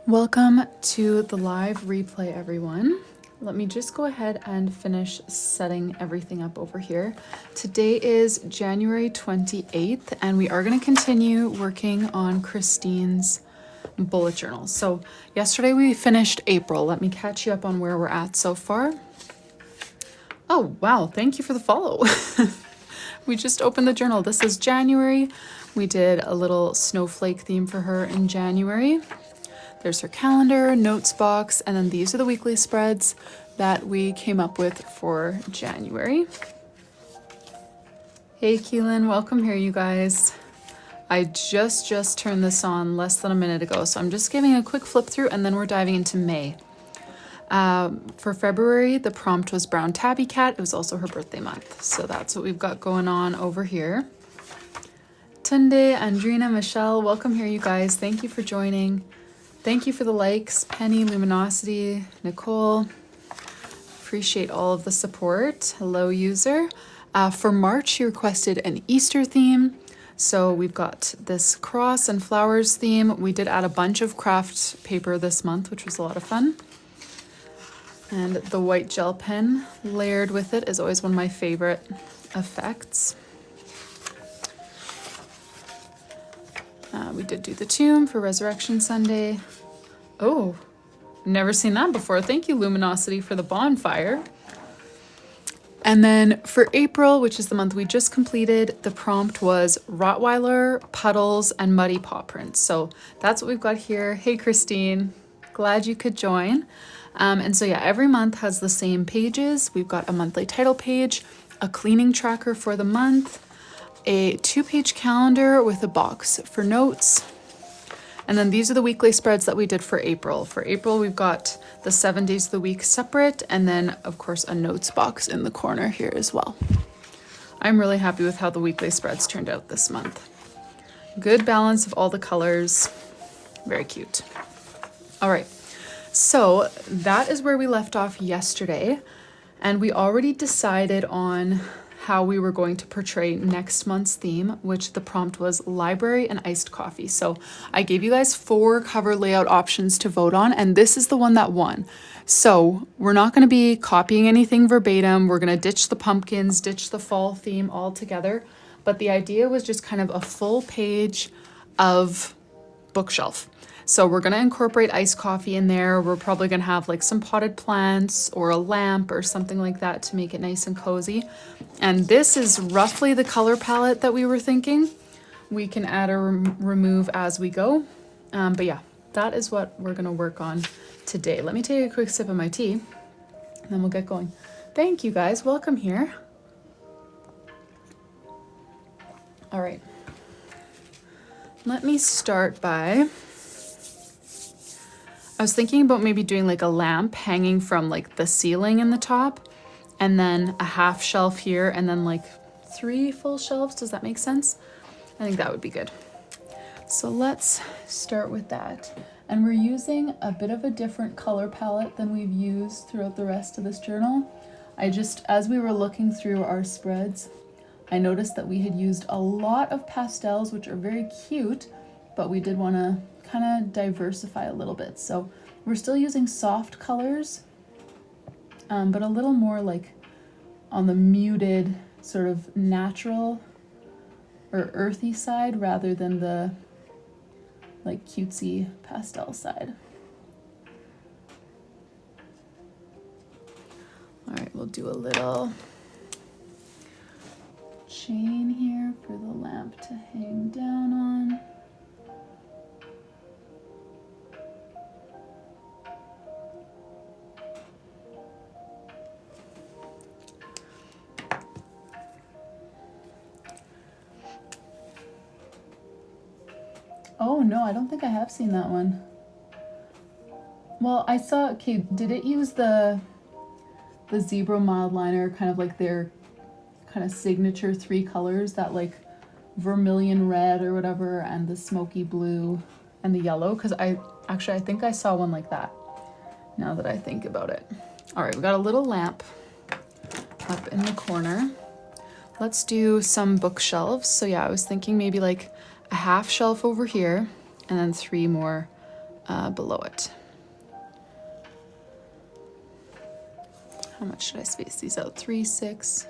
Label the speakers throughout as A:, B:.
A: Welcome to the live replay, everyone. Let me just go ahead and finish setting everything up over here. Today is January 28th, and we are going to continue working on Kristine's bullet journal. So yesterday we finished April. Let me catch you up on where we're at so far. Oh, wow. Thank you for the follow. We just opened the journal. This is January. We did a little snowflake theme for her in January. There's her calendar, notes box, and then these are the weekly spreads that we came up with for January. Hey Keelan, welcome here, you guys. I just turned this on less than a minute ago, so I'm just giving a quick flip through and then we're diving into May. For February, the prompt was Brown Tabby Cat. It was also her birthday month, so that's what we've got going on over here. Tunde, Andrina, Michelle, welcome here, you guys. Thank you for joining. Thank you for the likes, Penny, Luminosity, Nicole. Appreciate all of the support. Hello, user. For March, she requested an Easter theme. So we've got this cross and flowers theme. We did add a bunch of craft paper this month, which was a lot of fun. And the white gel pen layered with it is always one of my favorite effects. We did do the tomb for Resurrection Sunday. Oh, never seen that before. Thank you, Luminosity, for the bonfire. And then for April, which is the month we just completed, the prompt was Rottweiler, puddles, and muddy paw prints. So that's what we've got here. Hey, Kristine, glad you could join. And so yeah, every month has the same pages. We've got a monthly title page, a cleaning tracker for the month, a 2-page calendar with a box for notes. And then these are the weekly spreads that we did for April. For April, we've got the 7 days of the week separate, and then of course a notes box in the corner here as well. I'm really happy with how the weekly spreads turned out this month. Good balance of all the colors. Very cute. All right, so that is where we left off yesterday. And we already decided on how we were going to portray next month's theme, which the prompt was library and iced coffee. So I gave you guys 4 cover layout options to vote on, and this is the one that won. So we're not going to be copying anything verbatim. We're going to ditch the pumpkins, ditch the fall theme altogether. But the idea was just kind of a full page of bookshelf. So we're going to incorporate iced coffee in there. We're probably going to have like some potted plants or a lamp or something like that to make it nice and cozy. And this is roughly the color palette that we were thinking. We can add or remove as we go. But yeah, that is what we're going to work on today. Let me take a quick sip of my tea and then we'll get going. Thank you guys. Welcome here. All right. Let me start by... I was thinking about maybe doing like a lamp hanging from like the ceiling in the top, and then a half shelf here, and then like 3 full shelves. Does that make sense? I think that would be good. So let's start with that. And we're using a bit of a different color palette than we've used throughout the rest of this journal. As we were looking through our spreads, I noticed that we had used a lot of pastels, which are very cute, but we did want to kind of diversify a little bit. So we're still using soft colors, but a little more like on the muted sort of natural or earthy side rather than the like cutesy pastel side. All right, we'll do a little chain here for the lamp to hang down on. Oh no, I don't think I have seen that one. Well, I saw, okay, did it use the zebra mild liner, kind of like their kind of signature 3 colors, that like vermilion red or whatever, and the smoky blue and the yellow? Because I think I saw one like that, now that I think about it. All right, we got a little lamp up in the corner. Let's do some bookshelves. So yeah, I was thinking maybe like a half shelf over here, and then 3 more below it. How much should I space these out? 3, 6.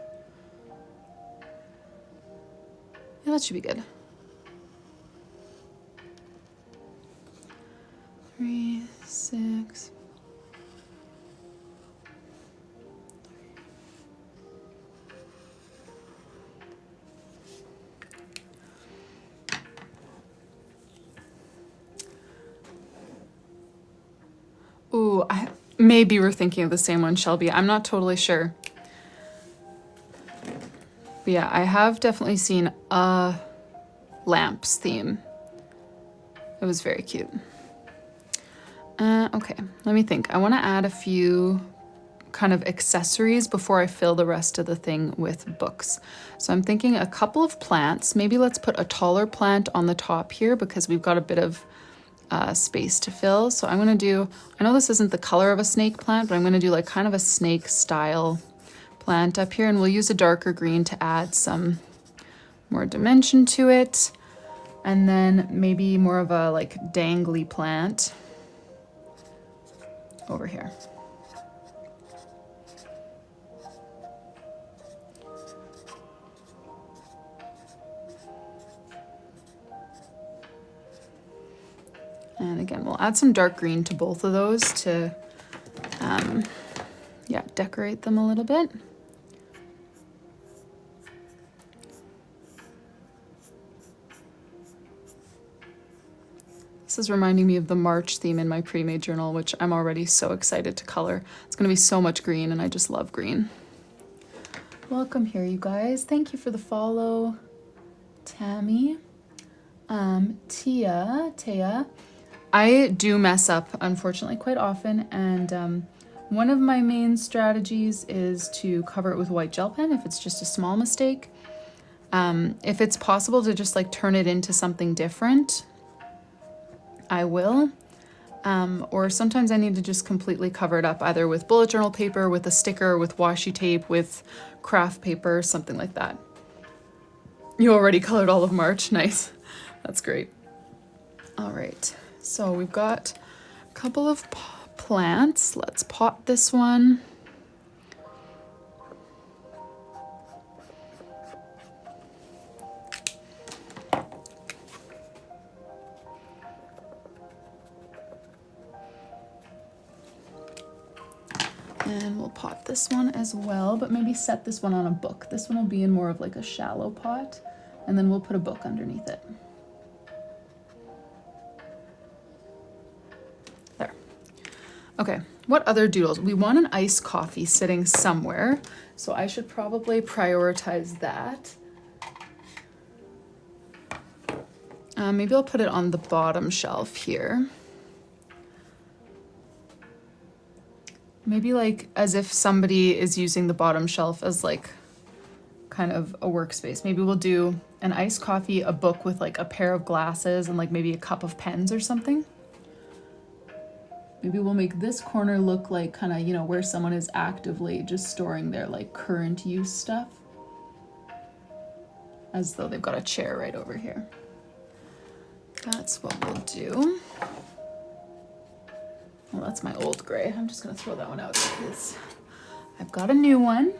A: Yeah, that should be good. 3, 6. Ooh, maybe we're thinking of the same one, Shelby. I'm not totally sure. But yeah, I have definitely seen a lamps theme. It was very cute. Okay, let me think. I want to add a few kind of accessories before I fill the rest of the thing with books. So I'm thinking a couple of plants. Maybe let's put a taller plant on the top here because we've got a bit of space to fill. So I'm going to do, I know this isn't the color of a snake plant, but I'm going to do like kind of a snake style plant up here, and we'll use a darker green to add some more dimension to it. And then maybe more of a like dangly plant over here. And again, we'll add some dark green to both of those to, yeah, decorate them a little bit. This is reminding me of the March theme in my pre-made journal, which I'm already so excited to color. It's going to be so much green, and I just love green. Welcome here, you guys. Thank you for the follow, Tammy. Tia. I do mess up, unfortunately, quite often, and one of my main strategies is to cover it with white gel pen if it's just a small mistake. If it's possible to just like turn it into something different, I will. Or sometimes I need to just completely cover it up, either with bullet journal paper, with a sticker, with washi tape, with craft paper, something like that. You already colored all of March. Nice. That's great. All right. So we've got a couple of plants. Let's pot this one. And we'll pot this one as well, but maybe set this one on a book. This one will be in more of like a shallow pot, and then we'll put a book underneath it. There. Okay, what other doodles? We want an iced coffee sitting somewhere, so I should probably prioritize that. Maybe I'll put it on the bottom shelf here. Maybe like as if somebody is using the bottom shelf as like kind of a workspace. Maybe we'll do an iced coffee, a book with like a pair of glasses, and like maybe a cup of pens or something. Maybe we'll make this corner look like kind of, you know, where someone is actively just storing their like current use stuff. As though they've got a chair right over here. That's what we'll do. Well, that's my old gray. I'm just gonna throw that one out because I've got a new one.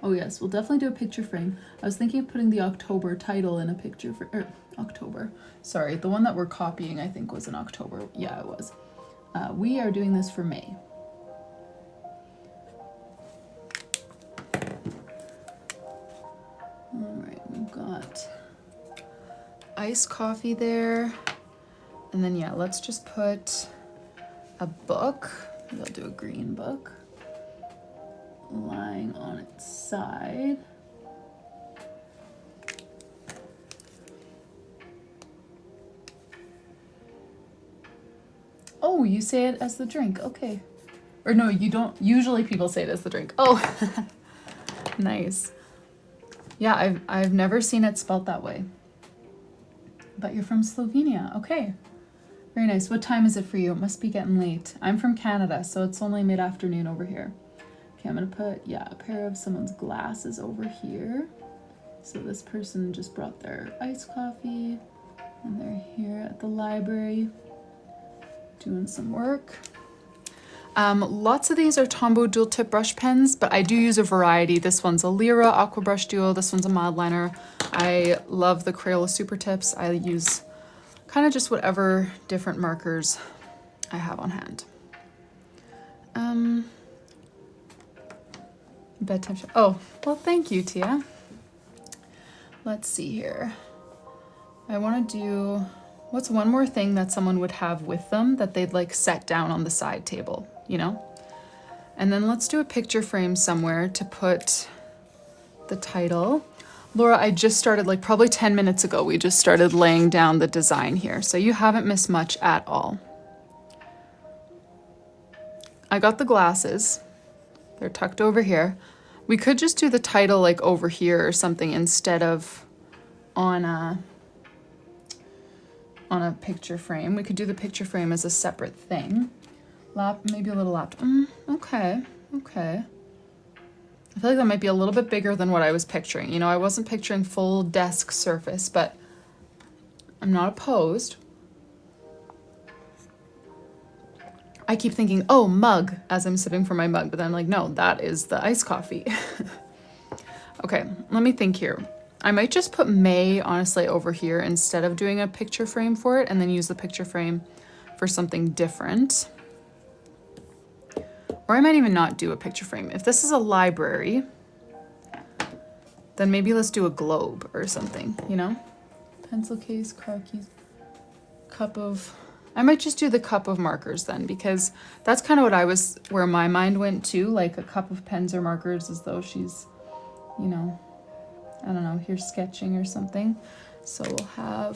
A: Oh yes, we'll definitely do a picture frame. I was thinking of putting the October title in a picture for, October. Sorry, the one that we're copying I think was in October. Yeah, it was. We are doing this for May. All right, we've got iced coffee there. And then yeah, let's just put a book, maybe I'll do a green book, lying on its side. Oh, you say it as the drink, okay. Or no, you don't, usually people say it as the drink. Oh, nice. Yeah, I've never seen it spelt that way. But you're from Slovenia, okay. Very nice. What time is it for you? It must be getting late. I'm from Canada, so it's only mid-afternoon over here. Okay, I'm gonna put, yeah, a pair of someone's glasses over here. So this person just brought their iced coffee, and they're here at the library. doing some work. Lots of these are Tombow dual tip brush pens, but I do use a variety. This one's a Lyra Aqua Brush Duo. This one's a mild liner. I love the Crayola Super Tips. I use kind of just whatever different markers I have on hand. Bedtime show. Oh, well, thank you, Tia. Let's see here. I want to do, what's one more thing that someone would have with them that they'd like set down on the side table, you know? And then let's do a picture frame somewhere to put the title. Laura, I just started like probably 10 minutes ago. We just started laying down the design here. So you haven't missed much at all. I got the glasses. They're tucked over here. We could just do the title like over here or something instead of on a picture frame. We could do the picture frame as a separate thing. Maybe a little laptop. Okay. I feel like that might be a little bit bigger than what I was picturing. You know, I wasn't picturing full desk surface, but I'm not opposed. I keep thinking, oh, mug, as I'm sipping from my mug, but then I'm like, no, that is the iced coffee. Okay, let me think here. I might just put May, honestly, over here instead of doing a picture frame for it and then use the picture frame for something different. Or I might even not do a picture frame. If this is a library, then maybe let's do a globe or something, you know? Pencil case, car keys, cup of... I might just do the cup of markers then, because that's kind of what where my mind went to, like a cup of pens or markers as though she's, you know, I don't know, here sketching or something. So we'll have,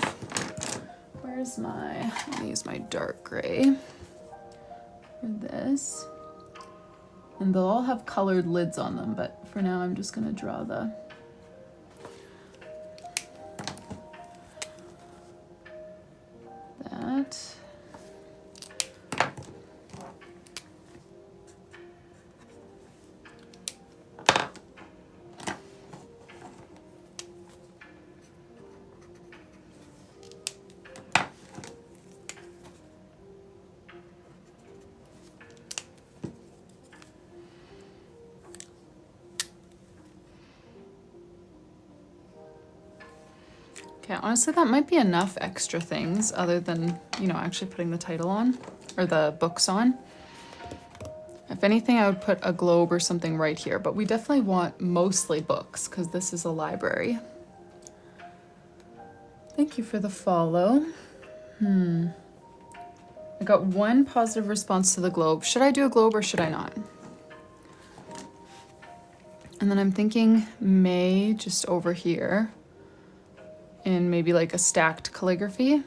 A: let me use my dark gray for this. And they'll all have colored lids on them, but for now I'm just gonna draw that. Okay, honestly, that might be enough extra things other than, you know, actually putting the title on or the books on. If anything, I would put a globe or something right here, but we definitely want mostly books because this is a library. Thank you for the follow. I got one positive response to the globe. Should I do a globe or should I not? And then I'm thinking May just over here. In maybe like a stacked calligraphy.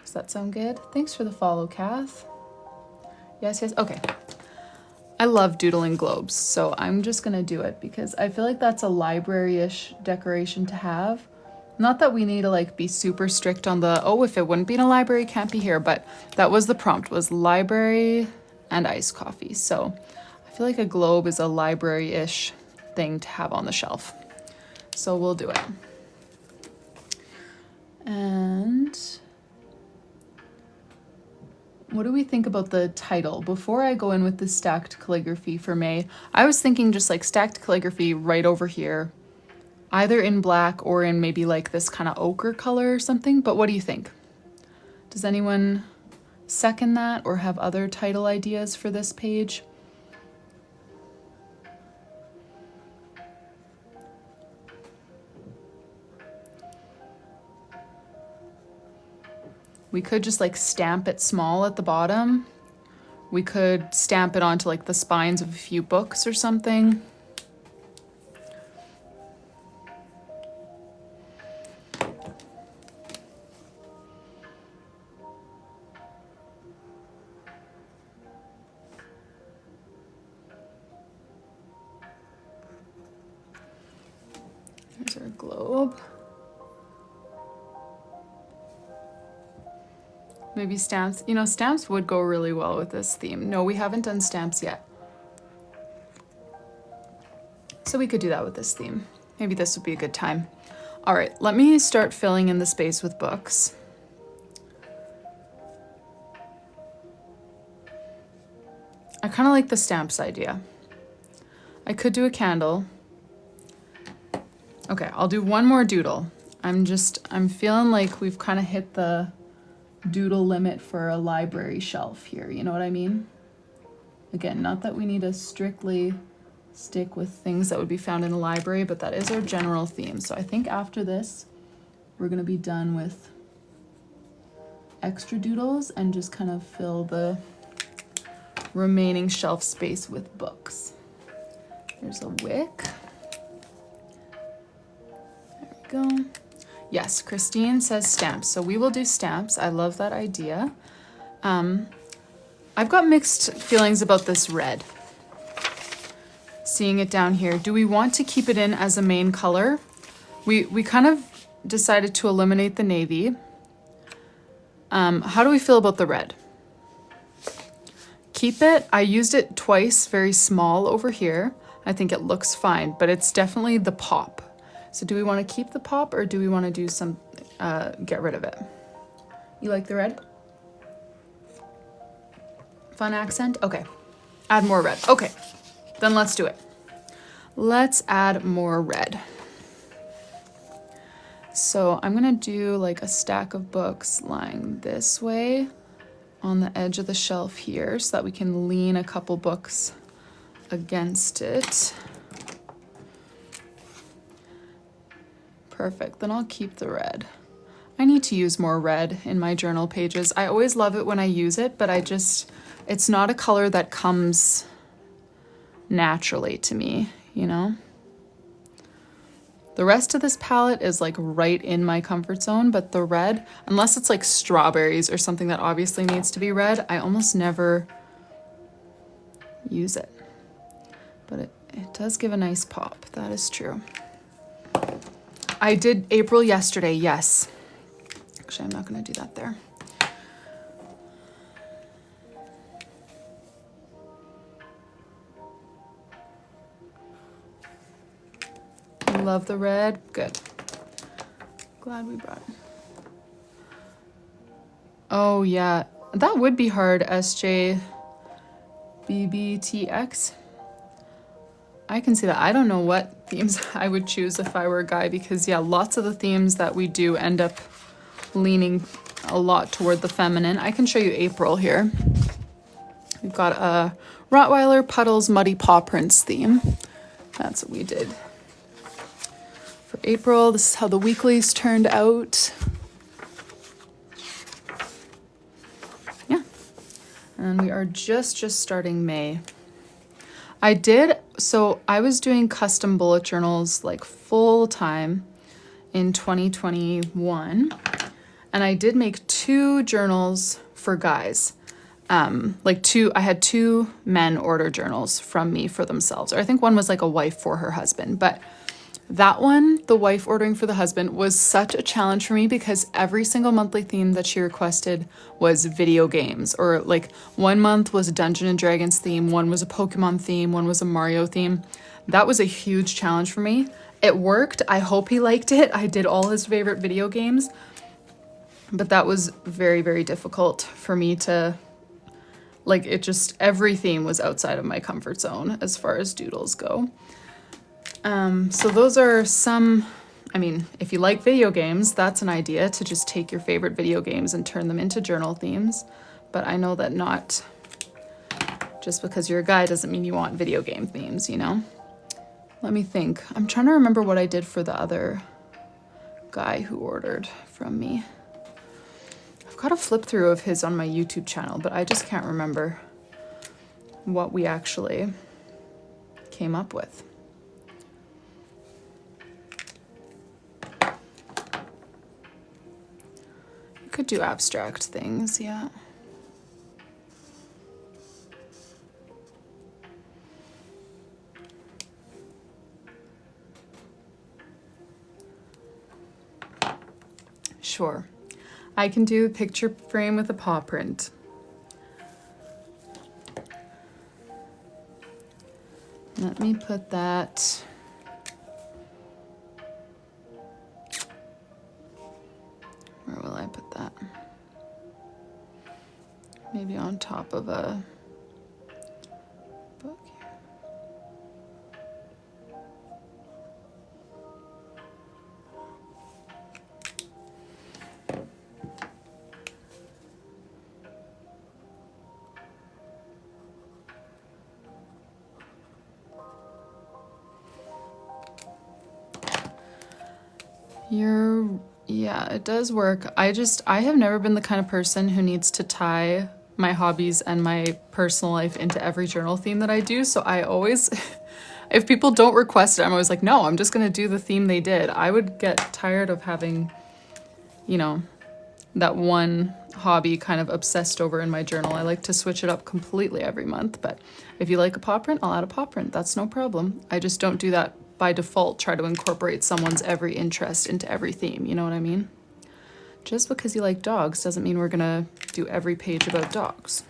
A: Does that sound good? Thanks for the follow, Kath. Yes, okay. I love doodling globes, so I'm just gonna do it because I feel like that's a library-ish decoration to have. Not that we need to like be super strict on the, oh, if it wouldn't be in a library, it can't be here, but that was the prompt, was library and iced coffee. So I feel like a globe is a library-ish thing to have on the shelf. So we'll do it. And what do we think about the title? Before I go in with the stacked calligraphy for May, I was thinking just like stacked calligraphy right over here, either in black or in maybe like this kind of ochre color or something. But what do you think? Does anyone second that or have other title ideas for this page? We could just like stamp it small at the bottom. We could stamp it onto like the spines of a few books or something. There's our globe. Maybe stamps. You know, stamps would go really well with this theme. No, we haven't done stamps yet. So we could do that with this theme. Maybe this would be a good time. All right, let me start filling in the space with books. I kind of like the stamps idea. I could do a candle. Okay, I'll do one more doodle. I'm feeling like we've kind of hit the doodle limit for a library shelf here. You know what I mean? Again, not that we need to strictly stick with things that would be found in a library, but that is our general theme. So I think after this, we're gonna be done with extra doodles and just kind of fill the remaining shelf space with books. There's a wick. There we go. Yes, Kristine says stamps, so we will do stamps. I love that idea. I've got mixed feelings about this red. Seeing it down here, do we want to keep it in as a main color? We kind of decided to eliminate the navy. How do we feel about the red? Keep it. I used it twice, very small over here. I think it looks fine, but it's definitely the pop. So do we want to keep the pop or do we want to do some, get rid of it? You like the red? Fun accent? Okay. Add more red. Okay, then let's do it. Let's add more red. So I'm gonna do like a stack of books lying this way on the edge of the shelf here so that we can lean a couple books against it. Perfect, then I'll keep the red. I need to use more red in my journal pages. I always love it when I use it, but it's not a color that comes naturally to me, you know? The rest of this palette is like right in my comfort zone, but the red, unless it's like strawberries or something that obviously needs to be red, I almost never use it. But it does give a nice pop, that is true. I did April yesterday, yes. Actually, I'm not gonna do that there. Love the red, good. Glad we brought it. Oh yeah, that would be hard, SJBBTX. I can see that. I don't know what themes I would choose if I were a guy because yeah, lots of the themes that we do end up leaning a lot toward the feminine. I can show you April here. We've got a Rottweiler Puddles Muddy Paw Prints theme. That's what we did. For April, this is how the weeklies turned out. Yeah, and we are just starting May. So I was doing custom bullet journals like full time in 2021, and I did make 2 journals for guys. I had 2 men order journals from me for themselves, or I think one was like a wife for her husband, but that one, the wife ordering for the husband, was such a challenge for me because every single monthly theme that she requested was video games, or like one month was a Dungeons and Dragons theme, one was a Pokemon theme, one was a Mario theme. That was a huge challenge for me. It worked. I hope he liked it. I did all his favorite video games, but that was very, very difficult for me to, like, every theme was outside of my comfort zone as far as doodles go. So those are some, I mean, if you like video games, that's an idea to just take your favorite video games and turn them into journal themes. But I know that not just because you're a guy doesn't mean you want video game themes, you know? Let me think. I'm trying to remember what I did for the other guy who ordered from me. I've got a flip through of his on my YouTube channel, but I just can't remember what we actually came up with. Could do abstract things, yeah. Sure. I can do a picture frame with a paw print. Let me put that. Where will I put that? Maybe on top of a Yeah, it does work. I have never been the kind of person who needs to tie my hobbies and my personal life into every journal theme that I do. So I always, if people don't request it, I'm always like, no, I'm just going to do the theme they did. I would get tired of having, you know, that one hobby kind of obsessed over in my journal. I like to switch it up completely every month. But if you like a paw print, I'll add a paw print. That's no problem. I just don't do that by default, try to incorporate someone's every interest into every theme, you know what I mean? Just because you like dogs doesn't mean we're gonna do every page about dogs.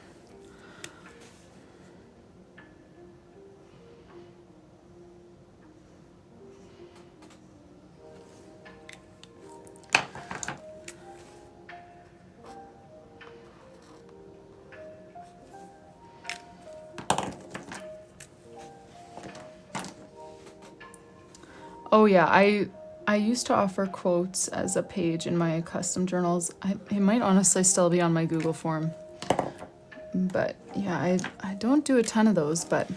A: Oh yeah, I used to offer quotes as a page in my custom journals. It might honestly still be on my Google form. But yeah, I don't do a ton of those, but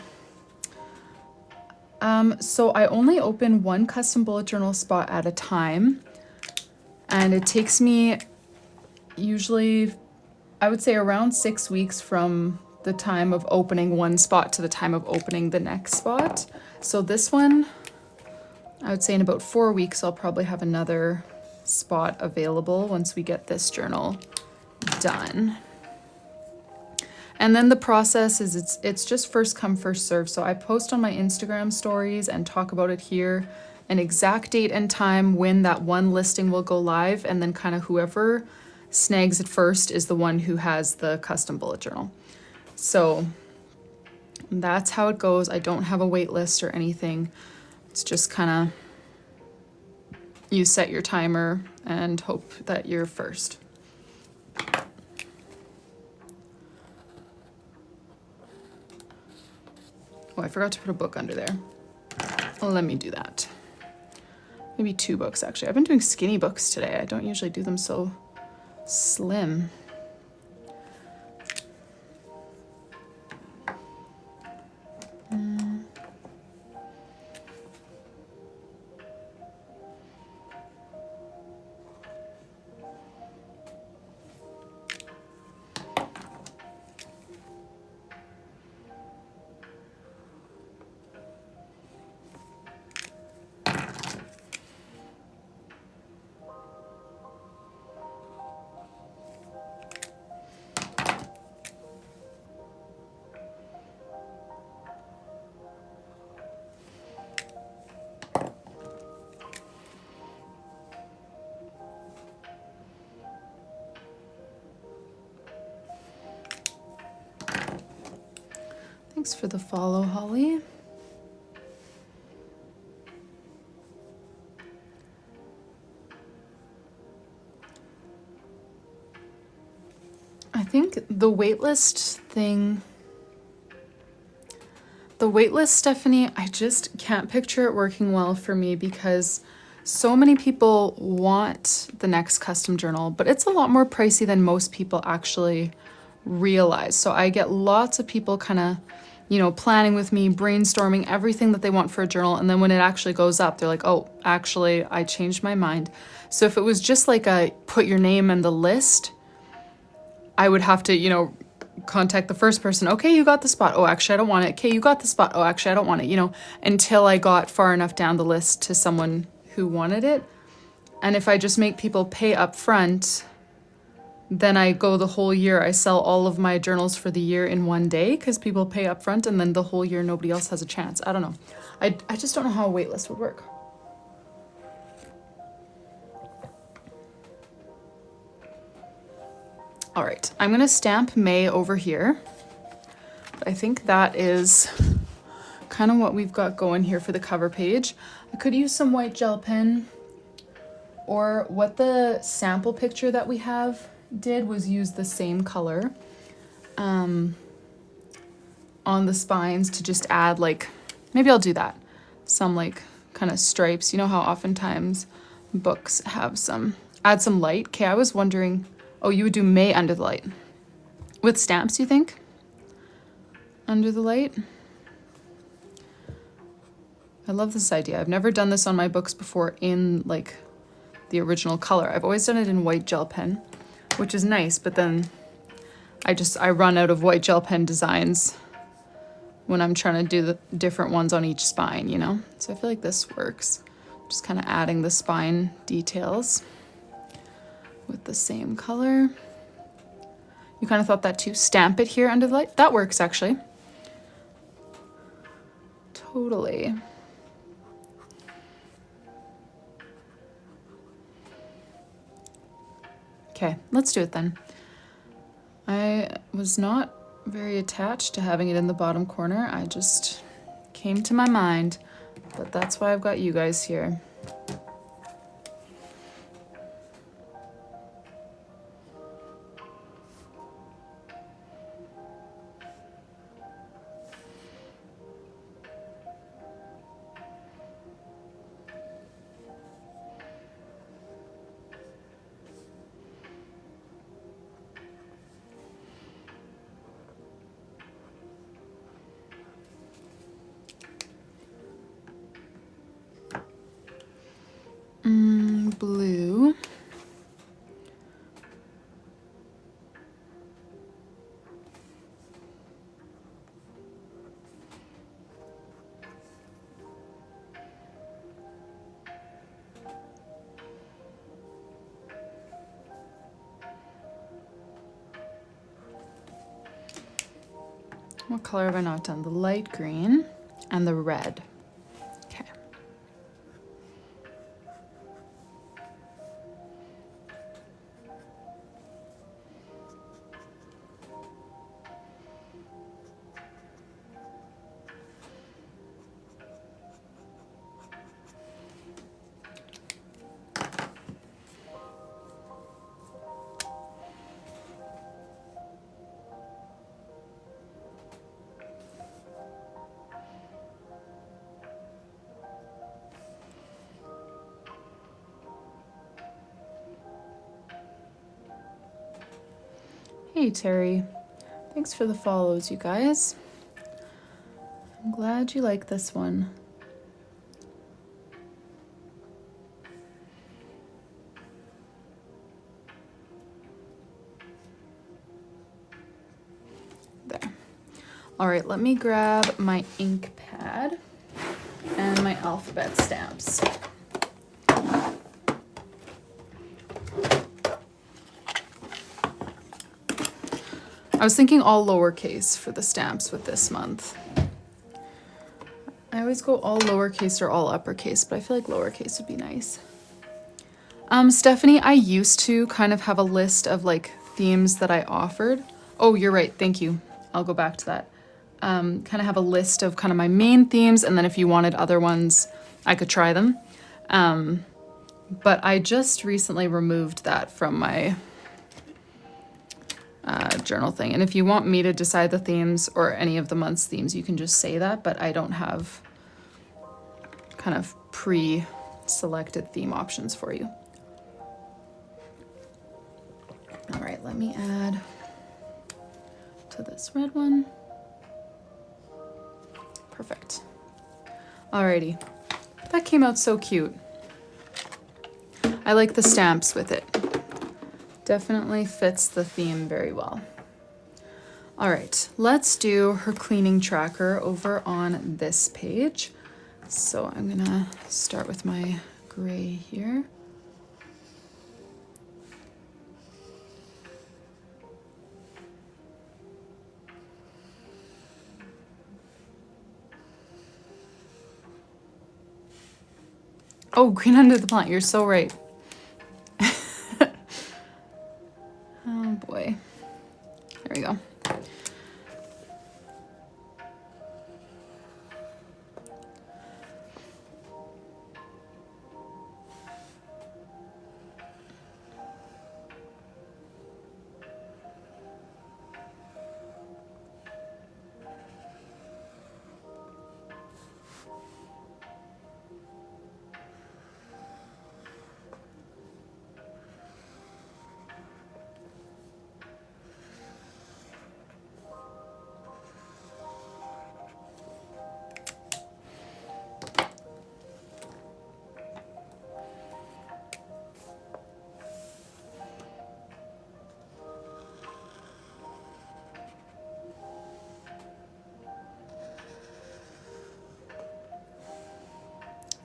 A: so I only open one custom bullet journal spot at a time, and it takes me usually, I would say, around 6 weeks from the time of opening one spot to the time of opening the next spot. So this one, I would say in about 4 weeks, I'll probably have another spot available once we get this journal done. And then the process is it's just first come, first serve. So I post on my Instagram stories and talk about it here, an exact date and time when that one listing will go live, and then kind of whoever snags it first is the one who has the custom bullet journal. So that's how it goes. I don't have a wait list or anything. It's just kind of, you set your timer and hope that you're first. Oh, I forgot to put a book under there. Let me do that. Maybe 2 books, actually. I've been doing skinny books today. I don't usually do them so slim. Thanks for the follow, Holly. I think the waitlist thing, Stephanie, I just can't picture it working well for me because so many people want the next custom journal, but it's a lot more pricey than most people actually realize. So I get lots of people kind of, you know, planning with me, brainstorming everything that they want for a journal. And then when it actually goes up, they're like, oh, actually, I changed my mind. So if it was just like a put your name in the list, I would have to, you know, contact the first person. Okay, you got the spot. Oh, actually, I don't want it. Okay, you got the spot. Oh, actually, I don't want it, you know, until I got far enough down the list to someone who wanted it. And if I just make people pay up front, then I go the whole year. I sell all of my journals for the year in one day because people pay up front, and then the whole year nobody else has a chance. I don't know. I just don't know how a waitlist would work. All right, I'm gonna stamp May over here. But I think that is kind of what we've got going here for the cover page. I could use some white gel pen, or what the sample picture that we have did was use the same color on the spines to just add, like, maybe I'll do that, some like kind of stripes. You know how oftentimes books have add some light. Okay, I was wondering, oh, you would do May under the light with stamps, you think? Under the light? I love this idea. I've never done this on my books before in like the original color. I've always done it in white gel pen, which is nice, but then I run out of white gel pen designs when I'm trying to do the different ones on each spine, you know? So I feel like this works. Just kind of adding the spine details with the same color. You kind of thought that too. Stamp it here under the light. That works actually. Totally. Okay, let's do it then. I was not very attached to having it in the bottom corner. I just came to my mind, but that's why I've got you guys here. Blue. What color have I not done? The light green and the red. Okay. Hey Terry, thanks for the follows, you guys. I'm glad you like this one. There. All right, let me grab my ink pad and my alphabet stamps. I was thinking all lowercase for the stamps with this month. I always go all lowercase or all uppercase, but I feel like lowercase would be nice. Stephanie, I used to kind of have a list of like themes that I offered. Oh, you're right. Thank you. I'll go back to that. Kind of have a list of kind of my main themes, and then if you wanted other ones, I could try them. But I just recently removed that from my journal thing. And if you want me to decide the themes or any of the month's themes, you can just say that, but I don't have kind of pre-selected theme options for you. All right, let me add to this red one. Perfect. Alrighty, that came out so cute. I like the stamps with it. Definitely fits the theme very well. All right, let's do her cleaning tracker over on this page. So I'm gonna start with my gray here. Oh, green under the plant, you're so right. Oh boy, there we go.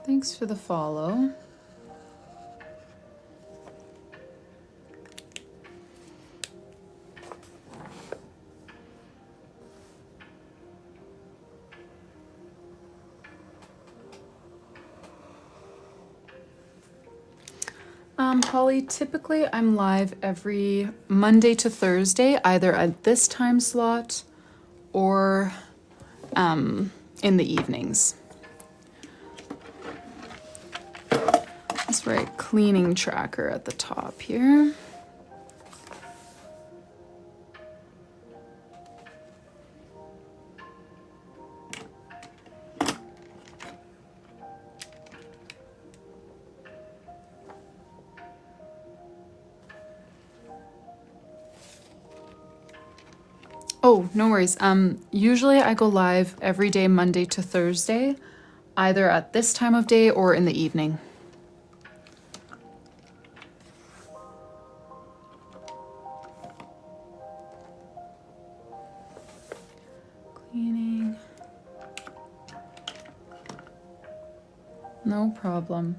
A: Thanks for the follow. Holly, typically I'm live every Monday to Thursday, either at this time slot or in the evenings. Let's write cleaning tracker at the top here. Oh, no worries. Usually I go live every day, Monday to Thursday, either at this time of day or in the evening. Cleaning. No problem.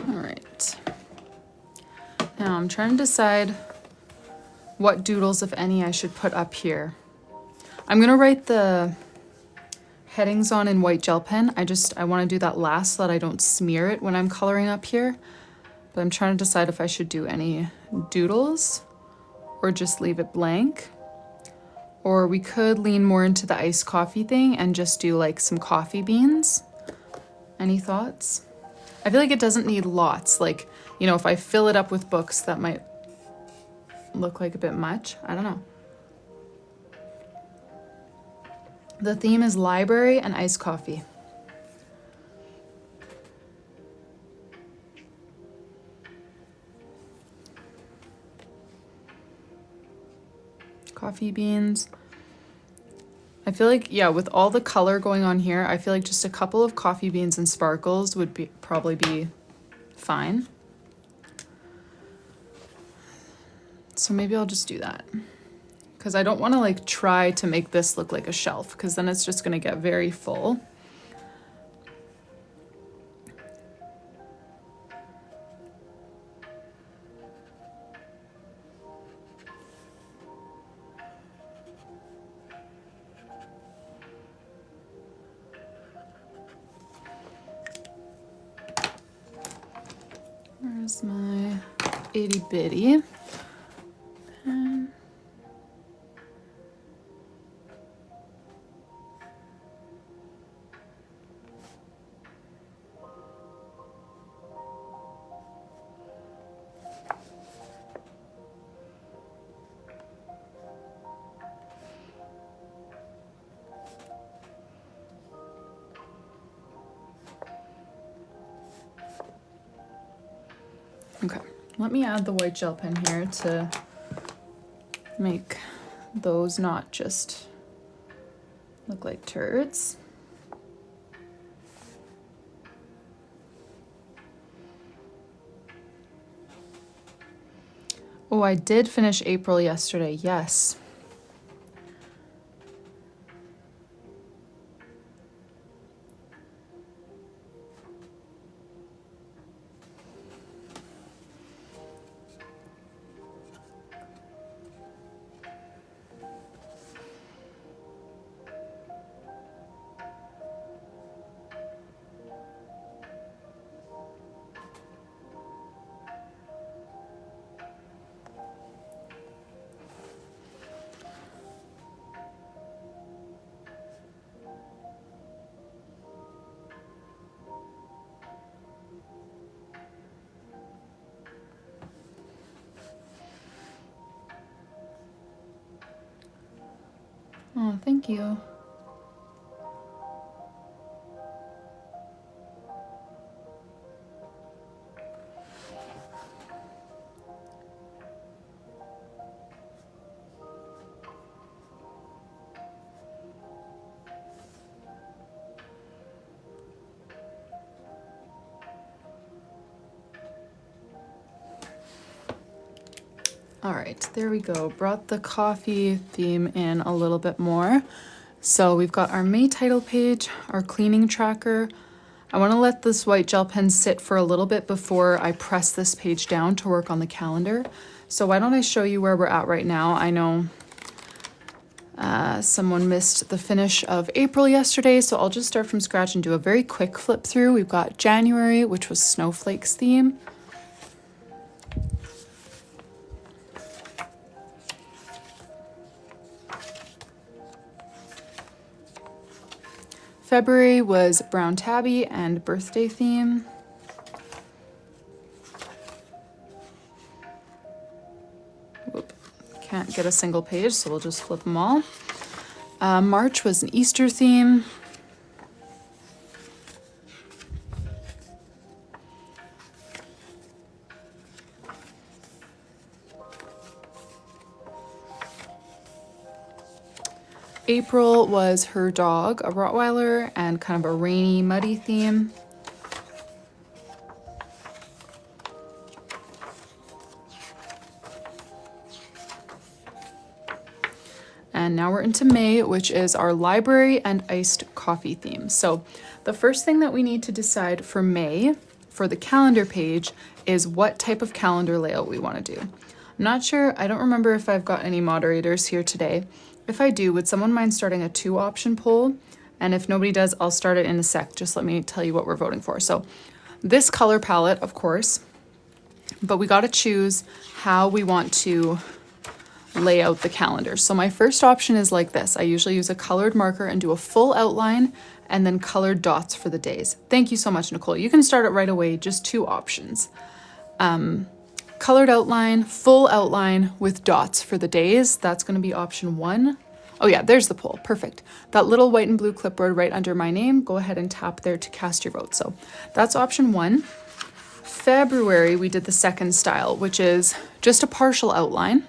A: All right. Now I'm trying to decide what doodles, if any, I should put up here. I'm gonna write the headings on in white gel pen. I want to do that last so that I don't smear it when I'm coloring up here. But I'm trying to decide if I should do any doodles or just leave it blank. Or we could lean more into the iced coffee thing and just do like some coffee beans. Any thoughts? I feel like it doesn't need lots. Like, you know, if I fill it up with books, that might look like a bit much. I don't know. The theme is library and iced coffee. Coffee beans. I feel like, yeah, with all the color going on here, I feel like just a couple of coffee beans and sparkles would probably be fine. So maybe I'll just do that. Because I don't want to like try to make this look like a shelf, because then it's just going to get very full. Where's my itty bitty pen? Okay, let me add the white gel pen here to make those not just look like turds. Oh, I did finish April yesterday, yes. Oh, thank you. All right, there we go. Brought the coffee theme in a little bit more. So we've got our May title page, our cleaning tracker. I want to let this white gel pen sit for a little bit before I press this page down to work on the calendar. So why don't I show you where we're at right now? I know someone missed the finish of April yesterday, so I'll just start from scratch and do a very quick flip through. We've got January, which was Snowflakes theme. February was Brown Tabby and birthday theme. Whoop. Can't get a single page, so we'll just flip them all. March was an Easter theme. April was her dog, a Rottweiler, and kind of a rainy, muddy theme. And now we're into May, which is our library and iced coffee theme. So the first thing that we need to decide for May, for the calendar page, is what type of calendar layout we want to do. I'm not sure, I don't remember if I've got any moderators here today. If I do, would someone mind starting a 2-option poll? And if nobody does, I'll start it in a sec. Just let me tell you what we're voting for. So this color palette, of course, but we got to choose how we want to lay out the calendar. So my first option is like this. I usually use a colored marker and do a full outline and then colored dots for the days. Thank you so much, Nicole. You can start it right away, just 2 options. Colored outline, full outline with dots for the days. That's going to be option 1. Oh yeah, there's the poll. Perfect. That little white and blue clipboard right under my name, go ahead and tap there to cast your vote. So that's option 1. February, we did the second style, which is just a partial outline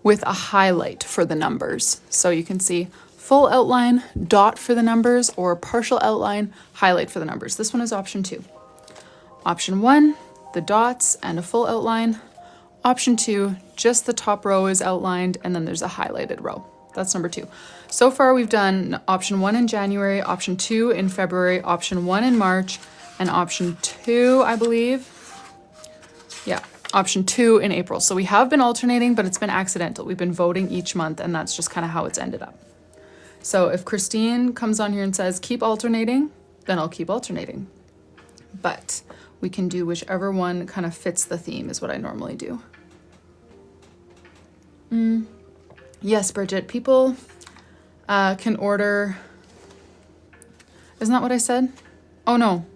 A: with a highlight for the numbers. So you can see full outline, dot for the numbers, or partial outline, highlight for the numbers. This one is option 2. Option 1, the dots and a full outline. Option 2, just the top row is outlined and then there's a highlighted row. That's number 2. So far we've done option 1 in January, option 2 in February, option 1 in March, and option 2, I believe. Yeah, option 2 in April. So we have been alternating, but it's been accidental. We've been voting each month and that's just kind of how it's ended up. So if Kristine comes on here and says, keep alternating, then I'll keep alternating. But we can do whichever one kind of fits the theme is what I normally do. Yes, Bridget, people can order. Isn't that what I said? Oh no.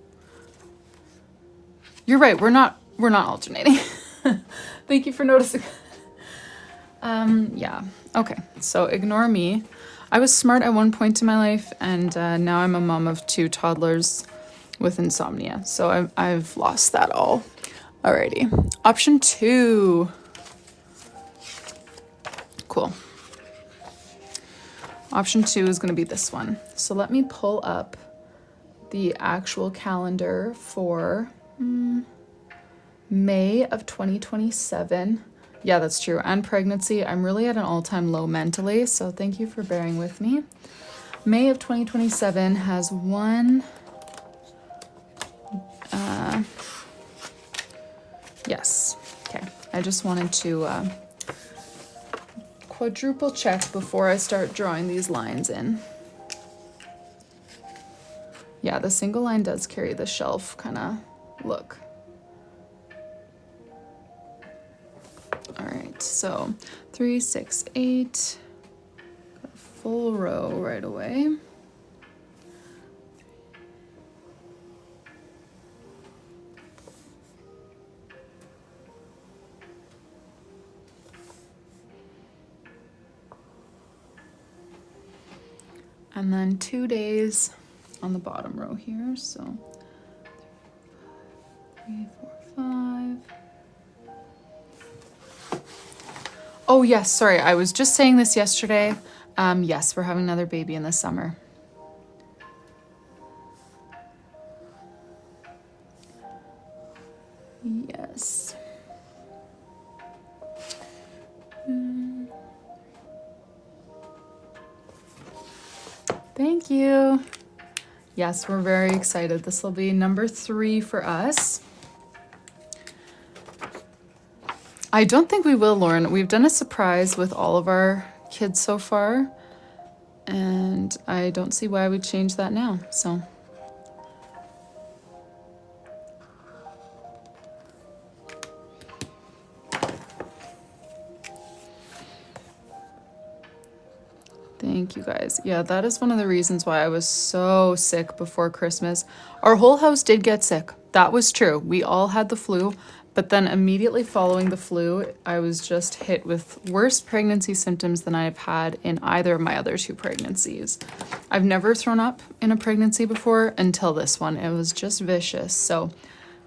A: You're right, we're not alternating. Thank you for noticing. Yeah, okay, so ignore me. I was smart at one point in my life and now I'm a mom of 2 toddlers with insomnia. So I've lost that all. Alrighty, option 2. Cool. Option 2 is going to be this one. So let me pull up the actual calendar for May of 2027. Yeah, that's true. And pregnancy. I'm really at an all-time low mentally, so thank you for bearing with me. May of 2027 has one. Yes. Okay. I just wanted to quadruple check before I start drawing these lines in. Yeah, the single line does carry the shelf kind of look. All right, so 3, 6, 8, got a full row right away. And then 2 days on the bottom row here. So 3, 4, 5. Oh yes, sorry, I was just saying this yesterday. Yes, we're having another baby in the summer. Yes. Thank you. Yes, we're very excited. This will be number 3 for us. I don't think we will, Lauren. We've done a surprise with all of our kids so far, and I don't see why we'd change that now, so. Thank you guys. Yeah, that is one of the reasons why I was so sick before Christmas. Our whole house did get sick. That was true. We all had the flu, but then immediately following the flu, I was just hit with worse pregnancy symptoms than I've had in either of my other 2 pregnancies. I've never thrown up in a pregnancy before until this one. It was just vicious. So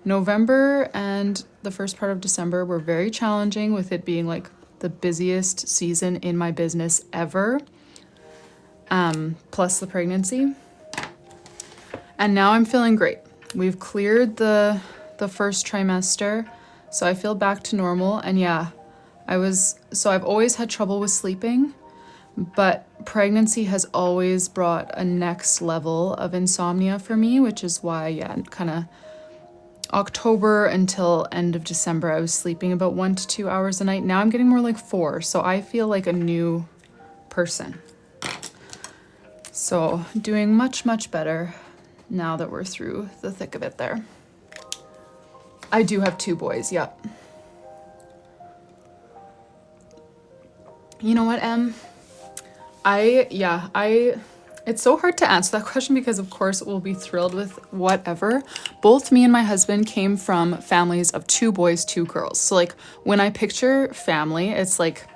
A: November and the first part of December were very challenging, with it being like the busiest season in my business ever. Plus the pregnancy. And now I'm feeling great. We've cleared the first trimester, so I feel back to normal. And yeah, I've always had trouble with sleeping, but pregnancy has always brought a next level of insomnia for me, which is why, yeah, kind of October until end of December, I was sleeping about 1 to 2 hours a night. Now I'm getting more like 4, so I feel like a new person. So doing much, much better now that we're through the thick of it there. I do have 2 boys, yep. You know what, Em? It's so hard to answer that question because of course we'll be thrilled with whatever. Both me and my husband came from families of 2 boys, 2 girls. So like when I picture family, it's like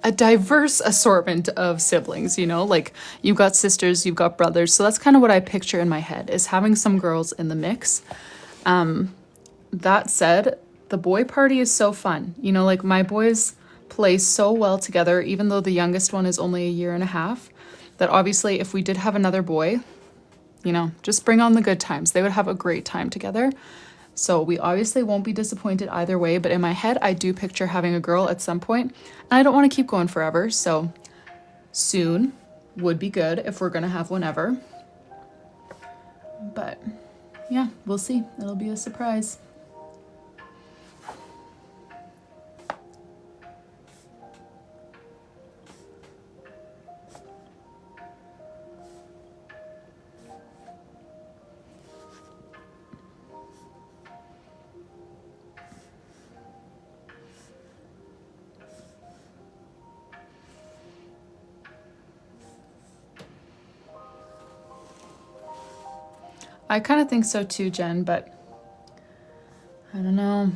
A: a diverse assortment of siblings, you know, like you've got sisters, you've got brothers. So that's kind of what I picture in my head, is having some girls in the mix. That said, the boy party is so fun. You know, like my boys play so well together, even though the youngest one is only 1.5 years, that obviously if we did have another boy, you know, just bring on the good times. They would have a great time together. So we obviously won't be disappointed either way, but in my head, I do picture having a girl at some point, and I don't want to keep going forever. So soon would be good if we're going to have one ever. But yeah, we'll see. It'll be a surprise. I kind of think so too, Jen, but I don't know.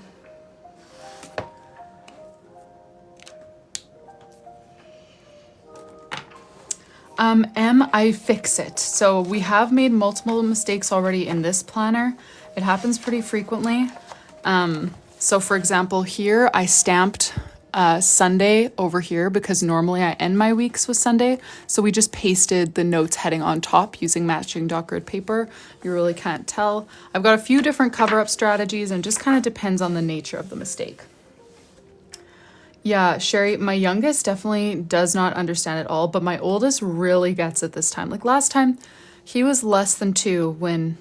A: I fix it. So we have made multiple mistakes already in this planner. It happens pretty frequently. So for example, here I stamped Sunday over here because normally I end my weeks with Sunday. So we just pasted the notes heading on top using matching dot grid paper. You really can't tell. I've got a few different cover up strategies, and just kind of depends on the nature of the mistake. Yeah, Sherry, my youngest definitely does not understand it all, but my oldest really gets it this time. Like last time, he was less than 2 when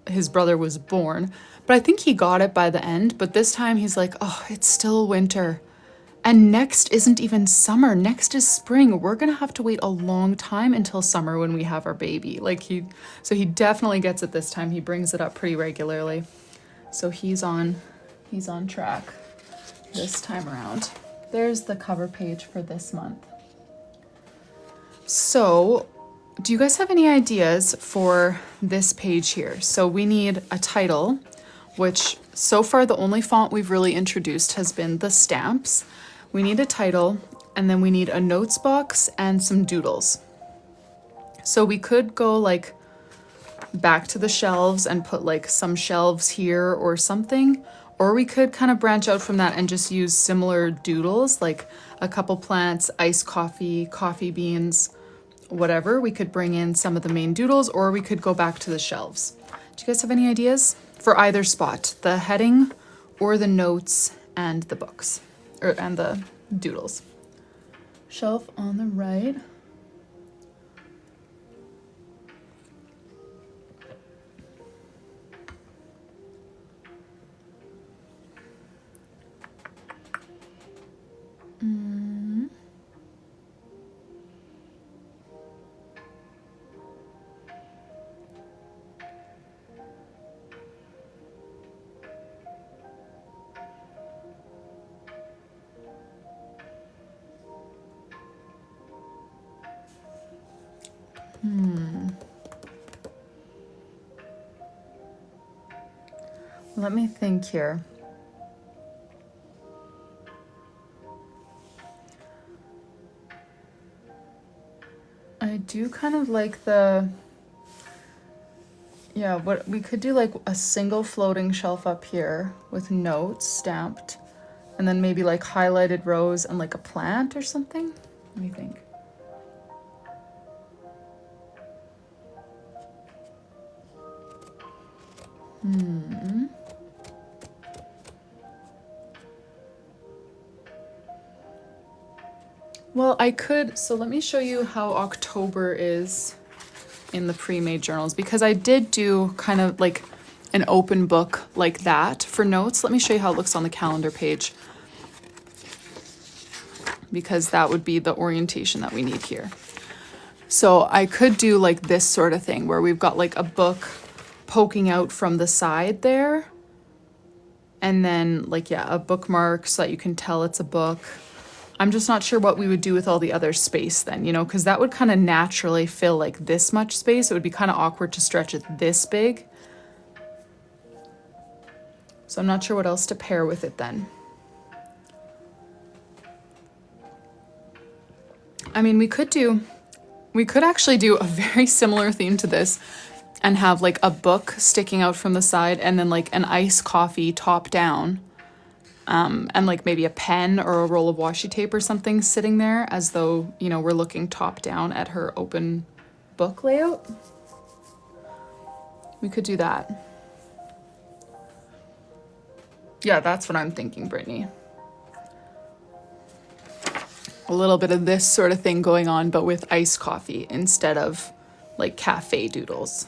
A: his brother was born, but I think he got it by the end. But this time he's like, oh, it's still winter. And next isn't even summer. Next is spring. We're going to have to wait a long time until summer when we have our baby. So he definitely gets it this time. He brings it up pretty regularly. So he's on track this time around. There's the cover page for this month. So do you guys have any ideas for this page here? So we need a title, which so far the only font we've really introduced has been the stamps. We need a title, and then we need a notes box and some doodles. So we could go like back to the shelves and put like some shelves here or something, or we could kind of branch out from that and just use similar doodles, like a couple plants, iced coffee, coffee beans, whatever. We could bring in some of the main doodles, or we could go back to the shelves. Do you guys have any ideas for either spot, the heading or the notes and the books, and the doodles? Shelf on the right. Let me think here. I do kind of like the, yeah, what we could do, like a single floating shelf up here with notes stamped, and then maybe like highlighted rows and like a plant or something. Let me think. Well, I could, so let me show you how October is in the pre-made journals, because I did do kind of like an open book like that for notes. Let me show you how it looks on the calendar page, because that would be the orientation that we need here. So I could do like this sort of thing where we've got like a book poking out from the side there, and then like, yeah, a bookmark so that you can tell it's a book. I'm just not sure what we would do with all the other space then, you know, because that would kind of naturally fill like this much space. It would be kind of awkward to stretch it this big. So I'm not sure what else to pair with it then. I mean, we could actually do a very similar theme to this and have like a book sticking out from the side, and then like an iced coffee top down. And like maybe a pen or a roll of washi tape or something sitting there, as though, you know, we're looking top down at her open book layout. We could do that. Yeah, that's what I'm thinking, Brittany. A little bit of this sort of thing going on, but with iced coffee instead of like cafe doodles.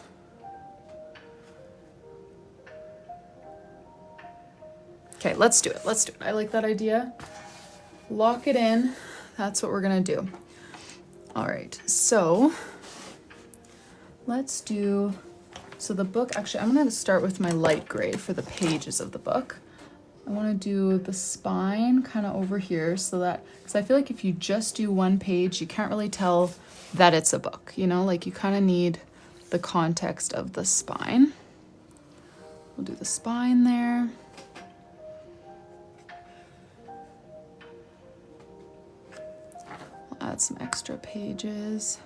A: Okay, let's do it. Let's do it. I like that idea. Lock it in. That's what we're gonna do. All right, so let's do, so the book, actually, I'm gonna start with my light gray for the pages of the book. I wanna do the spine kind of over here so that, because I feel like if you just do one page, you can't really tell that it's a book, you know, like you kind of need the context of the spine. We'll do the spine there. Add some extra pages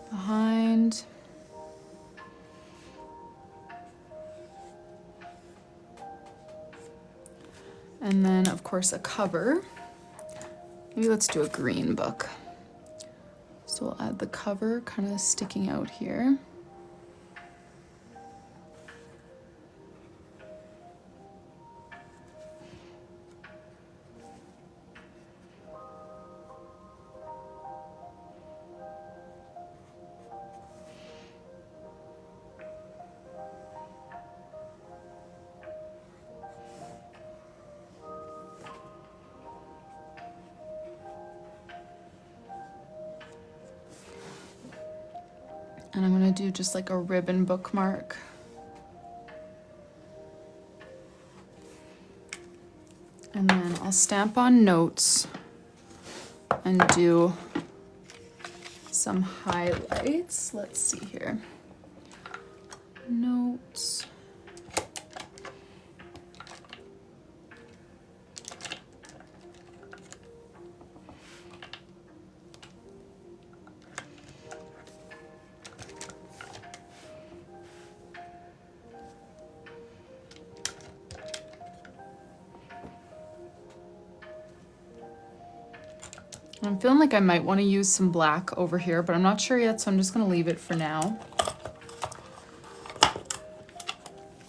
A: behind. And then, of course, a cover. Maybe let's do a green book. So we'll add the cover kind of sticking out here. And I'm gonna do just like a ribbon bookmark. And then I'll stamp on notes and do some highlights. Let's see here. Notes. I'm feeling like I might want to use some black over here, but I'm not sure yet, so I'm just going to leave it for now.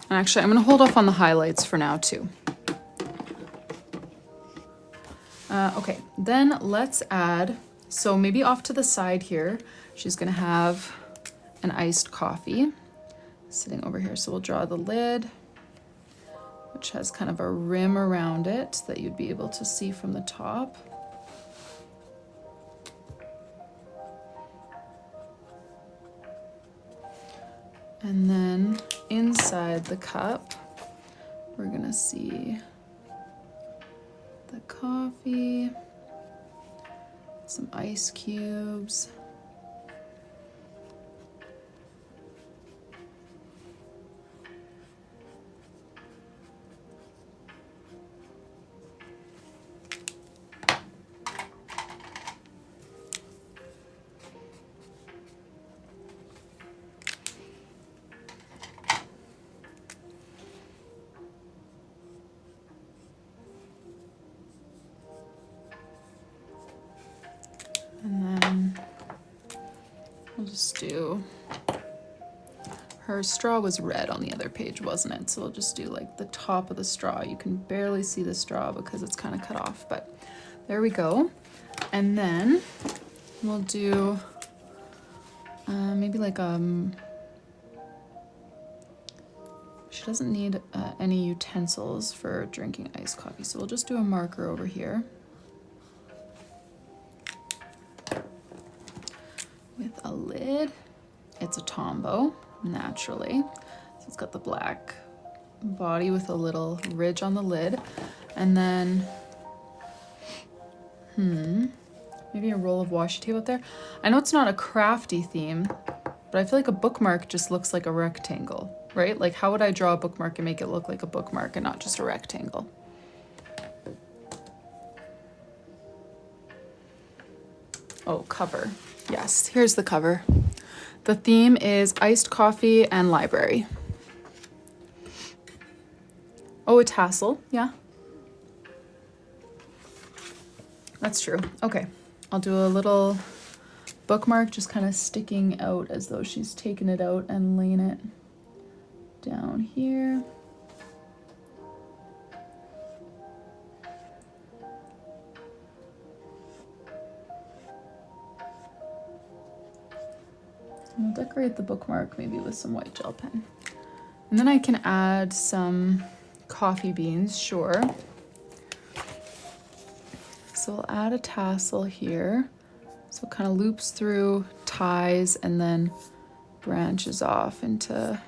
A: And actually, I'm going to hold off on the highlights for now too. Okay, then let's add, so maybe off to the side here, she's going to have an iced coffee sitting over here. So we'll draw the lid, which has kind of a rim around it that you'd be able to see from the top. And then inside the cup, we're gonna see the coffee, some ice cubes. And then we'll just do, her straw was red on the other page, wasn't it? So we'll just do like the top of the straw. You can barely see the straw because it's kind of cut off, but there we go. And then we'll do maybe like she doesn't need any utensils for drinking iced coffee, so we'll just do a marker over here with a lid. It's a Tombow, naturally. So it's got the black body with a little ridge on the lid. And then, maybe a roll of washi tape up there. I know it's not a crafty theme, but I feel like a bookmark just looks like a rectangle, right? Like, how would I draw a bookmark and make it look like a bookmark and not just a rectangle? Oh, cover. Yes, here's the cover. The theme is iced coffee and library. Oh, a tassel, yeah. That's true. Okay, I'll do a little bookmark just kind of sticking out as though she's taken it out and laying it down here. And I'll decorate the bookmark maybe with some white gel pen. And then I can add some coffee beans, sure. So I'll add a tassel here. So it kind of loops through, ties, and then branches off into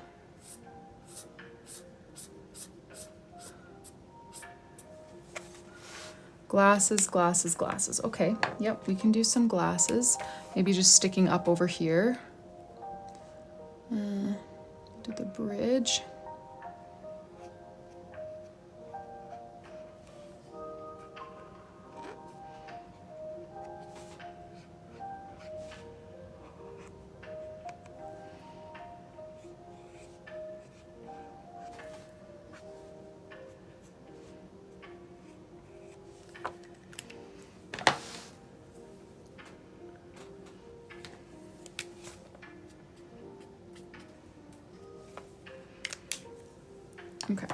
A: glasses, glasses, glasses. Okay, yep, we can do some glasses. Maybe just sticking up over here. Do the bridge. Okay.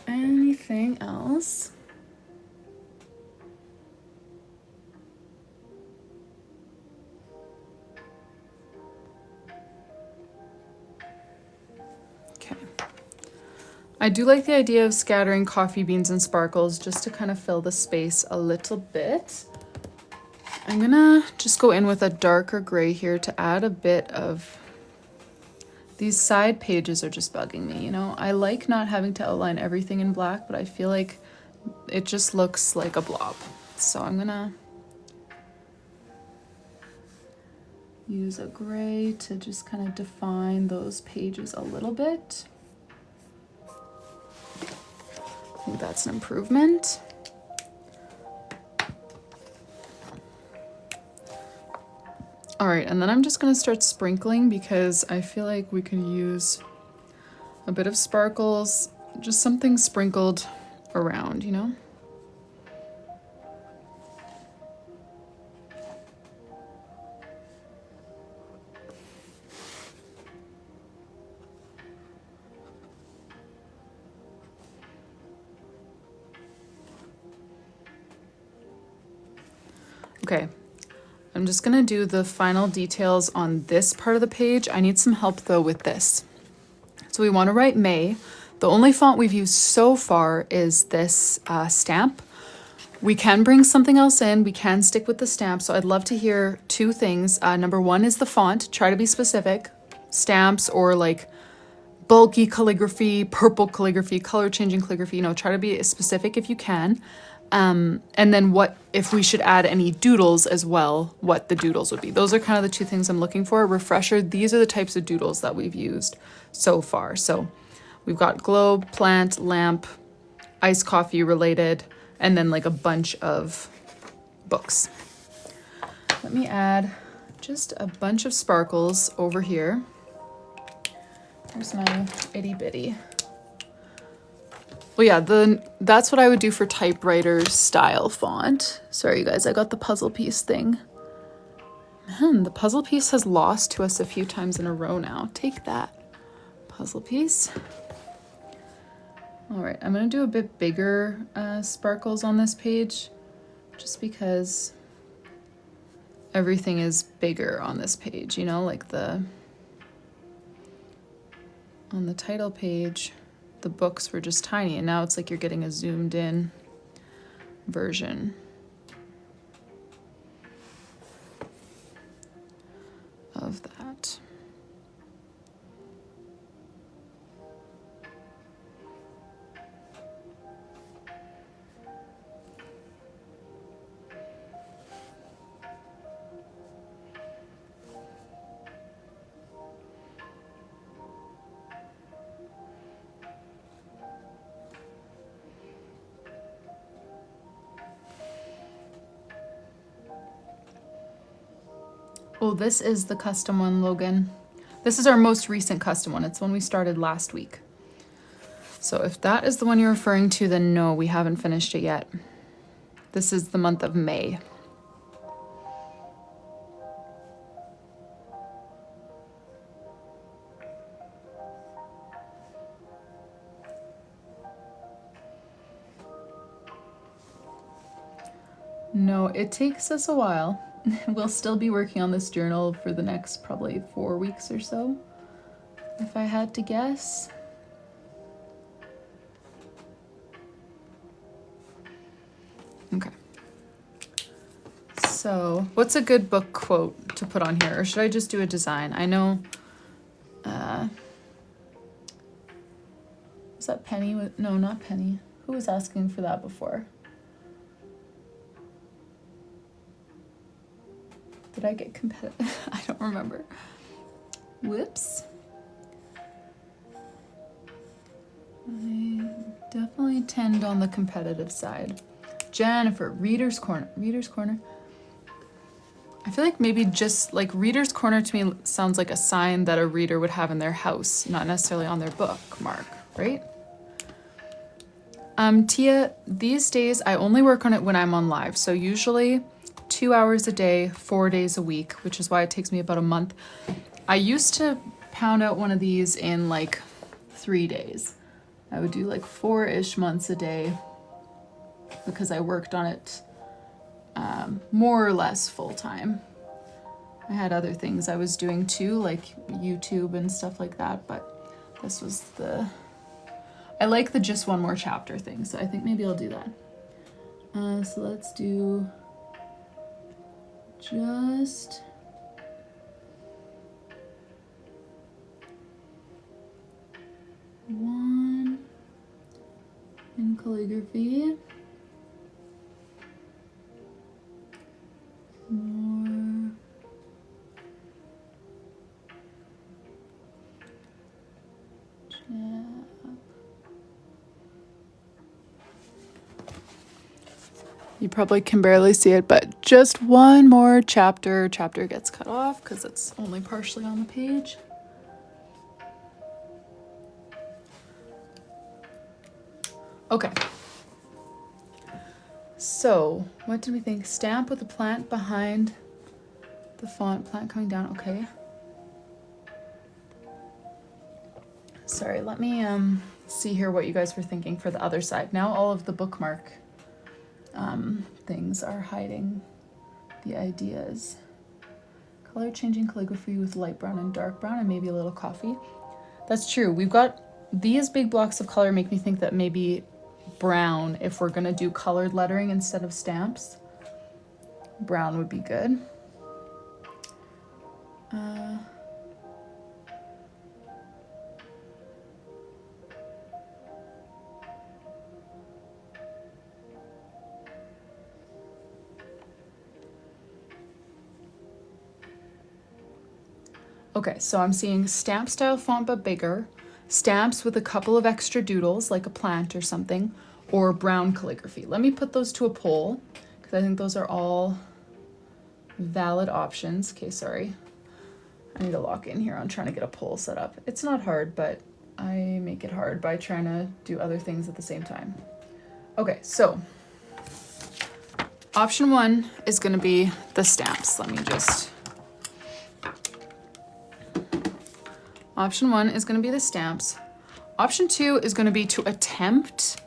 A: Anything else? Okay. I do like the idea of scattering coffee beans and sparkles just to kind of fill the space a little bit. I'm gonna just go in with a darker gray here to add a bit of. These side pages are just bugging me, you know? I like not having to outline everything in black, but I feel like it just looks like a blob. So I'm gonna use a gray to just kind of define those pages a little bit. I think that's an improvement. All right, and then I'm just gonna start sprinkling because I feel like we could use a bit of sparkles, just something sprinkled around, you know? Okay, I'm just gonna do the final details on this part of the page. I need some help though with this. So we wanna write May. The only font we've used so far is this stamp. We can bring something else in. We can stick with the stamp. So I'd love to hear two things. Number one is the font. Try to be specific. Stamps or like bulky calligraphy, purple calligraphy, color changing calligraphy. You know, try to be specific if you can. And then what if we should add any doodles as well, what the doodles would be. Those are kind of the two things I'm looking for. Refresher, these are the types of doodles that we've used so far. So we've got globe, plant, lamp, iced coffee related, and then like a bunch of books. Let me add just a bunch of sparkles over here. Here's my itty bitty. Well, yeah, that's what I would do for typewriter style font. Sorry, you guys, I got the puzzle piece thing. Man, the puzzle piece has lost to us a few times in a row now. Take that, puzzle piece. All right, I'm gonna do a bit bigger sparkles on this page, just because everything is bigger on this page, you know, like on the title page, the books were just tiny, and now it's like you're getting a zoomed in version of that. Oh, this is the custom one, Logan. This is our most recent custom one. It's one we started last week. So if that is the one you're referring to, then no, we haven't finished it yet. This is the month of May. No, it takes us a while. We'll still be working on this journal for the next probably 4 weeks or so, if I had to guess. Okay. So, what's a good book quote to put on here? Or should I just do a design? I know, was that Penny? No, not Penny. Who was asking for that before? Did I get competitive? I don't remember. Whoops. I definitely tend on the competitive side. Jennifer, Reader's Corner. Reader's Corner. I feel like maybe just like Reader's Corner to me sounds like a sign that a reader would have in their house, not necessarily on their bookmark, right? Tia, these days I only work on it when I'm on live. So usually 2 hours a day, 4 days a week, which is why it takes me about a month. I used to pound out one of these in like 3 days. I would do like 4-ish months a day because I worked on it more or less full time. I had other things I was doing too, like YouTube and stuff like that, but this was I like the just one more chapter thing, so I think maybe I'll do that. So let's do just one in calligraphy. More. You probably can barely see it, but just one more chapter. Chapter gets cut off because it's only partially on the page. Okay. So, what did we think? Stamp with a plant behind the font, plant coming down, okay. Sorry, let me see here what you guys were thinking for the other side. Now all of the bookmark things are hiding the ideas. Color changing calligraphy with light brown and dark brown and maybe a little coffee. That's true. We've got these big blocks of color make me think that maybe brown, if we're gonna do colored lettering instead of stamps, brown would be good. Okay, so I'm seeing stamp style font but bigger, stamps with a couple of extra doodles like a plant or something, or brown calligraphy. Let me put those to a poll because I think those are all valid options. Okay, sorry. I need to lock in here on trying to get a poll set up. It's not hard, but I make it hard by trying to do other things at the same time. Okay, so option 1 is going to be the stamps. Let me just... Option 1 is going to be the stamps. Option 2 is going to be to attempt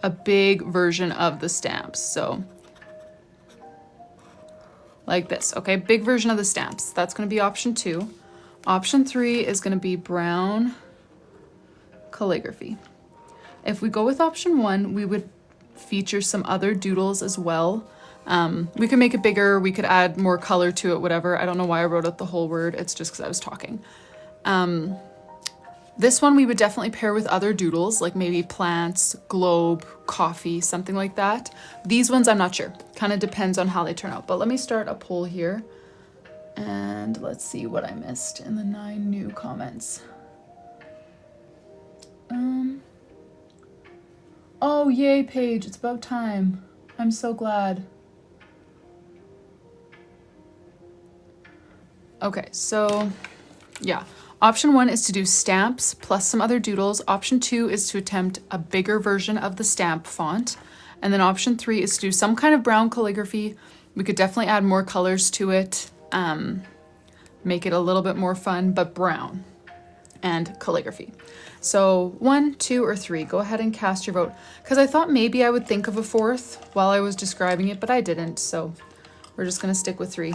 A: a big version of the stamps. So like this, okay? Big version of the stamps. That's going to be option 2. Option 3 is going to be brown calligraphy. If we go with option 1, we would feature some other doodles as well. We could make it bigger, we could add more color to it, whatever. I don't know why I wrote out the whole word, it's just because I was talking. This one we would definitely pair with other doodles, like maybe plants, globe, coffee, something like that. These ones I'm not sure, kind of depends on how they turn out. But let me start a poll here, and let's see what I missed in the 9 new comments. Oh, yay, Paige, it's about time. I'm so glad. Okay, so yeah, option 1 is to do stamps plus some other doodles. Option 2 is to attempt a bigger version of the stamp font. And then option 3 is to do some kind of brown calligraphy. We could definitely add more colors to it, make it a little bit more fun, but brown and calligraphy. So 1, 2, or 3, go ahead and cast your vote. Because I thought maybe I would think of a 4th while I was describing it, but I didn't. So we're just gonna stick with 3.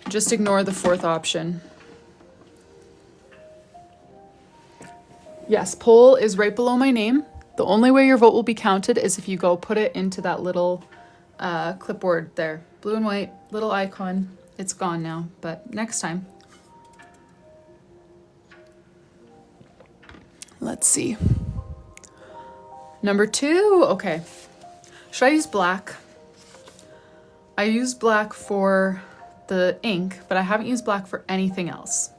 A: Just ignore the 4th option. Yes, poll is right below my name. The only way your vote will be counted is if you go put it into that little clipboard there. Blue and white, little icon. It's gone now, but next time. Let's see. Number 2, okay. Should I use black? I use black for the ink, but I haven't used black for anything else.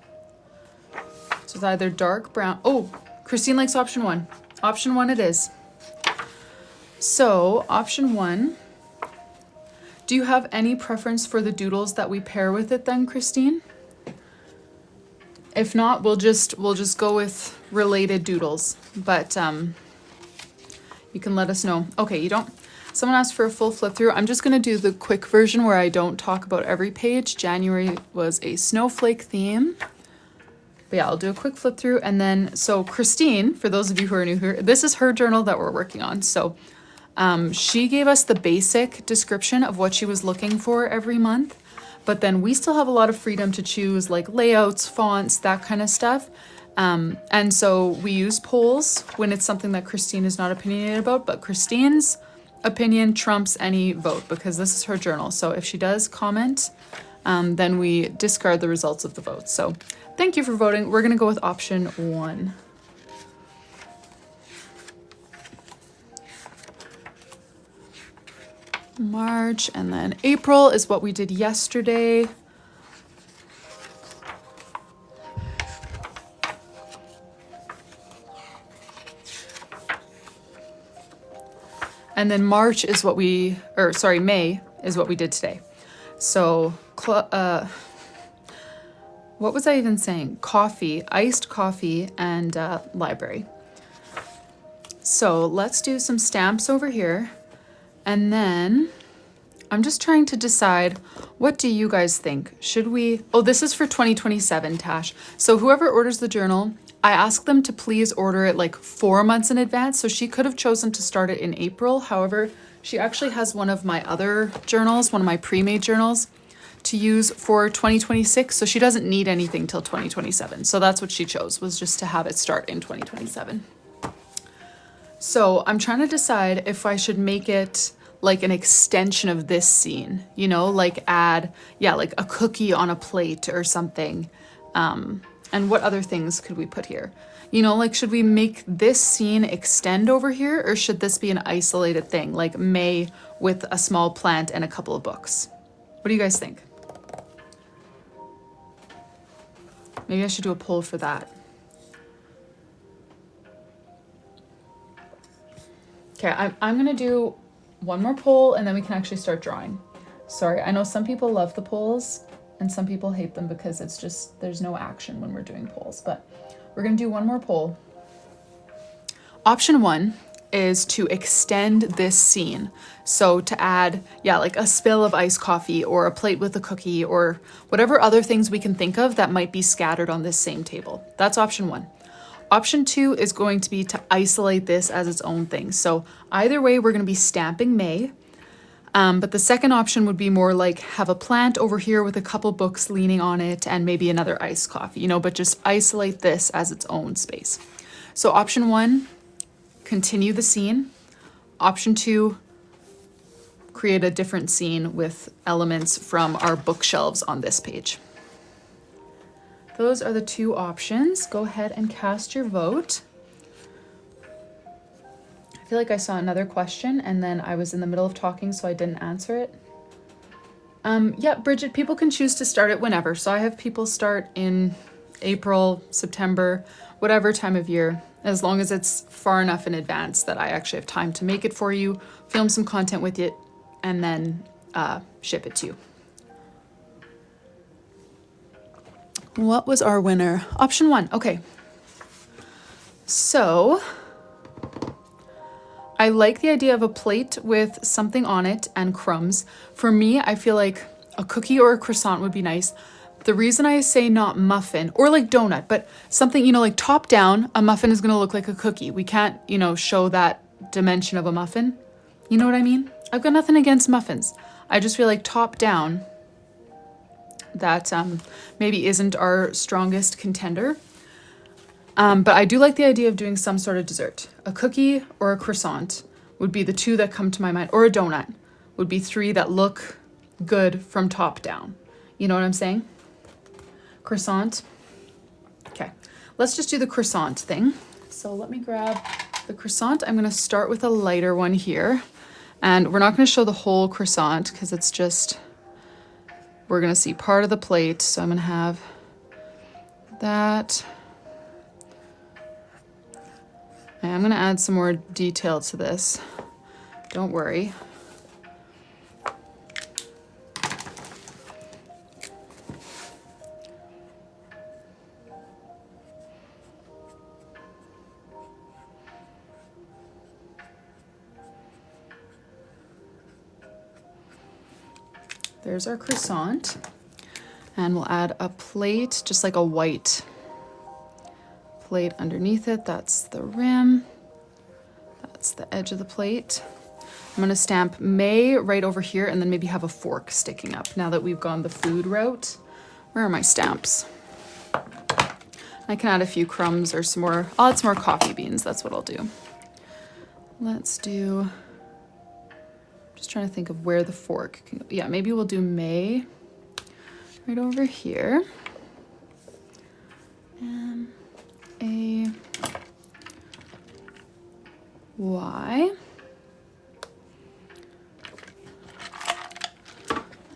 A: So it's either dark brown. Oh, Kristine likes option 1. Option 1 it is. So option 1, do you have any preference for the doodles that we pair with it then, Kristine? If not, we'll just go with related doodles, but you can let us know. Okay, you don't. Someone asked for a full flip through. I'm just gonna do the quick version where I don't talk about every page. January was a snowflake theme. But yeah, I'll do a quick flip through, and then, so Kristine, for those of you who are new here, this is her journal that we're working on. So she gave us the basic description of what she was looking for every month, but then we still have a lot of freedom to choose like layouts, fonts, that kind of stuff. And so we use polls when it's something that Kristine is not opinionated about, but Kristine's opinion trumps any vote because this is her journal. So if she does comment, then we discard the results of the vote. So thank you for voting. We're gonna go with option 1. March, and then April is what we did yesterday. And then March is what we, or sorry, May is what we did today. So, what was I even saying? Coffee, iced coffee, and library. So let's do some stamps over here. And then I'm just trying to decide, what do you guys think? Should we, oh, this is for 2027, Tash. So whoever orders the journal, I asked them to please order it like 4 months in advance. So she could have chosen to start it in April. However, She actually has one of my other journals, one of my pre-made journals to use for 2026. So she doesn't need anything till 2027. So that's what she chose, was just to have it start in 2027. So I'm trying to decide if I should make it like an extension of this scene, you know, like add, yeah, like a cookie on a plate or something. And what other things could we put here? You know, like, should we make this scene extend over here, or should this be an isolated thing, like May with a small plant and a couple of books? What do you guys think? Maybe I should do a poll for that. Okay, I'm gonna do one more poll and then we can actually start drawing. Sorry, I know some people love the polls and some people hate them because it's just, there's no action when we're doing polls, but we're gonna do one more poll. Option 1 is to extend this scene. So to add, yeah, like a spill of iced coffee or a plate with a cookie or whatever other things we can think of that might be scattered on this same table. That's option 1. Option 2 is going to be to isolate this as its own thing. So either way, we're gonna be stamping May. But the second option would be more like have a plant over here with a couple books leaning on it and maybe another iced coffee, you know, but just isolate this as its own space. So option 1, continue the scene. Option 2, create a different scene with elements from our bookshelves on this page. Those are the 2 options. Go ahead and cast your vote. I feel like I saw another question and then I was in the middle of talking, so I didn't answer it. Yeah, Bridget, people can choose to start it whenever. So I have people start in April, September, whatever time of year, as long as it's far enough in advance that I actually have time to make it for you, film some content with it, and then ship it to you. What was our winner? Option 1, okay. So I like the idea of a plate with something on it and crumbs. For me, I feel like a cookie or a croissant would be nice. The reason I say not muffin or like donut, but something, you know, like top down, a muffin is gonna look like a cookie. We can't, you know, show that dimension of a muffin. You know what I mean? I've got nothing against muffins. I just feel like top down, that maybe isn't our strongest contender. But I do like the idea of doing some sort of dessert. A cookie or a croissant would be the 2 that come to my mind, or a donut would be 3 that look good from top down. You know what I'm saying? Croissant. Okay, let's just do the croissant thing. So let me grab the croissant. I'm gonna start with a lighter one here. And we're not gonna show the whole croissant because it's just, we're gonna see part of the plate. So I'm gonna have that. And I'm gonna add some more detail to this. Don't worry. There's our croissant. And we'll add a plate, just like a white plate underneath it. That's the rim. That's the edge of the plate. I'm gonna stamp May right over here and then maybe have a fork sticking up now that we've gone the food route. Where are my stamps? I can add a few crumbs or some more, I'll add some more coffee beans. That's what I'll do. Let's do, just trying to think of where the fork can go. Yeah, maybe we'll do May right over here. A Y.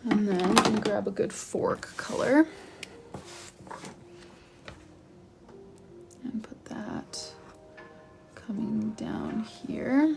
A: And then we can grab a good fork color and put that coming down here.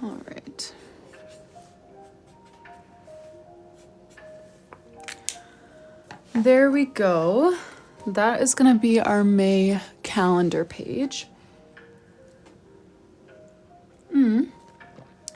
A: All right. There we go. That is going to be our May calendar page.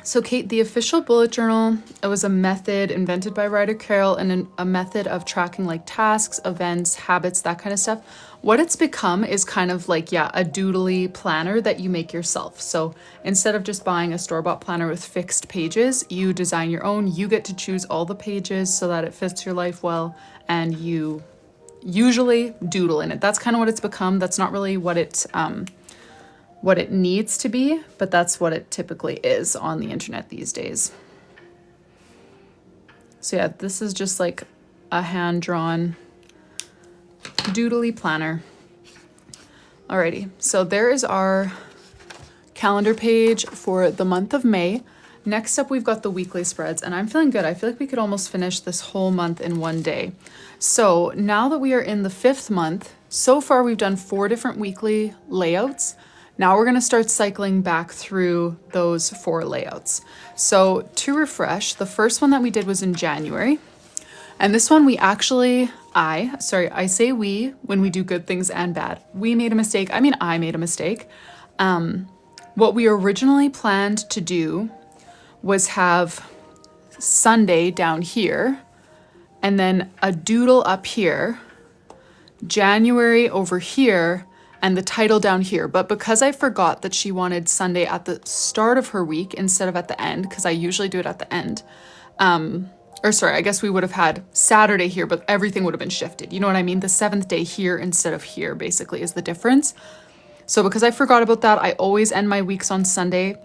A: So Kate, the official bullet journal, it was a method invented by Ryder Carroll and a method of tracking like tasks, events, habits, that kind of stuff. What it's become is kind of like, yeah, a doodly planner that you make yourself. So instead of just buying a store-bought planner with fixed pages, you design your own. You get to choose all the pages so that it fits your life well, and you usually doodle in it. That's kind of what it's become. That's not really what it needs to be, but that's what it typically is on the internet these days. So yeah, this is just like a hand-drawn doodly planner. Alrighty, so there is our calendar page for the month of May. Next up, we've got the weekly spreads, and I'm feeling good. I feel like we could almost finish this whole month in one day. So now that we are in the 5th month, so far we've done 4 different weekly layouts. Now we're gonna start cycling back through those 4 layouts. So to refresh, the first one that we did was in January. And this one we actually, I say we when we do good things and bad. We made a mistake, I made a mistake. What we originally planned to do was have Sunday down here, and then a doodle up here, January over here, and the title down here. But because I forgot that she wanted Sunday at the start of her week instead of at the end, because I usually do it at the end, I guess we would have had Saturday here, but everything would have been shifted. You know what I mean? The 7th day here instead of here basically is the difference. So because I forgot about that, I always end my weeks on Sunday.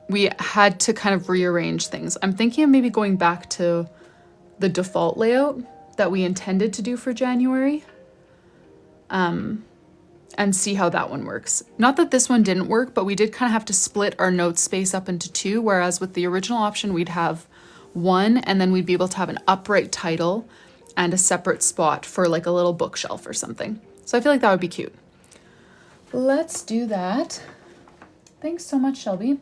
A: We had to kind of rearrange things. I'm thinking of maybe going back to the default layout that we intended to do for January. And see how that one works. Not that this one didn't work, but we did kind of have to split our note space up into 2, whereas with the original option, we'd have 1, and then we'd be able to have an upright title and a separate spot for like a little bookshelf or something. So I feel like that would be cute. Let's do that. Thanks so much, Shelby.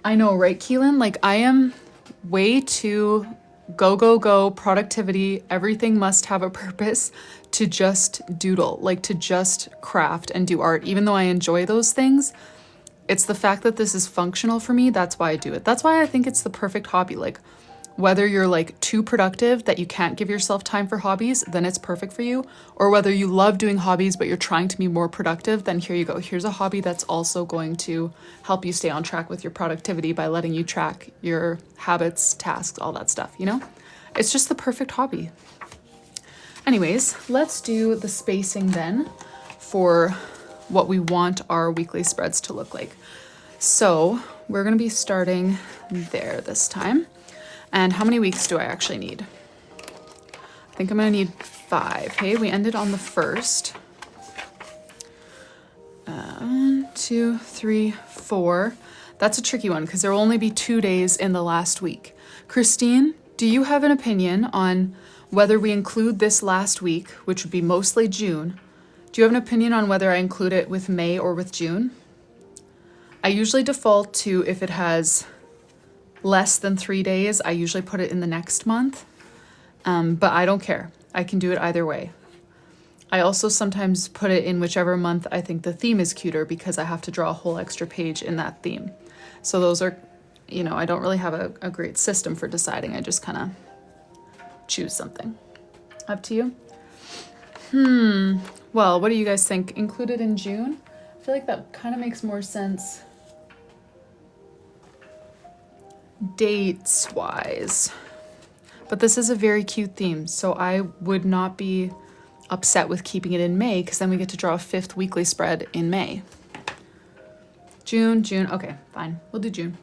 A: I know, right, Keelan? Like, I am way too go, productivity, everything must have a purpose to just doodle, like to just craft and do art. Even though I enjoy those things, it's the fact that this is functional for me. That's why I do it. That's why I think it's the perfect hobby. Like, whether you're like too productive that you can't give yourself time for hobbies, then it's perfect for you. Or whether you love doing hobbies, but you're trying to be more productive, then here you go. Here's a hobby that's also going to help you stay on track with your productivity by letting you track your habits, tasks, all that stuff, you know? It's just the perfect hobby. Anyways, let's do the spacing then for what we want our weekly spreads to look like. So we're gonna be starting there this time. And how many weeks do I actually need? I think I'm gonna need 5. Okay, we ended on the 1st. 1, 2, 3, 4. That's a tricky one because there will only be 2 days in the last week. Kristine, do you have an opinion on whether we include this last week, which would be mostly June? Do you have an opinion on whether I include it with May or with June? I usually default to if it has less than 3 days, I usually put it in the next month, but I don't care. I can do it either way. I also sometimes put it in whichever month I think the theme is cuter because I have to draw a whole extra page in that theme. So those are, you know, I don't really have a great system for deciding. I just kind of choose something. Up to you. Well, what do you guys think? Included in June? I feel like that kind of makes more sense dates wise, but this is a very cute theme, so I would not be upset with keeping it in May because then we get to draw a 5th weekly spread in May. June, okay, fine, we'll do June.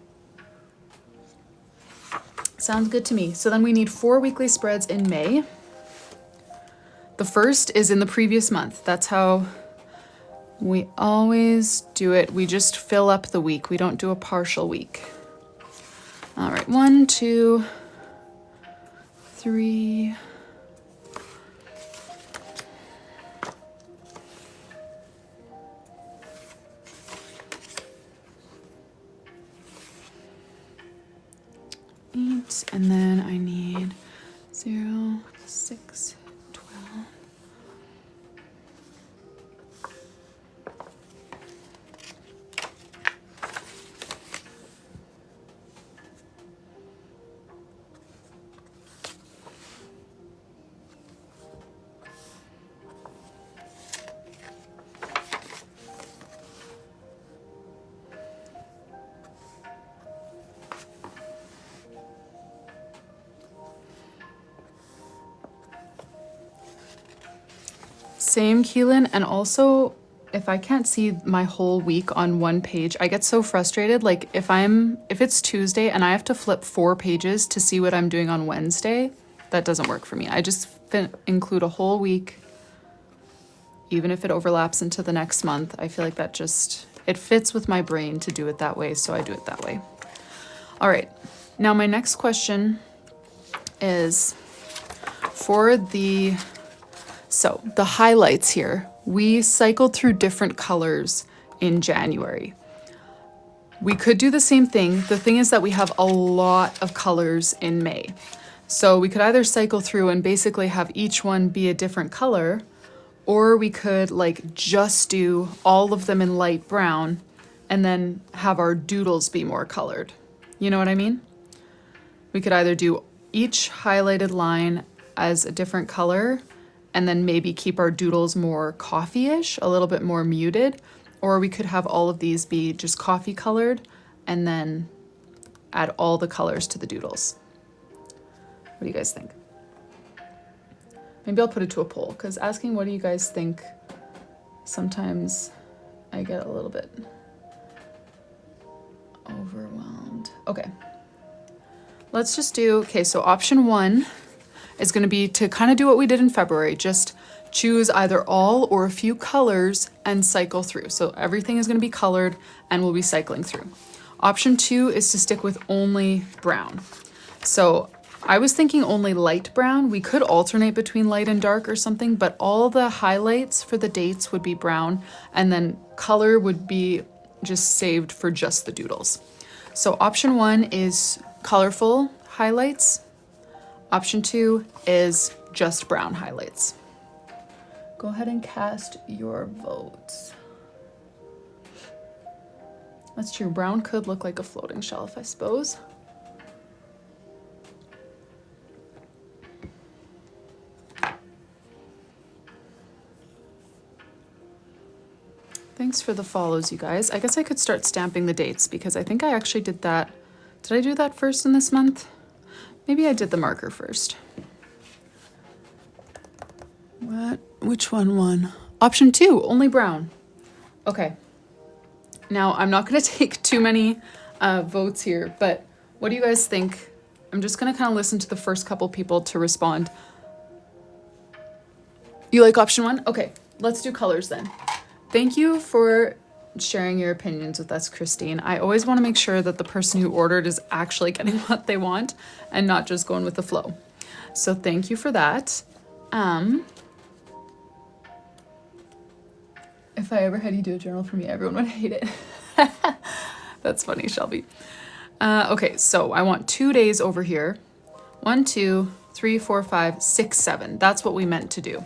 A: Sounds good to me. So then we need 4 weekly spreads in May. The first is in the previous month. That's how we always do it. We just fill up the week. We don't do a partial week. All right, 1, 2, 3. 8, and then I need 0, 6, 12. Same, Keelan, and also if I can't see my whole week on one page, I get so frustrated. Like if it's Tuesday and I have to flip 4 pages to see what I'm doing on Wednesday, that doesn't work for me. I just include a whole week, even if it overlaps into the next month. I feel like that just, it fits with my brain to do it that way, so I do it that way. All right, now my next question is for the highlights here. We cycled through different colors in January. We could do the same thing. The thing is that we have a lot of colors in May. So we could either cycle through and basically have each one be a different color, or we could like just do all of them in light brown and then have our doodles be more colored. You know what I mean? We could either do each highlighted line as a different color and then maybe keep our doodles more coffee-ish, a little bit more muted, or we could have all of these be just coffee colored and then add all the colors to the doodles. What do you guys think? Maybe I'll put it to a poll, because asking what do you guys think, sometimes I get a little bit overwhelmed. Okay, let's just do, okay, so option 1 is going to be to kind of do what we did in February, just choose either all or a few colors and cycle through. So everything is going to be colored and we'll be cycling through. Option 2 is to stick with only brown. So I was thinking only light brown. We could alternate between light and dark or something, but all the highlights for the dates would be brown, and then color would be just saved for just the doodles. So option 1 is colorful highlights. Option 2 is just brown highlights. Go ahead and cast your votes. That's true. Brown could look like a floating shelf, I suppose. Thanks for the follows, you guys. I guess I could start stamping the dates because I think I actually did that. Did I do that first in this month? Maybe I did the marker first. What? Which one won? Option 2, only brown. Okay. Now, I'm not going to take too many votes here, but what do you guys think? I'm just going to kind of listen to the first couple people to respond. You like option 1? Okay, let's do colors then. Thank you for sharing your opinions with us, Kristine. I always want to make sure that the person who ordered is actually getting what they want and not just going with the flow. So thank you for that. If I ever had you do a journal for me, everyone would hate it. That's funny, Shelby. Okay, so I want 2 days over here. 1, 2, 3, 4, 5, 6, 7. That's what we meant to do.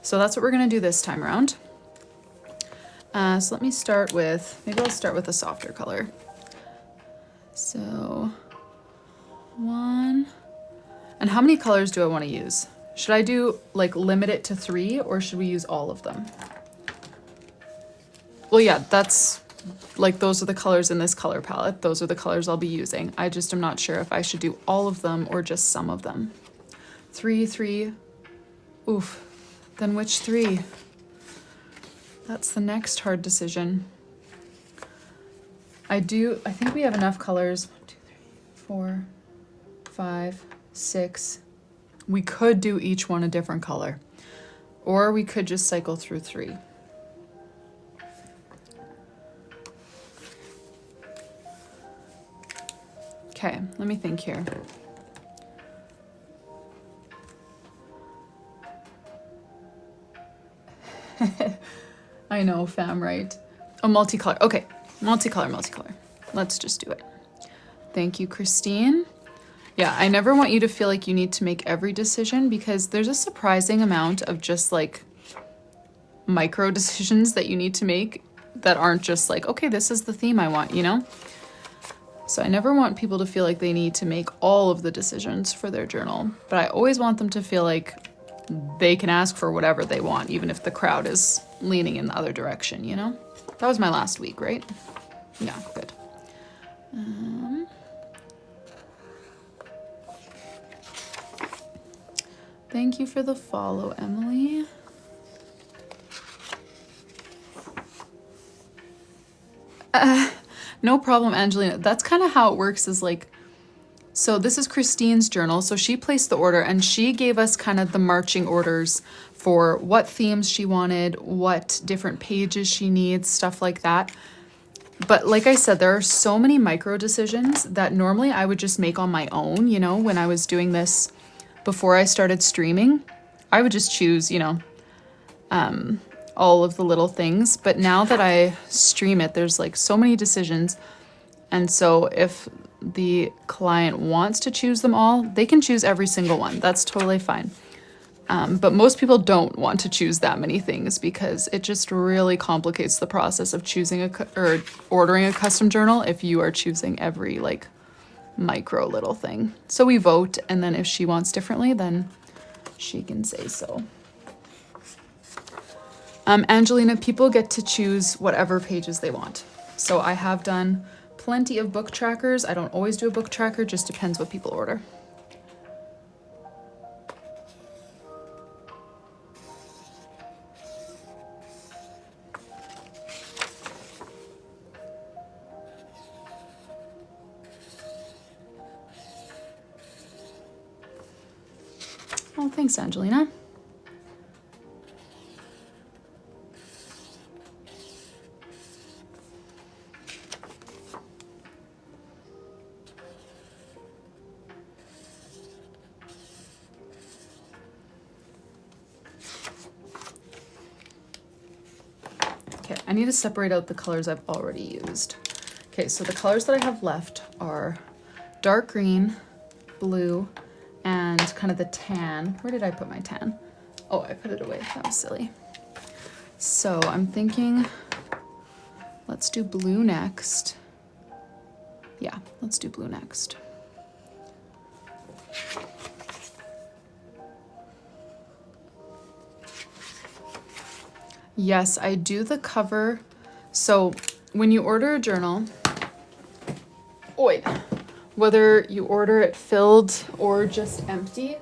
A: So that's what we're going to do this time around. So let me start with, maybe I'll start with a softer color. So 1, and how many colors do I want to use? Should I do like limit it to 3 or should we use all of them? Well, yeah, that's like, those are the colors in this color palette. Those are the colors I'll be using. I just am not sure if I should do all of them or just some of them. 3, 3, oof, then which 3? That's the next hard decision. I think we have enough colors. 1, 2, 3, 4, 5, 6. We could do each one a different color, or we could just cycle through 3. Okay, let me think here. I know, fam, right? Oh, multicolor. Okay, multicolor. Let's just do it. Thank you, Kristine. Yeah, I never want you to feel like you need to make every decision, because there's a surprising amount of just like micro decisions that you need to make that aren't just like, okay, this is the theme I want, you know? So I never want people to feel like they need to make all of the decisions for their journal, but I always want them to feel like they can ask for whatever they want, even if the crowd is leaning in the other direction, you know? That was my last week, right? Yeah, good. Thank you for the follow, Emily. No problem, Angelina. That's kind of how it works, is like, so this is Kristine's journal. So she placed the order and she gave us kind of the marching orders for what themes she wanted, what different pages she needs, stuff like that. But like I said, there are so many micro decisions that normally I would just make on my own, you know, when I was doing this before I started streaming. I would just choose, you know, all of the little things. But now that I stream it, there's like so many decisions. And so if the client wants to choose them all, they can choose every single one. That's totally fine. But most people don't want to choose that many things, because it just really complicates the process of choosing or ordering a custom journal if you are choosing every like micro little thing. So we vote, and then if she wants differently, then she can say so. Angelina, people get to choose whatever pages they want. So I have done plenty of book trackers. I don't always do a book tracker, just depends what people order. Oh, thanks, Angelina. Okay, I need to separate out the colors I've already used. Okay, so the colors that I have left are dark green, blue, and kind of the tan. Where did I put my tan? Oh, I put it away. That was silly. So I'm thinking, let's do blue next. Yeah, let's do blue next. Yes, I do the cover. So when you order a journal, whether you order it filled or just empty,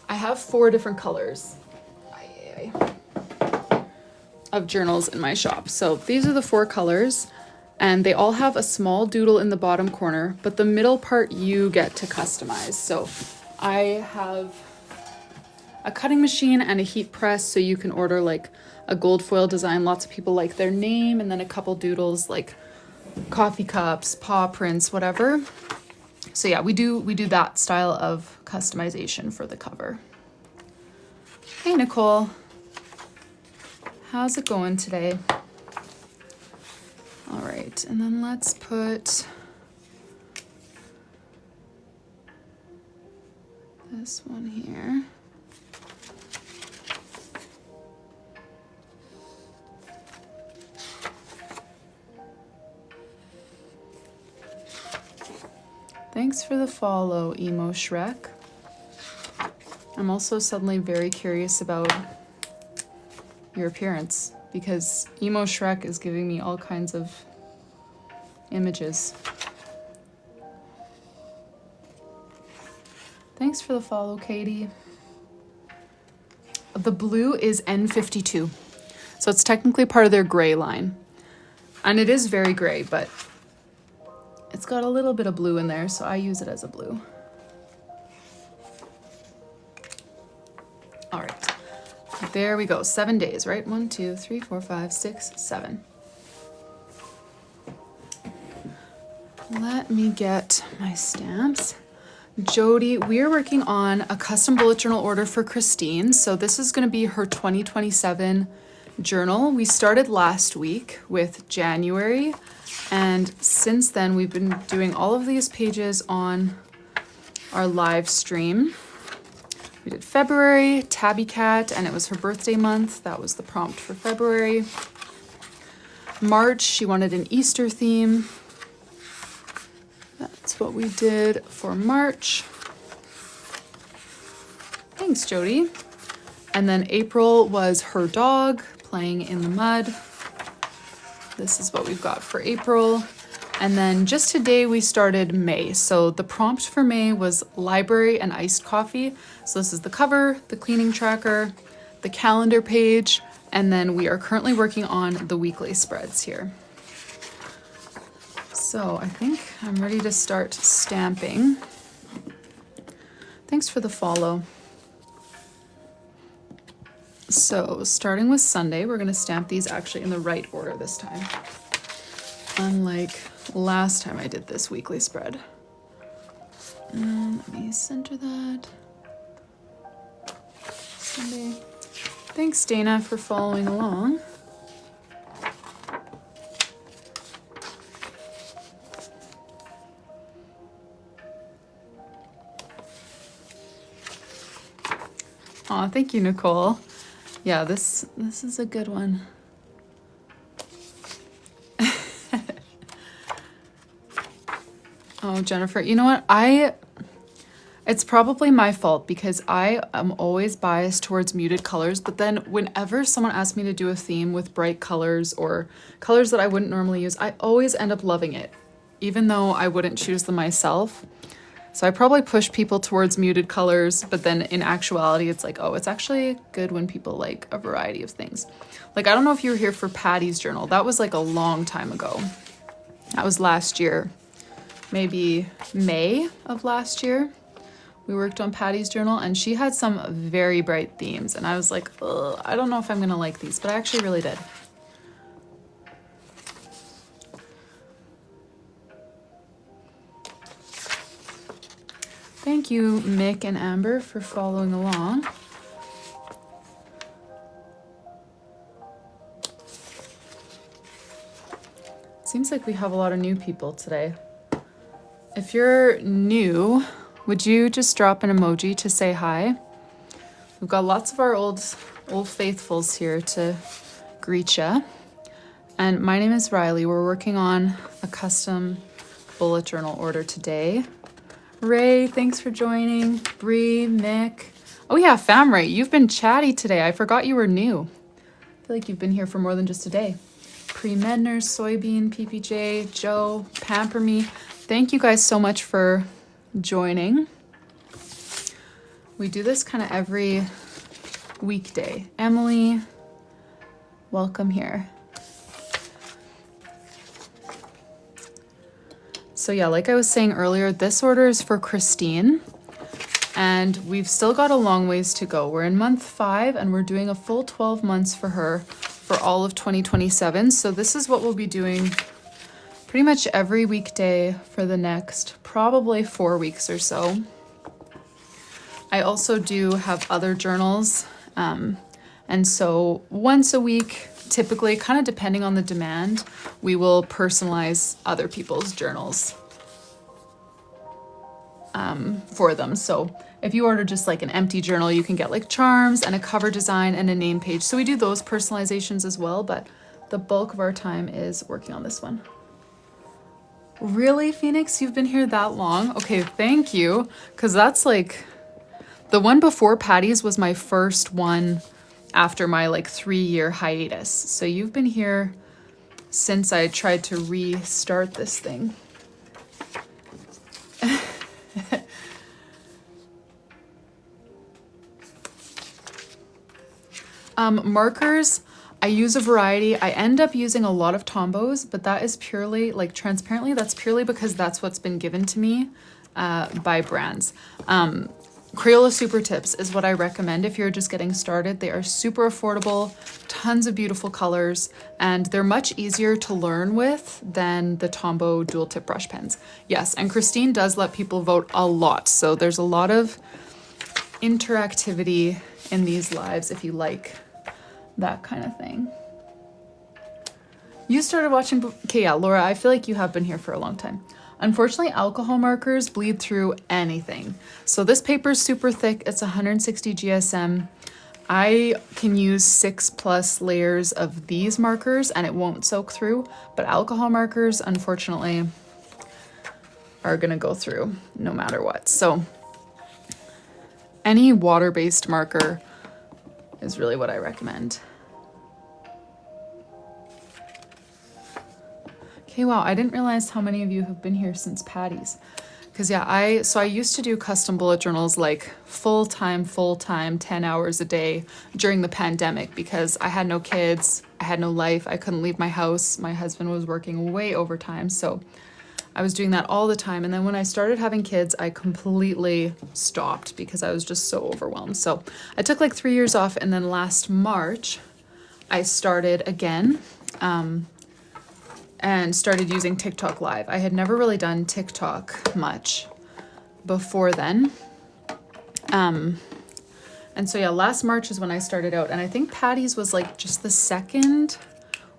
A: I have 4 different colors of journals in my shop. So these are the 4 colors, and they all have a small doodle in the bottom corner, but the middle part you get to customize. So I have a cutting machine and a heat press, so you can order like a gold foil design. Lots of people like their name, and then a couple doodles like coffee cups, paw prints, whatever. So yeah, we do that style of customization for the cover. Hey, Nicole. How's it going today? All right, and then let's put this one here. Thanks for the follow, Emo Shrek. I'm also suddenly very curious about your appearance, because Emo Shrek is giving me all kinds of images. Thanks for the follow, Katie. The blue is N52, so it's technically part of their gray line. And it is very gray, but it's got a little bit of blue in there, so I use it as a blue. All right, there we go. 7 days, right? 1, 2, 3, 4, 5, 6, 7. Let me get my stamps. Jody, we are working on a custom bullet journal order for Kristine. So this is going to be her 2027 journal. We started last week with January, and since then we've been doing all of these pages on our live stream. We did February, Tabby Cat, and it was her birthday month. That was the prompt for February. March, she wanted an Easter theme. That's what we did for March. Thanks, Jody. And then April was her dog playing in the mud. This is what we've got for April. And then just today we started May. So the prompt for May was library and iced coffee. So this is the cover, the cleaning tracker, the calendar page, and then we are currently working on the weekly spreads here. So I think I'm ready to start stamping. Thanks for the follow. So starting with Sunday, we're gonna stamp these actually in the right order this time. Unlike last time I did this weekly spread. And let me center that. Sunday. Thanks, Dana, for following along. Aw, thank you, Nicole. Yeah, this is a good one. Oh, Jennifer, you know what? It's probably my fault because I am always biased towards muted colors, but then whenever someone asks me to do a theme with bright colors or colors that I wouldn't normally use, I always end up loving it, even though I wouldn't choose them myself. So I probably push people towards muted colors, but then in actuality, it's like, oh, it's actually good when people like a variety of things. Like, I don't know if you were here for Patty's journal. That was like a long time ago. That was last year, maybe May of last year. We worked on Patty's journal and she had some very bright themes. And I was like, ugh, I don't know if I'm gonna like these, but I actually really did. Thank you, Mick and Amber, for following along. Seems like we have a lot of new people today. If you're new, would you just drop an emoji to say hi? We've got lots of our old faithfuls here to greet ya. And my name is Rylee. We're working on a custom bullet journal order today. Ray, thanks for joining. Bree, Mick. Oh yeah, Famray, you've been chatty today. I forgot you were new. I feel like you've been here for more than just a day. Pre-Medner, Soybean, PPJ, Joe, Pamper Me. Thank you guys so much for joining. We do this kind of every weekday. Emily, welcome here. So yeah, like I was saying earlier, this order is for Kristine and we've still got a long ways to go. We're in month 5 and we're doing a full 12 months for her for all of 2027. So this is what we'll be doing pretty much every weekday for the next probably 4 weeks or so. I also do have other journals. And so once a week, typically, kind of depending on the demand, we will personalize other people's journals for them. So if you order just like an empty journal, you can get like charms and a cover design and a name page. So we do those personalizations as well, but the bulk of our time is working on this one. Really, Phoenix? You've been here that long? Okay, thank you. Because that's like, the one before Patty's was my first one after my like 3-year hiatus. So you've been here since I tried to restart this thing. Markers, I use a variety. I end up using a lot of Tombos, but that is purely, like transparently, that's purely because that's what's been given to me by brands. Crayola Super Tips is what I recommend if you're just getting started. They are super affordable, tons of beautiful colors, and they're much easier to learn with than the Tombow dual tip brush pens. Yes, and Kristine does let people vote a lot, so there's a lot of interactivity in these lives if you like that kind of thing. You started watching, okay, yeah, Laura, I feel like you have been here for a long time. Unfortunately, alcohol markers bleed through anything. So this paper is super thick. It's 160 GSM. I can use 6+ layers of these markers and it won't soak through, but alcohol markers, unfortunately, are gonna go through no matter what. So any water-based marker is really what I recommend. Okay, wow, I didn't realize how many of you have been here since Patty's. Because yeah, I used to do custom bullet journals like full-time, 10 hours a day during the pandemic because I had no kids, I had no life, I couldn't leave my house. My husband was working way overtime, so I was doing that all the time. And then when I started having kids, I completely stopped because I was just so overwhelmed. So I took like 3 years off, and then last March, I started again. And started using TikTok Live. I had never really done TikTok much before then. And so yeah, last March is when I started out. And I think Patty's was like just the second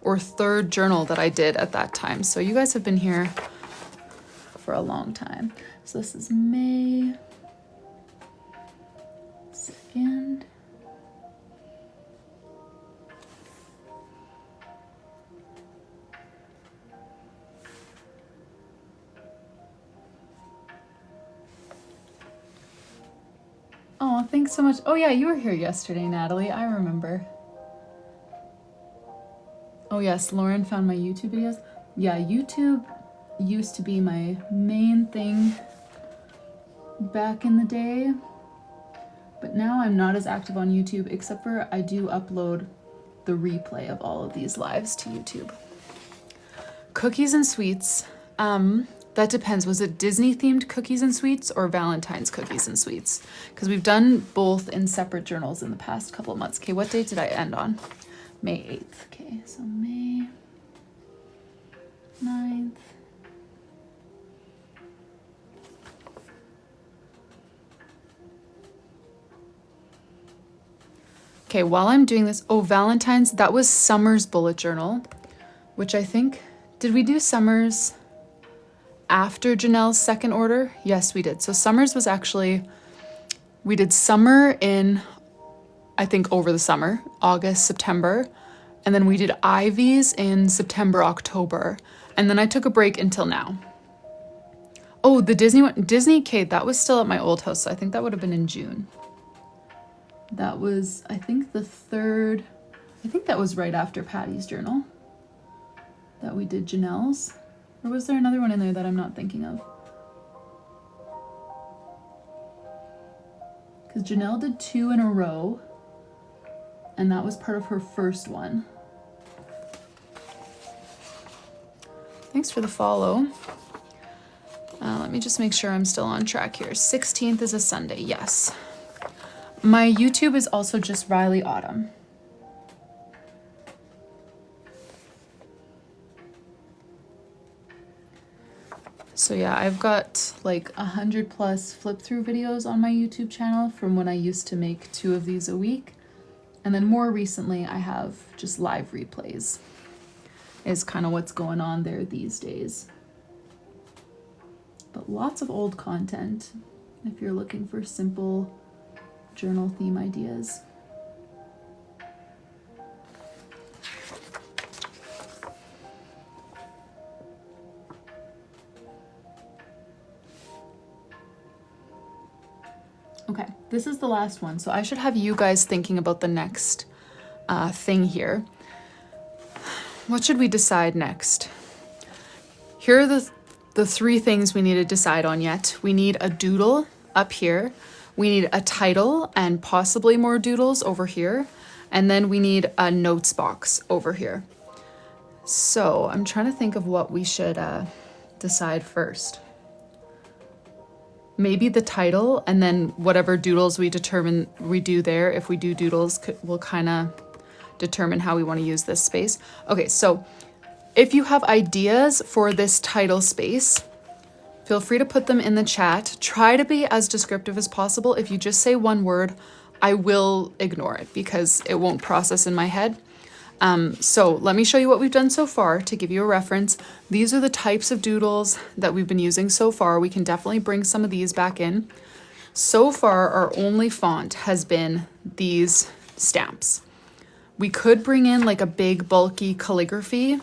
A: or third journal that I did at that time. So you guys have been here for a long time. So this is May 2nd. Oh, thanks so much. Oh yeah, you were here yesterday, Natalie. I remember. Oh yes, Lauren found my YouTube videos. Yeah, YouTube used to be my main thing back in the day. But now I'm not as active on YouTube, except for I do upload the replay of all of these lives to YouTube. Cookies and sweets. That depends. Was it Disney themed cookies and sweets or Valentine's cookies and sweets? Because we've done both in separate journals in the past couple of months. Okay, what date did I end on? May 8th. Okay, so May 9th. Okay, while I'm doing this, oh, Valentine's, that was Summer's bullet journal, which I think, did we do Summer's after Janelle's second order? Yes, we did. So Summer's was actually, we did Summer in, I think over the summer, August, September, and then we did Ivy's in September, October, and then I took a break until now. Oh, the Disney one, Disney Kate, that was still at my old house, so I think that would have been in June. That was, I think the third, I think that was right after Patty's journal that we did Janelle's. Or was there another one in there that I'm not thinking of? Because Janelle did 2 in a row, and that was part of her first one. Thanks for the follow. Let me just make sure I'm still on track here. 16th is a Sunday, yes. My YouTube is also just Rylee Autumn. So yeah, I've got like 100+ flip through videos on my YouTube channel from when I used to make 2 of these a week. And then more recently, I have just live replays is kind of what's going on there these days. But lots of old content if you're looking for simple journal theme ideas. Okay, this is the last one, so I should have you guys thinking about the next thing here. What should we decide next? Here are the 3 things we need to decide on yet. We need a doodle up here. We need a title and possibly more doodles over here. And then we need a notes box over here. So I'm trying to think of what we should decide first. Maybe the title, and then whatever doodles we determine we do there, if we do doodles, we'll kind of determine how we want to use this space. Okay, so if you have ideas for this title space, feel free to put them in the chat. Try to be as descriptive as possible. If you just say one word, I will ignore it because it won't process in my head. So let me show you what we've done so far to give you a reference. These are the types of doodles that we've been using so far. We can definitely bring some of these back in. So far, our only font has been these stamps. We could bring in like a big bulky calligraphy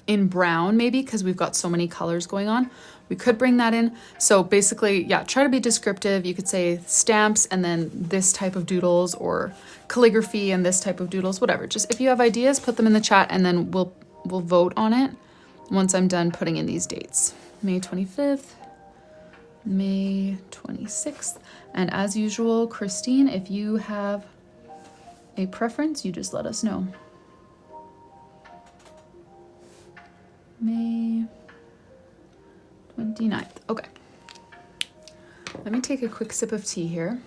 A: in brown maybe, because we've got so many colors going on. We could bring that in. So basically, yeah, try to be descriptive. You could say stamps and then this type of doodles, or calligraphy and this type of doodles, whatever. Just if you have ideas, put them in the chat and then we'll vote on it once I'm done putting in these dates. May 25th, May 26th. And as usual, Kristine, if you have a preference, you just let us know. May 29th. Okay. Let me take a quick sip of tea here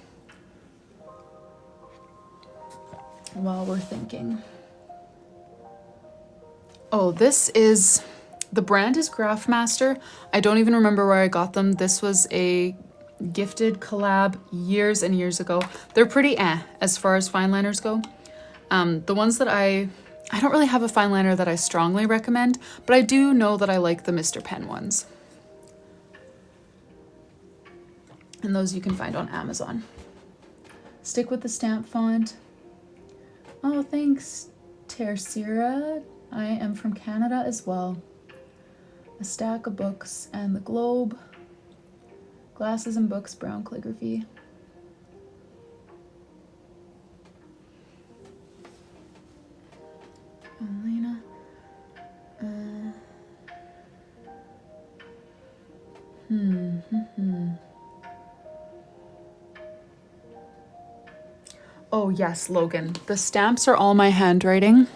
A: while we're thinking. Oh, this is, the brand is Craftmaster. I don't even remember where I got them. This was a gifted collab years and years ago. They're pretty as far as fine liners go. The ones that I don't really have a fine liner that I strongly recommend, but I do know that I like the Mr. Pen ones. And those you can find on Amazon. Stick with the stamp font. Oh, thanks, Tercera. I am from Canada as well. A stack of books and the globe. Glasses and books, brown calligraphy. Elena. Oh yes, Logan. The stamps are all my handwriting.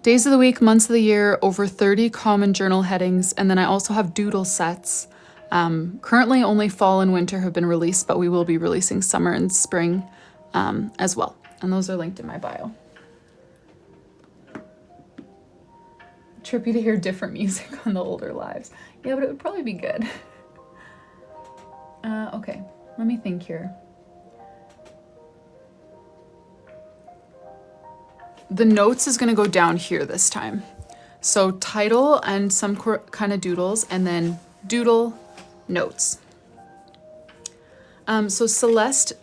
A: Days of the week, months of the year, over 30 common journal headings, and then I also have doodle sets. Currently only fall and winter have been released, but we will be releasing summer and spring as well. And those are linked in my bio. Trippy to hear different music on the older lives. Yeah, but it would probably be good. Okay, let me think here. The notes is going to go down here this time. So title and some kind of doodles, and then doodle notes. So Celeste,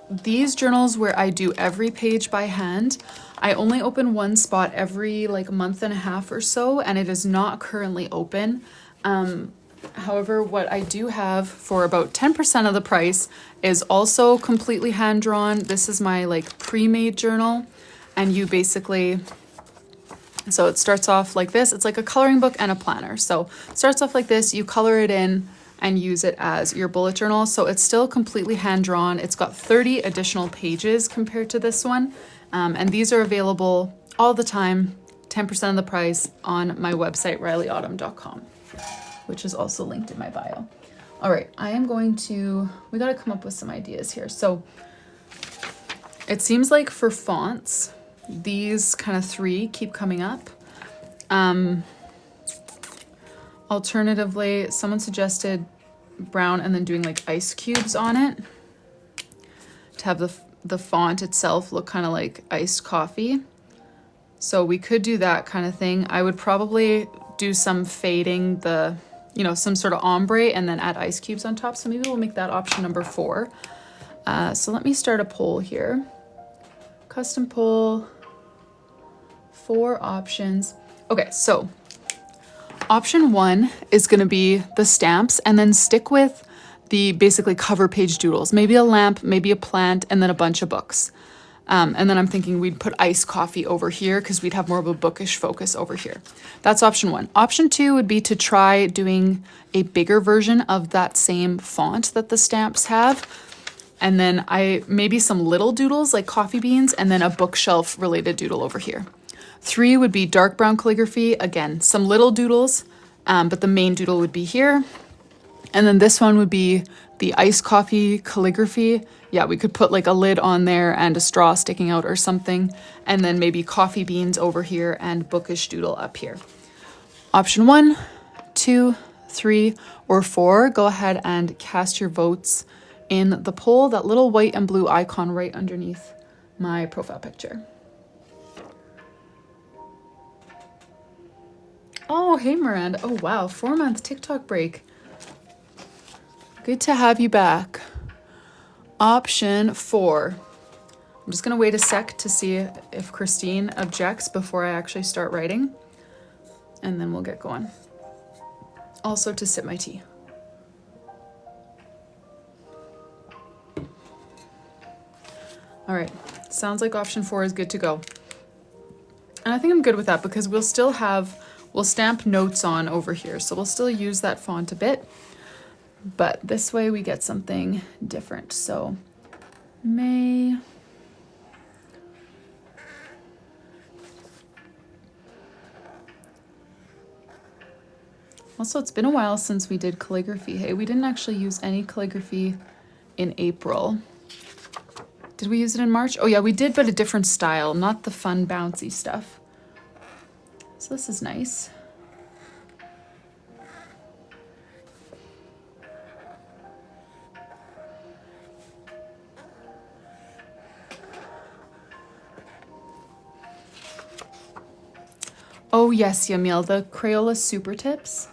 A: these journals where I do every page by hand, I only open one spot every like month and a half or so, and it is not currently open. However, what I do have for about 10% of the price is also completely hand-drawn. This is my like pre-made journal. And you basically, so it starts off like this. It's like a coloring book and a planner. So it starts off like this, you color it in and use it as your bullet journal. So it's still completely hand-drawn. It's got 30 additional pages compared to this one. And these are available all the time, 10% of the price on my website, RyleeAutumn.com, which is also linked in my bio. All right, I am going to, we got to come up with some ideas here. So it seems like for fonts, these kind of three keep coming up. Alternatively, someone suggested brown and then doing like ice cubes on it to have the font itself look kind of like iced coffee. So we could do that kind of thing. I would probably do some fading, the, you know, some sort of ombre, and then add ice cubes on top. So maybe we'll make that option number 4. So let me start a poll here. Custom poll, 4 options. Okay, so option 1 is going to be the stamps, and then stick with the basically cover page doodles. Maybe a lamp, maybe a plant, and then a bunch of books. And then I'm thinking we'd put iced coffee over here because we'd have more of a bookish focus over here. That's option 1. Option 2 would be to try doing a bigger version of that same font that the stamps have. And then maybe some little doodles like coffee beans, and then a bookshelf related doodle over here. 3 would be dark brown calligraphy. Again, some little doodles, but the main doodle would be here. And then this one would be the iced coffee calligraphy. Yeah, we could put like a lid on there and a straw sticking out or something. And then maybe coffee beans over here and bookish doodle up here. Option 1, 2, 3, or 4. Go ahead and cast your votes in the poll, that little white and blue icon right underneath my profile picture. Oh, hey Miranda. Oh wow, 4-month TikTok break. Good to have you back. Option 4. I'm just gonna wait a sec to see if Kristine objects before I actually start writing, and then we'll get going. Also to sip my tea. All right, sounds like option 4 is good to go. And I think I'm good with that because we'll stamp notes on over here. So we'll still use that font a bit, but this way we get something different. So May. Also, it's been a while since we did calligraphy. Hey, we didn't actually use any calligraphy in April. Did we use it in March? Oh yeah, we did, but a different style, not the fun bouncy stuff. So this is nice. Oh yes, Yamil, the Crayola Super Tips.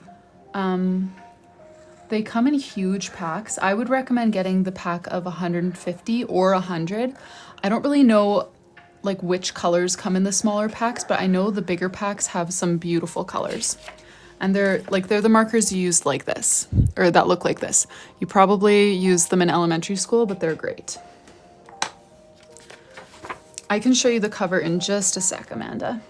A: They come in huge packs. I would recommend getting the pack of 150 or 100. I don't really know like which colors come in the smaller packs, but I know the bigger packs have some beautiful colors. And they're the markers you use like this, or that look like this. You probably use them in elementary school, but they're great. I can show you the cover in just a sec, Amanda.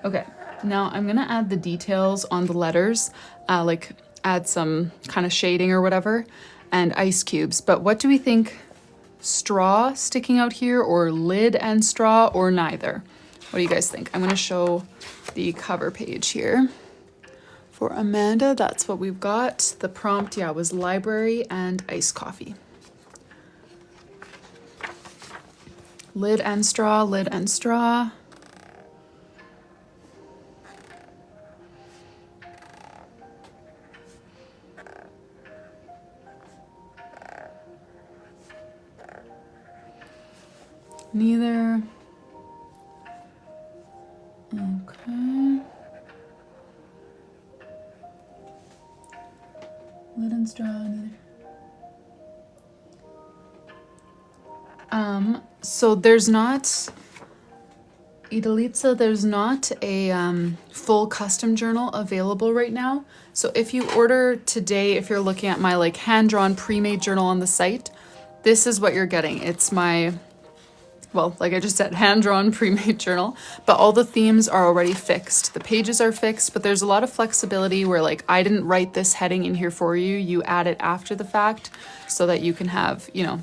A: Okay, now I'm gonna add the details on the letters, like add some kind of shading or whatever, and ice cubes. But what do we think? Straw sticking out here, or lid and straw, or neither? What do you guys think? I'm gonna show the cover page here. For Amanda, that's what we've got. The prompt, yeah, was library and iced coffee. Lid and straw, lid and straw. Neither. Okay. Lid and straw, neither. So there's not, Idalitza, there's not a full custom journal available right now. So if you order today, if you're looking at my like hand-drawn pre-made journal on the site, this is what you're getting. It's my, well, like I just said, hand-drawn pre-made journal, but all the themes are already fixed. The pages are fixed, but there's a lot of flexibility where like I didn't write this heading in here for you. You add it after the fact so that you can have, you know,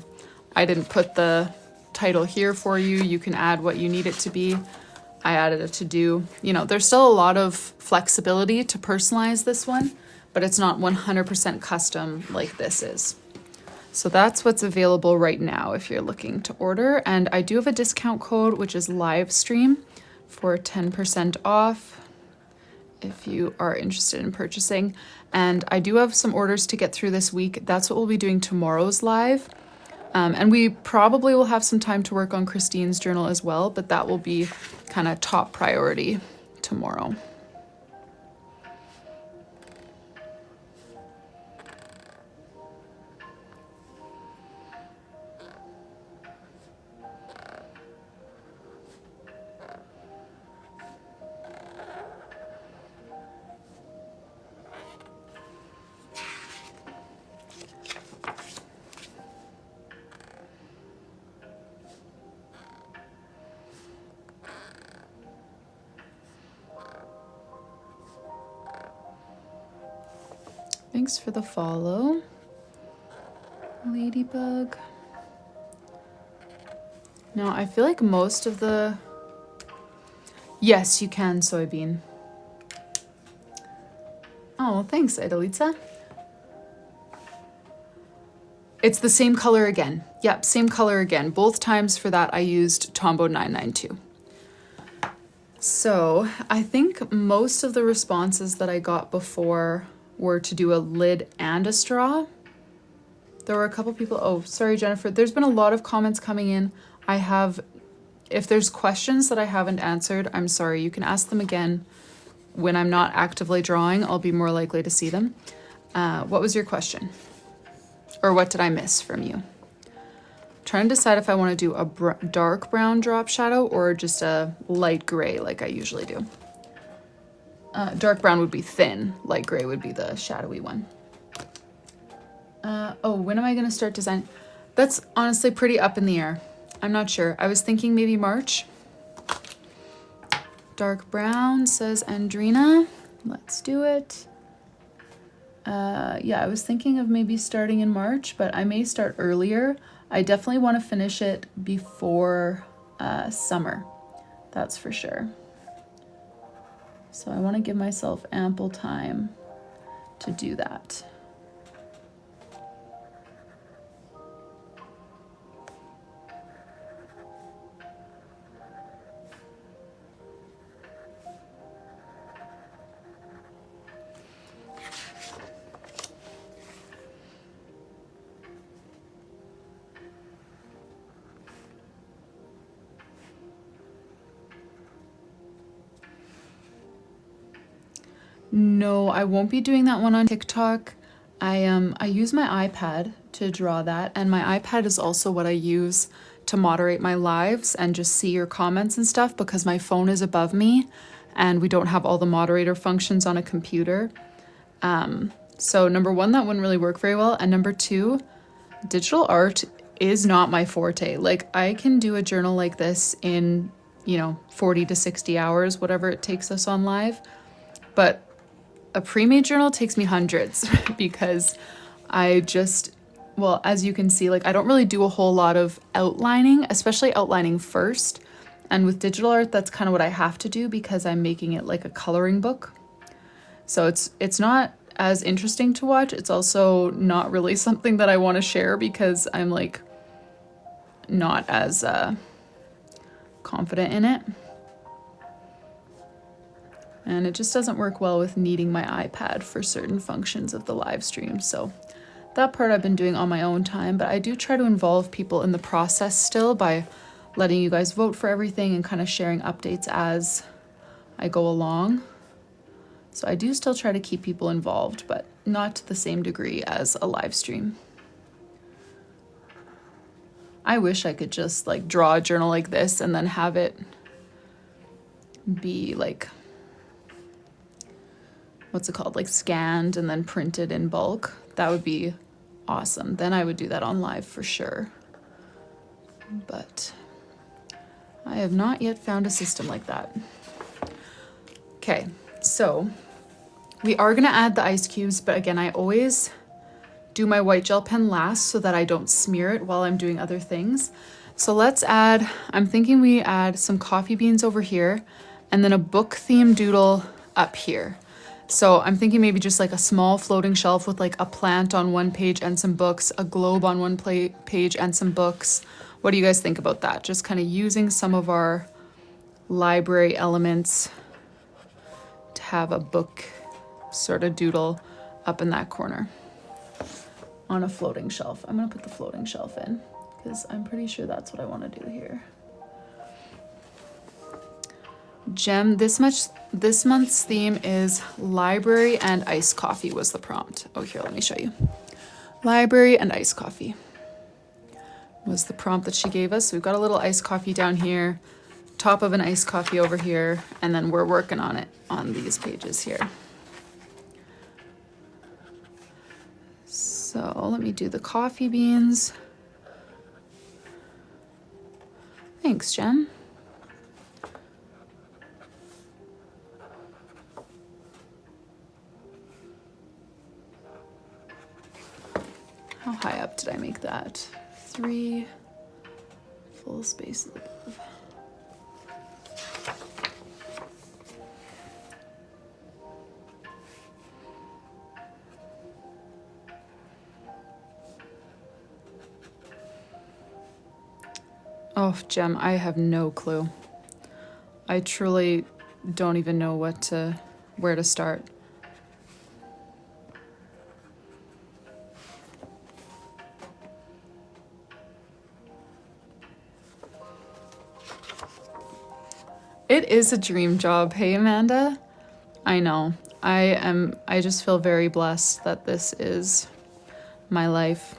A: I didn't put the title here for you. You can add what you need it to be. I added a to-do. You know, there's still a lot of flexibility to personalize this one, but it's not 100% custom like this is. So that's what's available right now if you're looking to order. And I do have a discount code, which is live stream, for 10% off if you are interested in purchasing. And I do have some orders to get through this week. That's what we'll be doing tomorrow's live. And we probably will have some time to work on Kristine's journal as well, but that will be kind of top priority tomorrow. Thanks for the follow, Ladybug. Now, I feel like most of the... Yes, you can, Soybean. Oh, thanks, Idalitza. It's the same color again. Yep, same color again. Both times for that I used Tombow 992. So I think most of the responses that I got before were to do a lid and a straw. There were a couple people. Oh, sorry, Jennifer. There's been a lot of comments coming in. If there's questions that I haven't answered, I'm sorry. You can ask them again when I'm not actively drawing. I'll be more likely to see them. What was your question? Or what did I miss from you? Trying to decide if I want to do a dark brown drop shadow or just a light gray like I usually do. Dark brown would be thin. Light gray would be the shadowy one. Oh, when am I going to start designing? That's honestly pretty up in the air. I'm not sure. I was thinking maybe March. Dark brown, says Andrina. Let's do it. Yeah, I was thinking of maybe starting in March, but I may start earlier. I definitely want to finish it before summer. That's for sure. So I want to give myself ample time to do that. No, I won't be doing that one on TikTok. I use my iPad to draw that, and my iPad is also what I use to moderate my lives and just see your comments and stuff because my phone is above me and we don't have all the moderator functions on a computer. So number one, that wouldn't really work very well. And number two, digital art is not my forte. Like I can do a journal like this in, 40 to 60 hours, whatever it takes us on live. But a pre-made journal takes me hundreds because well, as you can see, like I don't really do a whole lot of outlining, especially outlining first. And with digital art, that's kind of what I have to do because I'm making it like a coloring book. So it's not as interesting to watch. It's also not really something that I want to share because I'm like not as confident in it. And it just doesn't work well with needing my iPad for certain functions of the live stream. So that part I've been doing on my own time, but I do try to involve people in the process still by letting you guys vote for everything and kind of sharing updates as I go along. So I do still try to keep people involved, but not to the same degree as a live stream. I wish I could just like draw a journal like this and then have it be like, what's it called? Like scanned and then printed in bulk. That would be awesome. Then I would do that on live for sure. But I have not yet found a system like that. Okay, so we are gonna add the ice cubes, but again, I always do my white gel pen last so that I don't smear it while I'm doing other things. So let's add, I'm thinking we add some coffee beans over here and then a book theme doodle up here. So I'm thinking maybe just like a small floating shelf with like a plant on one page and some books, a globe on one page and some books. What do you guys think about that? Just kind of using some of our library elements to have a book sort of doodle up in that corner on a floating shelf. I'm gonna put the floating shelf in because I'm pretty sure that's what I want to do here. Gem, this month's theme is library and iced coffee was the prompt. Oh, here, let me show you. Library and iced coffee was the prompt that she gave us. So we've got a little iced coffee down here, top of an iced coffee over here, and then we're working on it on these pages here. So let me do the coffee beans. Thanks, Jen. How high up did I make that? 3 full space above. Oh, Jem, I have no clue. I truly don't even know where to start. It is a dream job. Hey, Amanda. I know. I just feel very blessed that this is my life.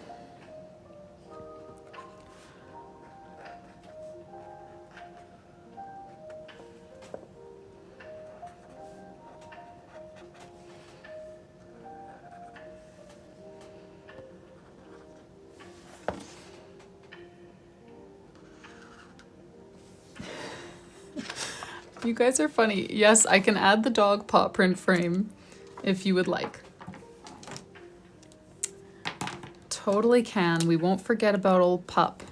A: You guys are funny. Yes, I can add the dog paw print frame if you would like. Totally can. We won't forget about old Pup.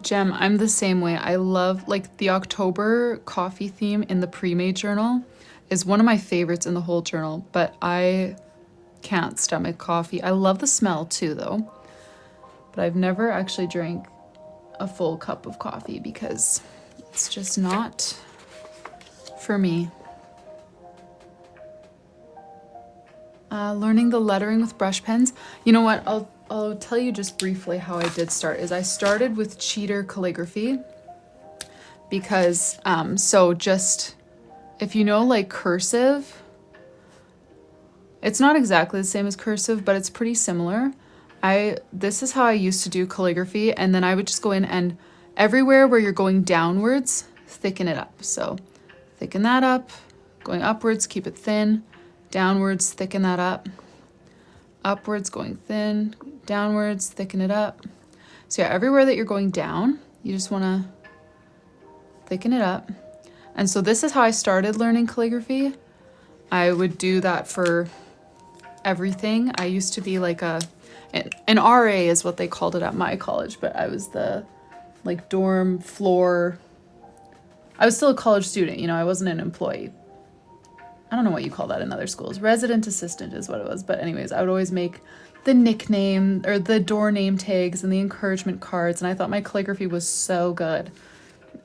A: Jem, I'm the same way. I love, like, the October coffee theme in the pre-made journal is one of my favorites in the whole journal, but I can't stomach coffee. I love the smell too, though, but I've never actually drank a full cup of coffee because it's just not for me. Learning the lettering with brush pens. You know what? I'll tell you just briefly how I did start. Is I started with cheater calligraphy because so just if you know, like, cursive, it's not exactly the same as cursive, but it's pretty similar. This is how I used to do calligraphy, and then I would just go in and everywhere where you're going downwards, thicken it up. So thicken that up, going upwards, keep it thin, downwards, thicken that up, upwards, going thin, downwards, thicken it up. So yeah, everywhere that you're going down, you just want to thicken it up. And so this is how I started learning calligraphy. I would do that for everything. I used to be like an RA is what they called it at my college, but I was the, like, dorm floor. I was still a college student, you know, I wasn't an employee. I don't know what you call that in other schools. Resident assistant is what it was. But anyways, I would always make the nickname or the door name tags and the encouragement cards. And I thought my calligraphy was so good.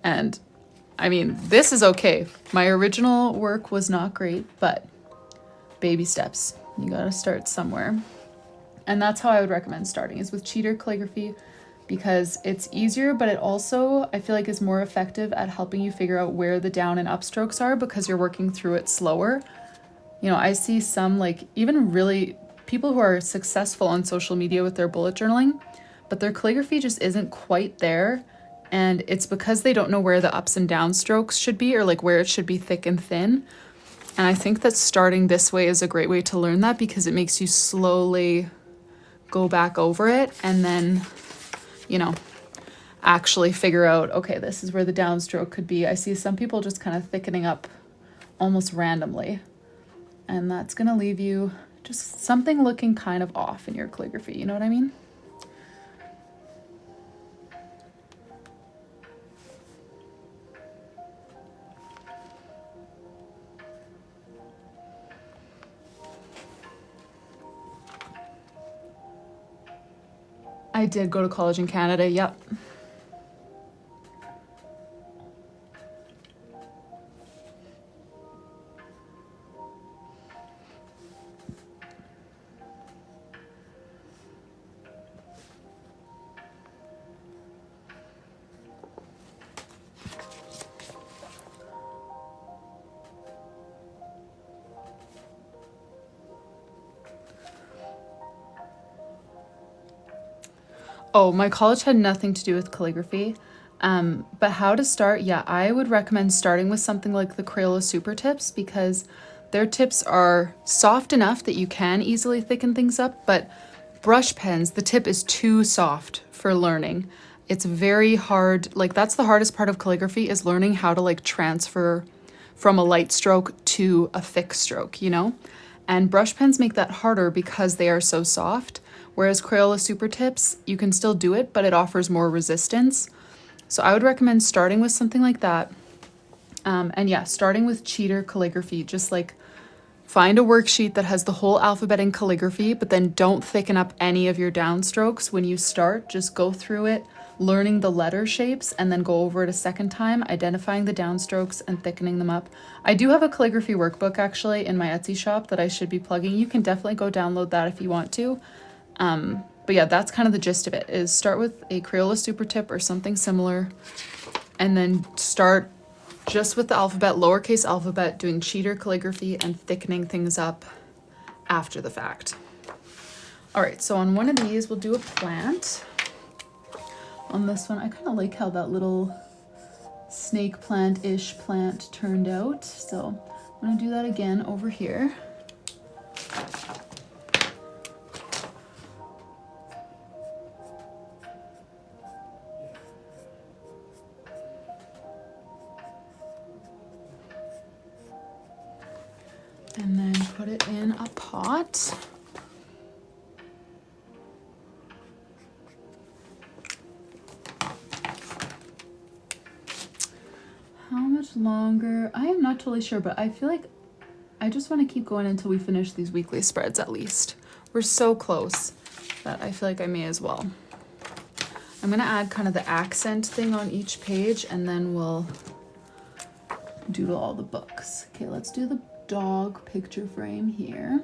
A: And I mean, this is okay. My original work was not great, but baby steps. You gotta start somewhere. And that's how I would recommend starting, is with cheater calligraphy, because it's easier, but it also, I feel like, is more effective at helping you figure out where the down and up strokes are because you're working through it slower. You know, I see some, like, even really people who are successful on social media with their bullet journaling, but their calligraphy just isn't quite there. And it's because they don't know where the ups and down strokes should be, or like where it should be thick and thin. And I think that starting this way is a great way to learn that, because it makes you slowly go back over it and then, you know, actually figure out, okay, this is where the downstroke could be. I see some people just kind of thickening up almost randomly, and that's going to leave you just something looking kind of off in your calligraphy. You know what I mean? I did go to college in Canada, yep. Oh, my college had nothing to do with calligraphy. But how to start? Yeah, I would recommend starting with something like the Crayola Super Tips, because their tips are soft enough that you can easily thicken things up, but brush pens, the tip is too soft for learning. It's very hard. Like, that's the hardest part of calligraphy, is learning how to, like, transfer from a light stroke to a thick stroke, you know? And brush pens make that harder because they are so soft. Whereas Crayola Super Tips, you can still do it, but it offers more resistance. So I would recommend starting with something like that. And yeah, starting with cheater calligraphy, just like find a worksheet that has the whole alphabet in calligraphy, but then don't thicken up any of your downstrokes when you start. Just go through it, learning the letter shapes, and then go over it a second time, identifying the downstrokes and thickening them up. I do have a calligraphy workbook actually in my Etsy shop that I should be plugging. You can definitely go download that if you want to. But yeah, that's kind of the gist of it, is start with a Crayola super tip or something similar, and then start just with the alphabet, lowercase alphabet, doing cheater calligraphy and thickening things up after the fact. All right, so on one of these, we'll do a plant. On this one, I kind of like how that little snake plant-ish plant turned out. So I'm gonna do that again over here. And then put it in a pot. How much longer? I am not totally sure, but I feel like I just want to keep going until we finish these weekly spreads at least. We're so close that I feel like I may as well. I'm gonna add kind of the accent thing on each page, and then we'll doodle all the books. Okay, let's do the dog picture frame here.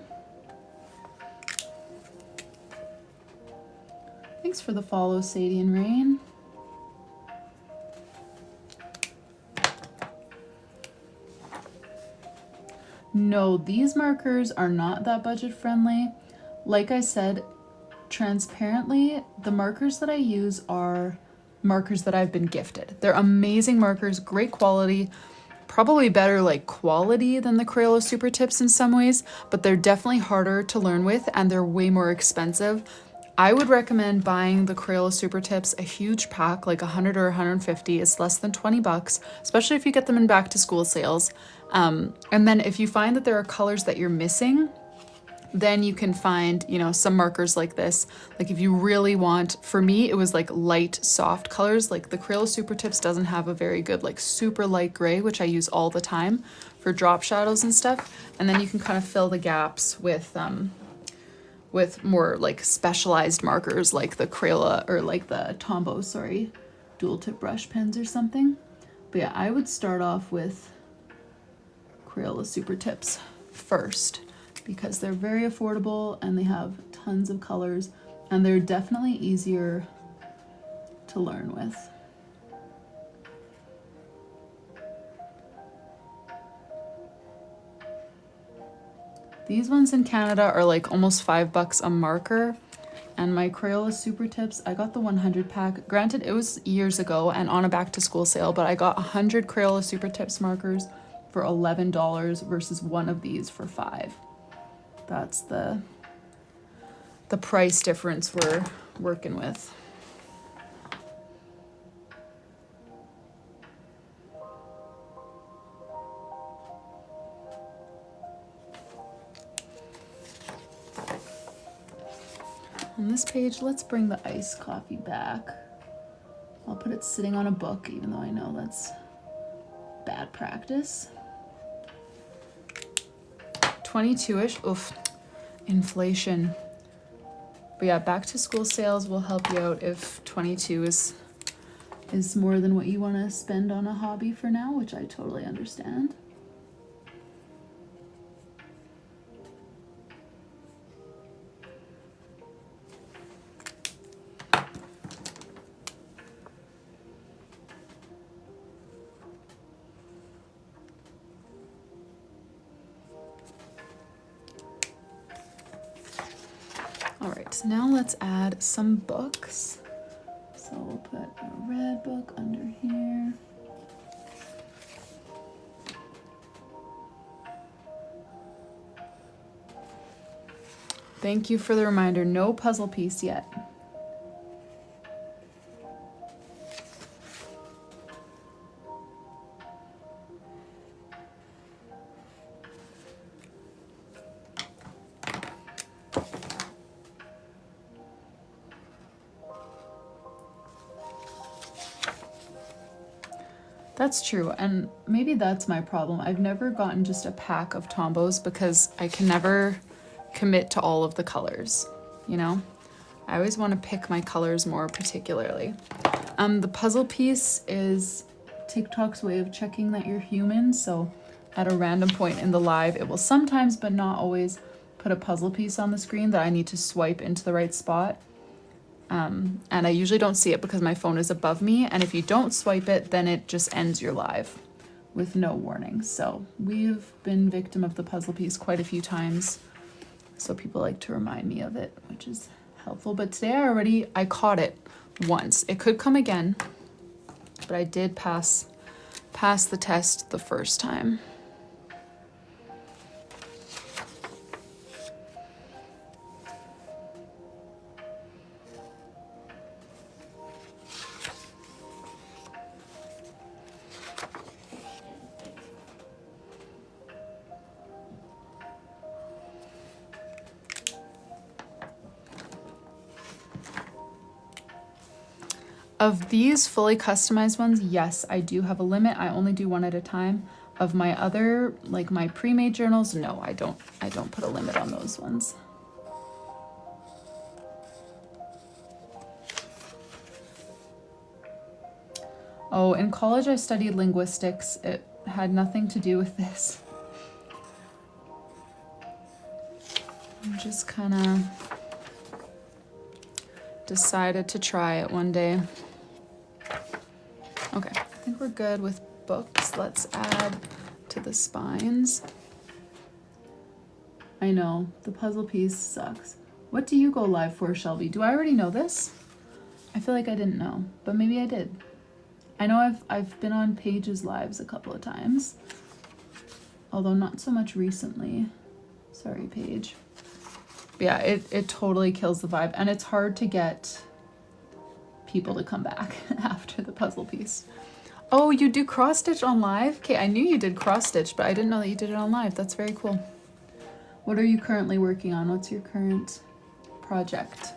A: Thanks for the follow, Sadie and Rain. No, these markers are not that budget friendly. Like I said, transparently, the markers that I use are markers that I've been gifted. They're amazing markers, great quality, probably better like quality than the Crayola Super Tips in some ways, but they're definitely harder to learn with and they're way more expensive. I would recommend buying the Crayola Super Tips, a huge pack, like 100 or 150. It's less than 20 bucks, especially if you get them in back to school sales. And then if you find that there are colors that you're missing, then you can find, you know, some markers like this. Like if you really want, for me, it was like light, soft colors. Like the Crayola Super Tips doesn't have a very good, like super light gray, which I use all the time for drop shadows and stuff. And then you can kind of fill the gaps with more like specialized markers like the Crayola or like the Tombow, sorry, dual tip brush pens or something. But yeah, I would start off with Crayola Super Tips first, because they're very affordable and they have tons of colors and they're definitely easier to learn with. These ones in Canada are like almost $5 a marker, and my Crayola Super Tips, I got the 100 pack. Granted, it was years ago and on a back to school sale, but I got 100 Crayola Super Tips markers for $11 versus one of these for $5. That's the price difference we're working with. On this page, let's bring the iced coffee back. I'll put it sitting on a book, even though I know that's bad practice. 22-ish, oof, inflation. But yeah, back to school sales will help you out if 22 is more than what you want to spend on a hobby for now, which I totally understand. So now let's add some books. So we'll put a red book under here. Thank you for the reminder, no puzzle piece yet. That's true, and maybe that's my problem. I've never gotten just a pack of Tombos because I can never commit to all of the colors, you know? I always want to pick my colors more particularly. The puzzle piece is TikTok's way of checking that you're human, so at a random point in the live, it will sometimes, but not always, put a puzzle piece on the screen that I need to swipe into the right spot. And I usually don't see it because my phone is above me, and if you don't swipe it, then it just ends your live with no warning. So we've been victim of the puzzle piece quite a few times, so people like to remind me of it, which is helpful. But today I caught it once. It could come again, but I did pass the test the first time. Of these fully customized ones, yes, I do have a limit. I only do one at a time. Of my other, like my pre-made journals, no, I don't put a limit on those ones. Oh, in college I studied linguistics. It had nothing to do with this. I just kind of decided to try it one day. Okay, I think we're good with books. Let's add to the spines. I know, the puzzle piece sucks. What do you go live for, Shelby? Do I already know this? I feel like I didn't know, but maybe I did. I know I've been on Paige's lives a couple of times, although not so much recently. Sorry, Paige. But yeah, it totally kills the vibe, and it's hard to get people to come back after the puzzle piece. Oh, you do cross stitch on live? Okay, I knew you did cross stitch, but I didn't know that you did it on live. That's very cool. What are you currently working on? What's your current project?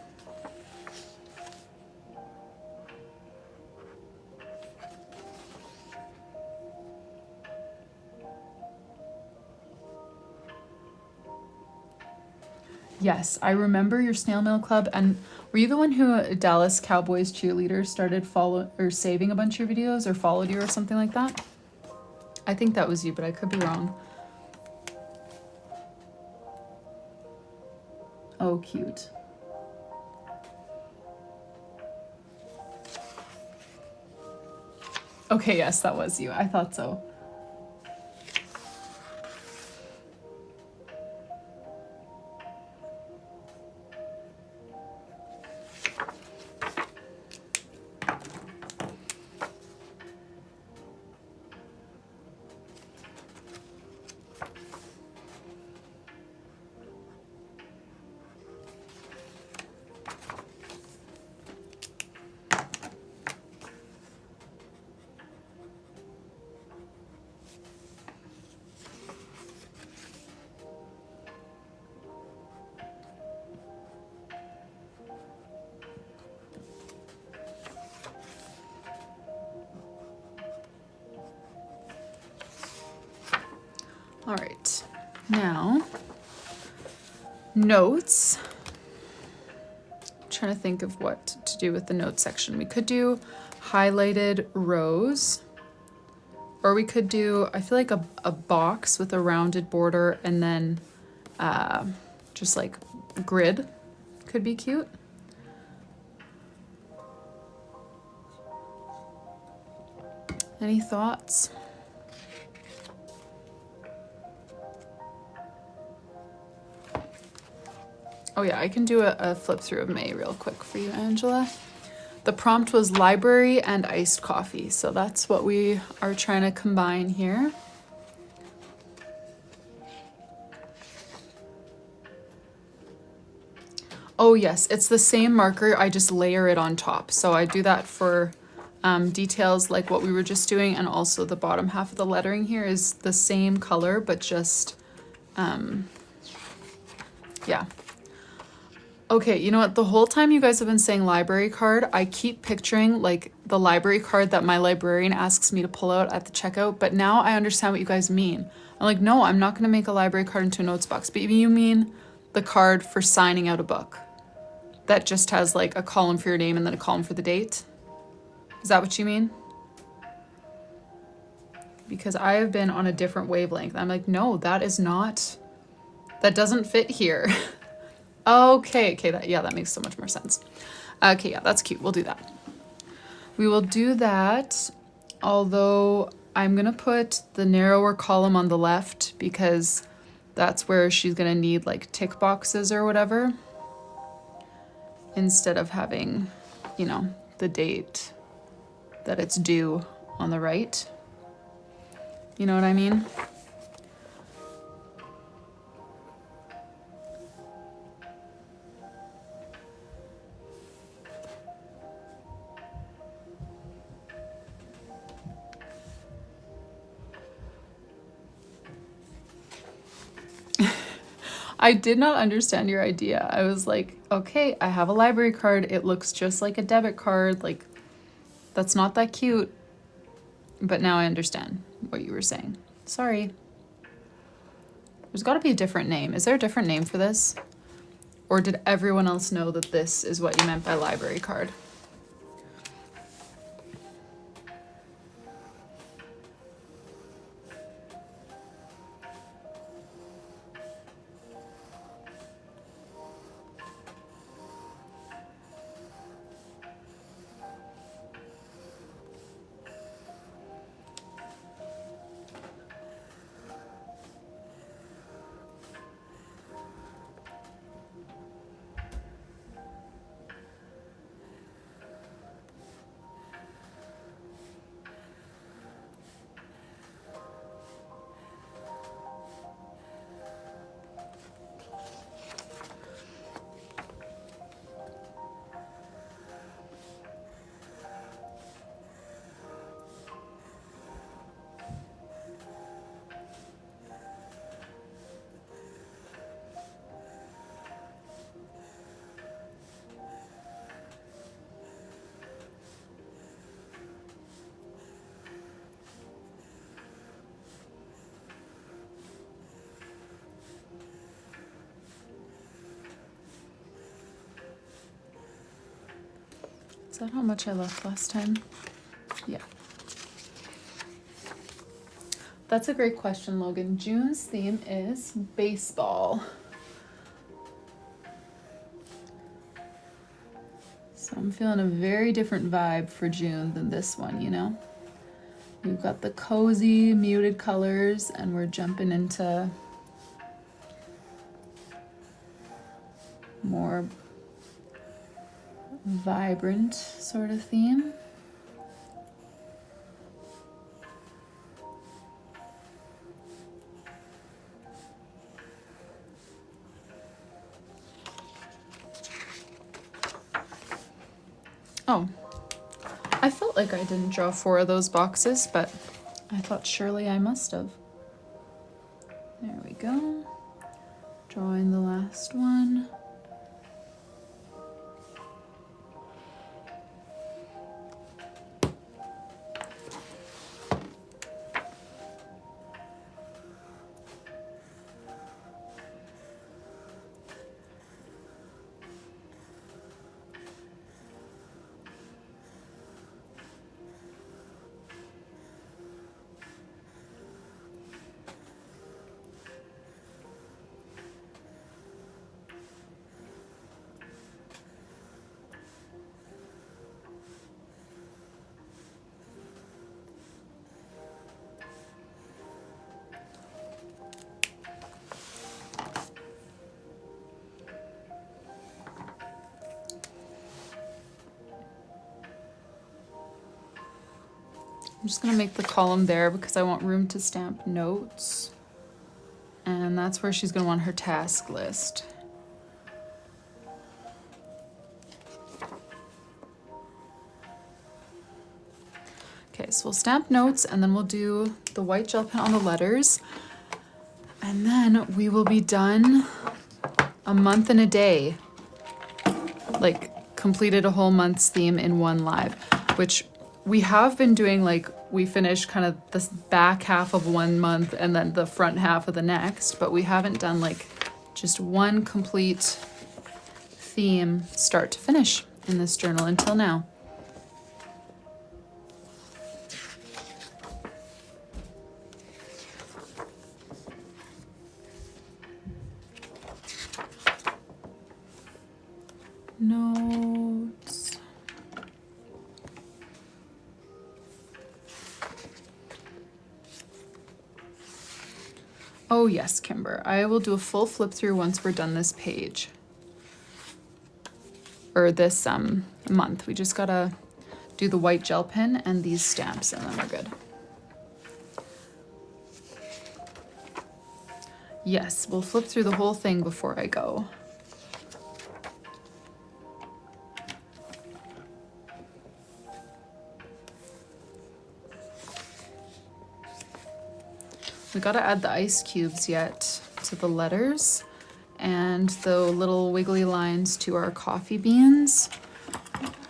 A: Yes, I remember your snail mail club. And were you the one who Dallas Cowboys cheerleader started saving a bunch of your videos, or followed you or something like that? I think that was you, but I could be wrong. Oh, cute. Okay, yes, that was you. I thought so. All right, now notes. I'm trying to think of what to do with the notes section. We could do highlighted rows, or we could do, I feel like a box with a rounded border and then just like grid could be cute. Any thoughts? Oh yeah, I can do a flip through of May real quick for you, Angela. The prompt was library and iced coffee, so that's what we are trying to combine here. Oh yes, it's the same marker, I just layer it on top. So I do that for details like what we were just doing, and also the bottom half of the lettering here is the same color, but just, yeah. Okay, you know what? The whole time you guys have been saying library card, I keep picturing like the library card that my librarian asks me to pull out at the checkout, but now I understand what you guys mean. I'm like, no, I'm not gonna make a library card into a notes box, but you mean the card for signing out a book that just has like a column for your name and then a column for the date? Is that what you mean? Because I have been on a different wavelength. I'm like, no, that doesn't fit here. Okay, that makes so much more sense. Okay, yeah, that's cute. We'll do that. We will do that, although I'm gonna put the narrower column on the left because that's where she's gonna need like tick boxes or whatever, instead of having, you know, the date that it's due on the right. You know what I mean? I did not understand your idea. I was like, okay, I have a library card. It looks just like a debit card. Like, that's not that cute. But now I understand what you were saying. Sorry. There's got to be a different name. Is there a different name for this? Or did everyone else know that this is what you meant by library card? Is that how much I left last time? Yeah. That's a great question, Logan. June's theme is baseball. So I'm feeling a very different vibe for June than this one, you know? We've got the cozy, muted colors, and we're jumping into more vibrant sort of theme. Oh, I felt like I didn't draw 4 of those boxes, but I thought surely I must have. There we go. Drawing the last one. I'm just gonna make the column there because I want room to stamp notes. And that's where she's gonna want her task list. Okay, so we'll stamp notes and then we'll do the white gel pen on the letters. And then we will be done a month and a day. Like completed a whole month's theme in one live, which we have been doing like, we finish kind of this back half of 1 month and then the front half of the next, but we haven't done like just one complete theme start to finish in this journal until now. Notes. Oh yes, Kimber. I will do a full flip through once we're done this page. Or this month. We just gotta do the white gel pen and these stamps and then we're good. Yes, we'll flip through the whole thing before I go. We gotta add the ice cubes yet to the letters and the little wiggly lines to our coffee beans.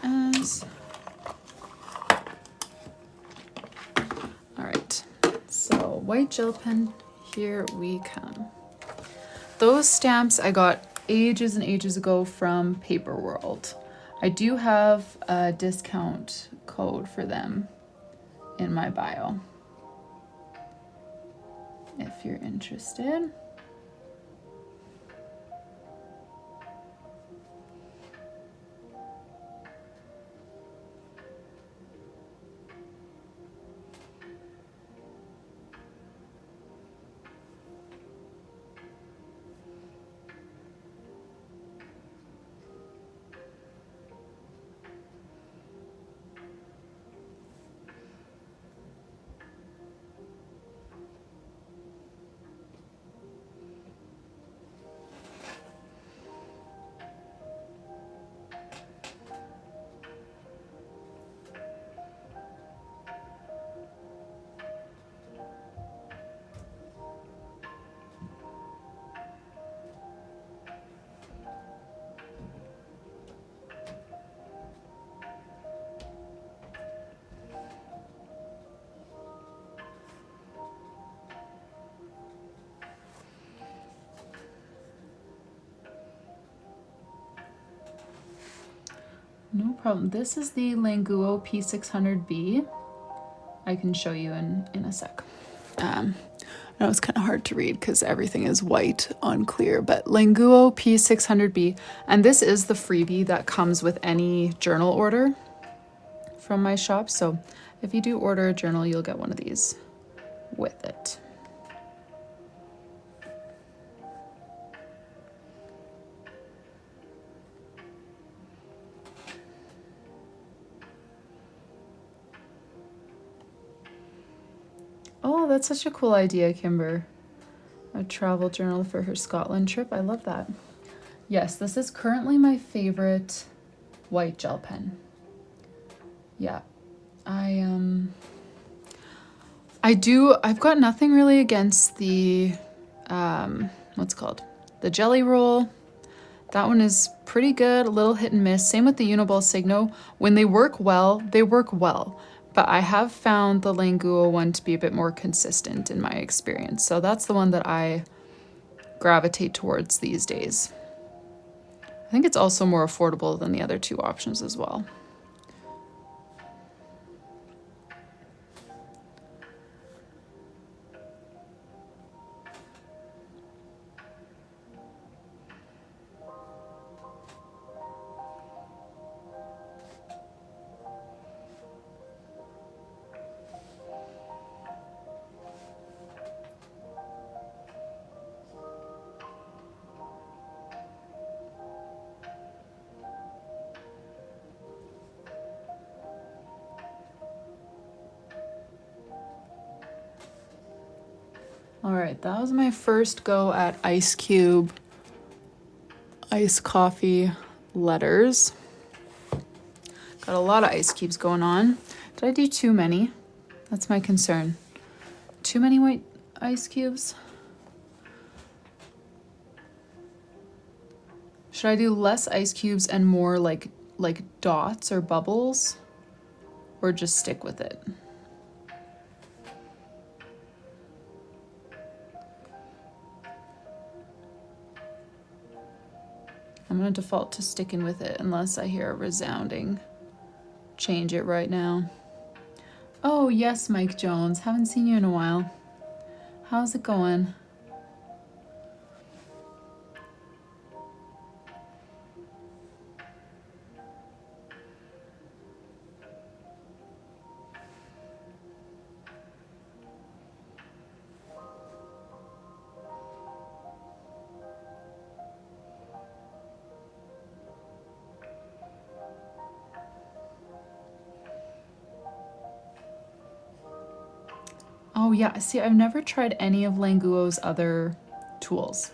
A: All right, so white gel pen, here we come. Those stamps I got ages and ages ago from Paperwrld. I do have a discount code for them in my bio, if you're interested. No problem. This is the Languo P600B. I can show you in a sec. I know it's kind of hard to read because everything is white on clear, but Languo P600B. And this is the freebie that comes with any journal order from my shop. So if you do order a journal, you'll get one of these with it. Oh, that's such a cool idea, Kimber. A travel journal for her Scotland trip. I love that. Yes, this is currently my favorite white gel pen. Yeah, I've got nothing really against the, what's it called? The Jelly Roll. That one is pretty good, a little hit and miss. Same with the Uniball Signo. When they work well, they work well. But I have found the Languo one to be a bit more consistent in my experience. So that's the one that I gravitate towards these days. I think it's also more affordable than the other two options as well. All right, that was my first go at ice cube, ice coffee letters. Got a lot of ice cubes going on. Did I do too many? That's my concern. Too many white ice cubes? Should I do less ice cubes and more like dots or bubbles or just stick with it. I'm going to default to sticking with it unless I hear a resounding change it right now. Oh, yes, Mike Jones. Haven't seen you in a while. How's it going? Oh yeah, see, I've never tried any of Languo's other tools.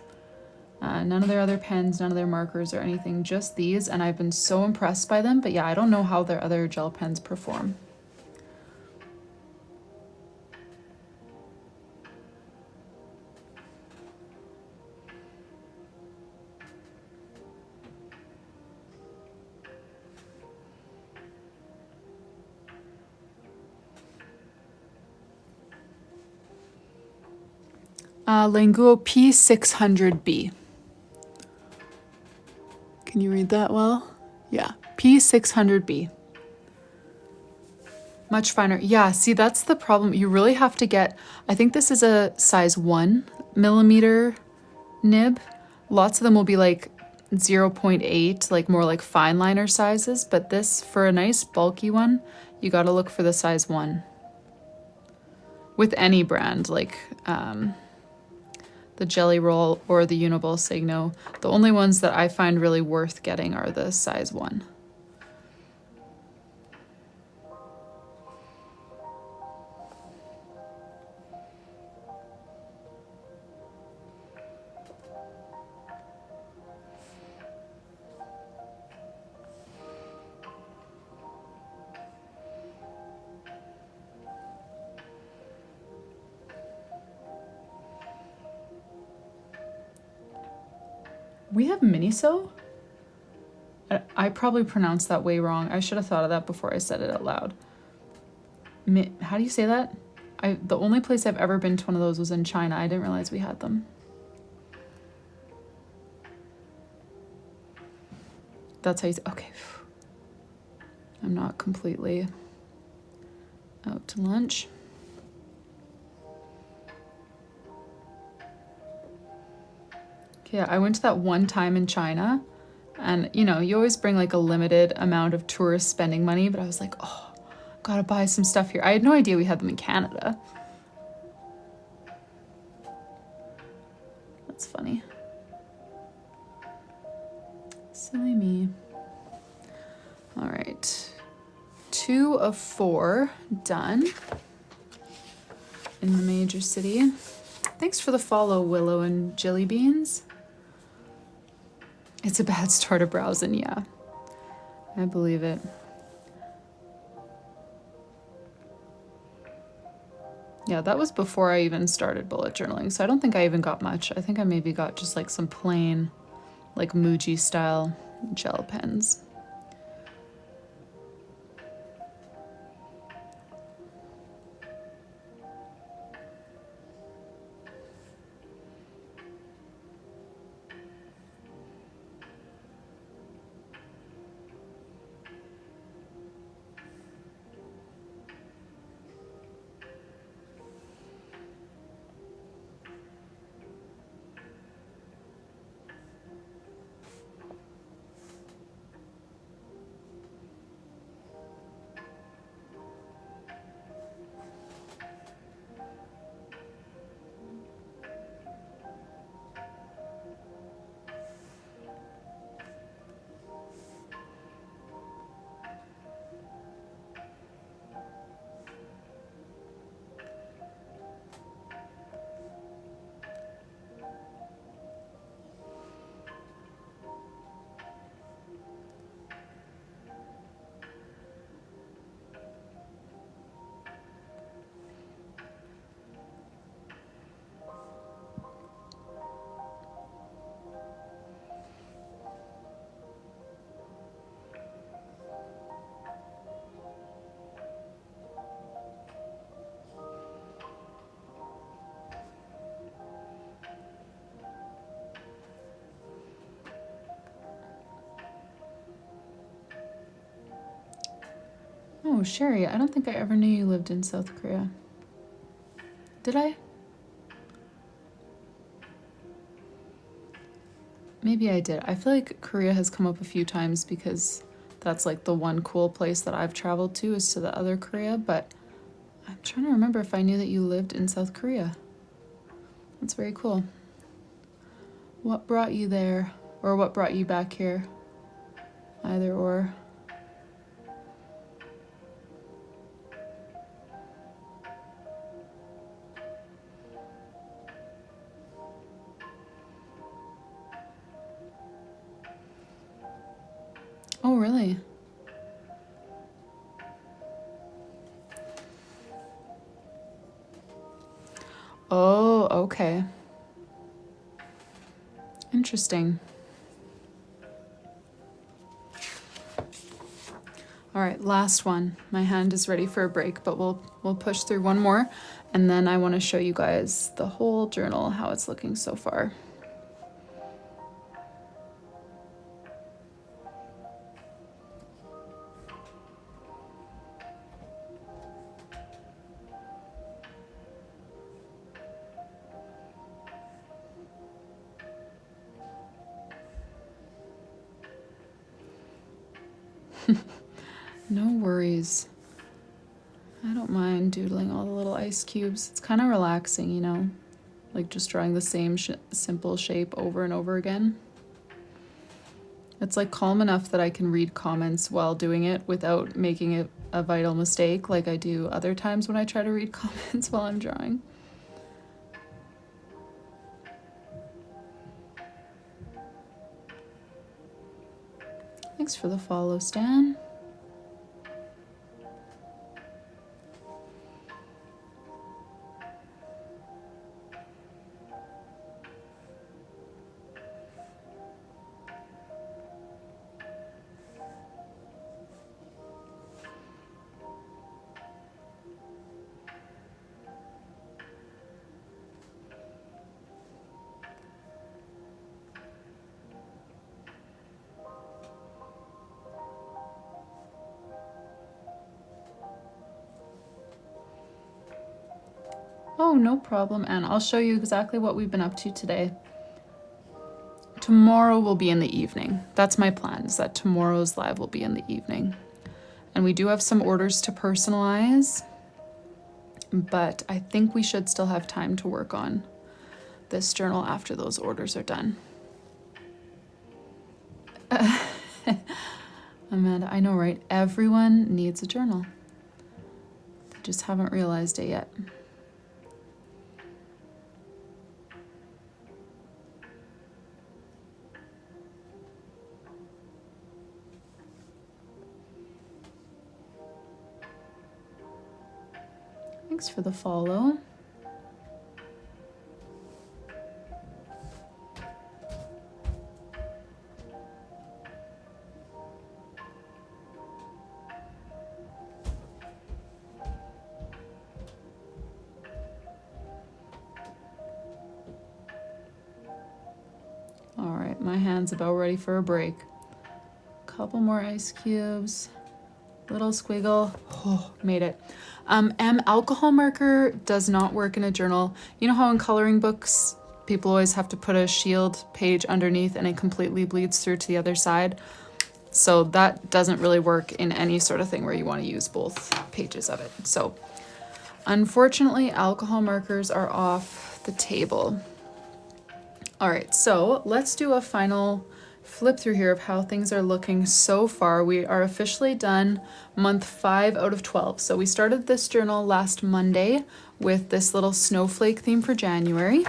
A: None of their other pens, none of their markers or anything, just these, and I've been so impressed by them, but yeah, I don't know how their other gel pens perform. Languo P600B. Can you read that well? Yeah, P600B. Much finer. Yeah, see, that's the problem. You really have to get, I think this is a size 1mm nib. Lots of them will be like 0.8, like more like fine liner sizes, but this, for a nice bulky one, you got to look for the size 1. With any brand, like the Jelly Roll or the Uniball Signo, the only ones that I find really worth getting are the size 1. We have Miniso? I probably pronounced that way wrong. I should have thought of that before I said it out loud. How do you say that? The only place I've ever been to one of those was in China. I didn't realize we had them. That's how you say, okay. I'm not completely out to lunch. Yeah, I went to that one time in China, and you know, you always bring like a limited amount of tourist spending money, but I was like, oh, gotta buy some stuff here. I had no idea we had them in Canada. That's funny. Silly me. All right, 2 of 4 done in the major city. Thanks for the follow, Willow and Jelly Beans. It's a bad start of browsing, yeah. I believe it. Yeah, that was before I even started bullet journaling, so I don't think I even got much. I think I maybe got just like some plain, like Muji style gel pens. Oh, Sherry, I don't think I ever knew you lived in South Korea. Did I? Maybe I did. I feel like Korea has come up a few times because that's like the one cool place that I've traveled to is to the other Korea, but I'm trying to remember if I knew that you lived in South Korea. That's very cool. What brought you there? Or what brought you back here? Either or. Oh, really? Oh, okay. Interesting. All right, last one. My hand is ready for a break, but we'll push through one more, and then I want to show you guys the whole journal, how it's looking so far. No worries. I don't mind doodling all the little ice cubes. It's kind of relaxing, you know, like just drawing the same simple shape over and over again. It's like calm enough that I can read comments while doing it without making it a vital mistake like I do other times when I try to read comments while I'm drawing. Thanks for the follow, Stan. Oh, no problem, Anne. I'll show you exactly what we've been up to today. Tomorrow will be in the evening. That's my plan, is that tomorrow's live will be in the evening. And we do have some orders to personalize, but I think we should still have time to work on this journal after those orders are done. Amanda, I know, right? Everyone needs a journal. They just haven't realized it yet. Thanks for the follow. All right, my hand's about ready for a break. Couple more ice cubes, little squiggle. Oh, made it. Alcohol marker does not work in a journal. You know how in coloring books, people always have to put a shield page underneath and it completely bleeds through to the other side? So that doesn't really work in any sort of thing where you want to use both pages of it. So unfortunately, alcohol markers are off the table. All right, so let's do a final flip through here of how things are looking so far. We are officially done month 5 out of 12. So we started this journal last Monday with this little snowflake theme for January.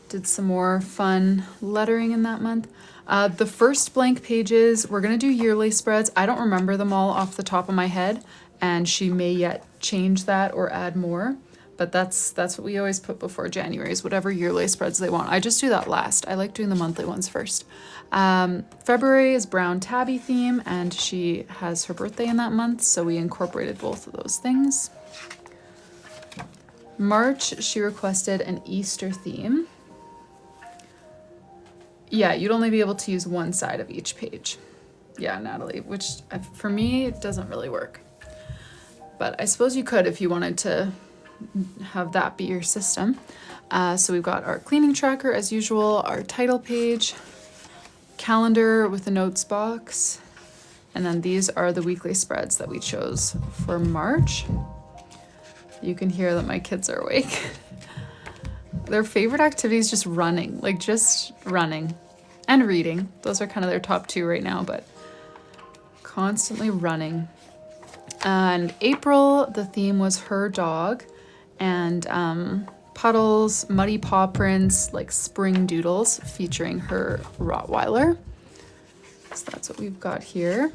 A: Did some more fun lettering in that month. The first blank pages, we're gonna do yearly spreads. I don't remember them all off the top of my head, and she may yet change that or add more. But that's what we always put before January, is whatever yearly spreads they want. I just do that last. I like doing the monthly ones first. February is brown tabby theme, and she has her birthday in that month, so we incorporated both of those things. March, she requested an Easter theme. Yeah, you'd only be able to use one side of each page. Yeah, Natalie, which for me it doesn't really work. But I suppose you could if you wanted to have that be your system. So we've got our cleaning tracker as usual, our title page, calendar with a notes box, and then these are the weekly spreads that we chose for March. You can hear that my kids are awake. Their favorite activity is just running, like just running and reading. Those are kind of their top two right now, but constantly running. And April, the theme was her dog, and puddles, muddy paw prints, like spring doodles featuring her Rottweiler. So that's what we've got here.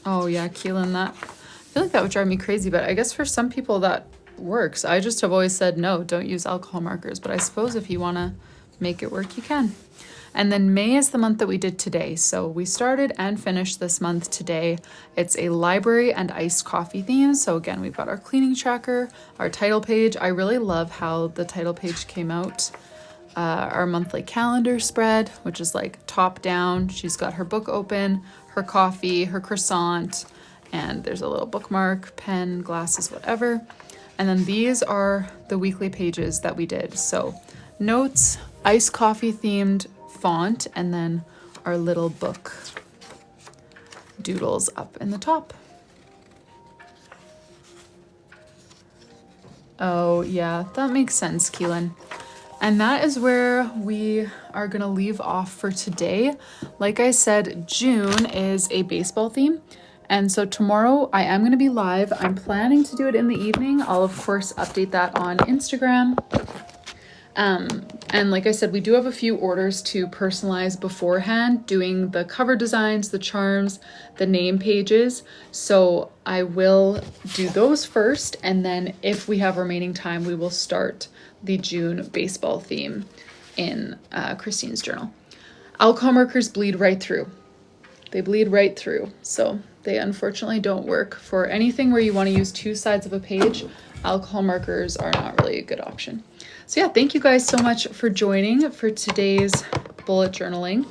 A: Oh yeah, Keelan, that, I feel like that would drive me crazy, but I guess for some people that works. I just have always said, no, don't use alcohol markers, but I suppose if you want to make it work, you can. And then May is the month that we did today. So we started and finished this month today. It's a library and iced coffee theme. So again, we've got our cleaning tracker, our title page. I really love how the title page came out. Our monthly calendar spread, which is like top down. She's got her book open, her coffee, her croissant, and there's a little bookmark, pen, glasses, whatever. And then these are the weekly pages that we did. So notes, iced coffee themed font, and then our little book doodles up in the top. Oh yeah, that makes sense, Keelan. And that is where we are gonna leave off for today. Like I said, June is a baseball theme. And so tomorrow I am gonna be live. I'm planning to do it in the evening. I'll of course update that on Instagram. And like I said, we do have a few orders to personalize beforehand, doing the cover designs, the charms, the name pages. So I will do those first, and then if we have remaining time, we will start the June baseball theme in Kristine's journal. Alcohol markers bleed right through. They bleed right through. So they unfortunately don't work for anything where you want to use two sides of a page. Alcohol markers are not really a good option. So yeah, thank you guys so much for joining for today's bullet journaling.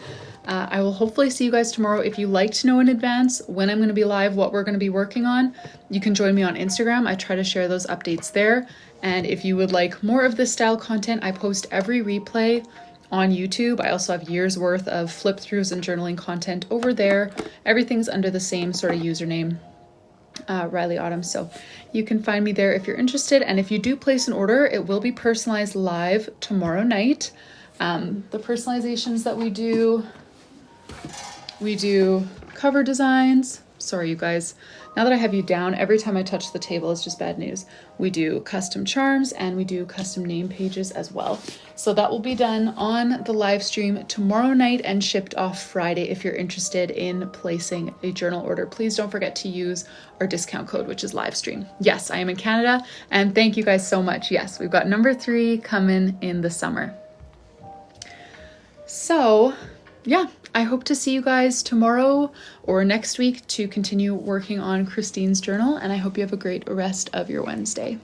A: I will hopefully see you guys tomorrow. If you like to know in advance when I'm going to be live, what we're going to be working on, you can join me on Instagram. I try to share those updates there. And if you would like more of this style content, I post every replay on YouTube. I also have years worth of flip throughs and journaling content over there. Everything's under the same sort of username, Rylee Autumn. So you can find me there if you're interested. And if you do place an order, it will be personalized live tomorrow night. The personalizations that we do cover designs. Sorry, you guys. Now that I have you down, every time I touch the table, it's just bad news. We do custom charms and we do custom name pages as well. So that will be done on the live stream tomorrow night and shipped off Friday. If you're interested in placing a journal order, please don't forget to use our discount code, which is livestream. Yes, I am in Canada, and thank you guys so much. Yes, we've got number 3 coming in the summer. So yeah, I hope to see you guys tomorrow or next week to continue working on Kristine's journal, and I hope you have a great rest of your Wednesday.